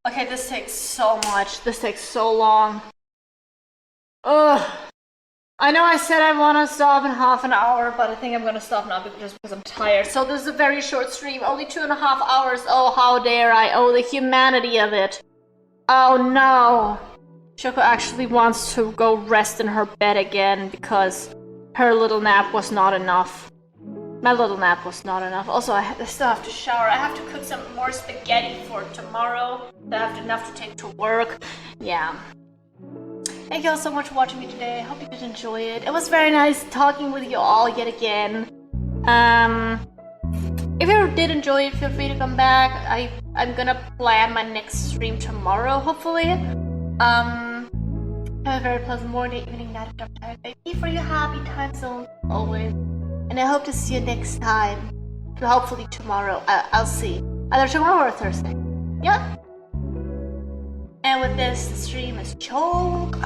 [SPEAKER 2] Okay, this takes so much. This takes so long. Ugh. I know I said I want to stop in half an hour, but I think I'm going to stop now just because I'm tired. So this is a very short stream, only 2.5 hours. Oh, how dare I? Oh, the humanity of it. Oh no. Shoko actually wants to go rest in her bed again because her little nap was not enough. My little nap was not enough. Also, I still have to shower. I have to cook some more spaghetti for tomorrow. I have enough to take to work. Yeah. Thank you all so much for watching me today. I hope you did enjoy it. It was very nice talking with you all yet again. If you did enjoy it, feel free to come back. I'm gonna plan my next stream tomorrow, hopefully. Have a very pleasant morning, evening, night, or time. Be for your happy time zone always. And I hope to see you next time. Hopefully tomorrow. I'll see. Either tomorrow or Thursday. Yeah? And with this, the stream is choke.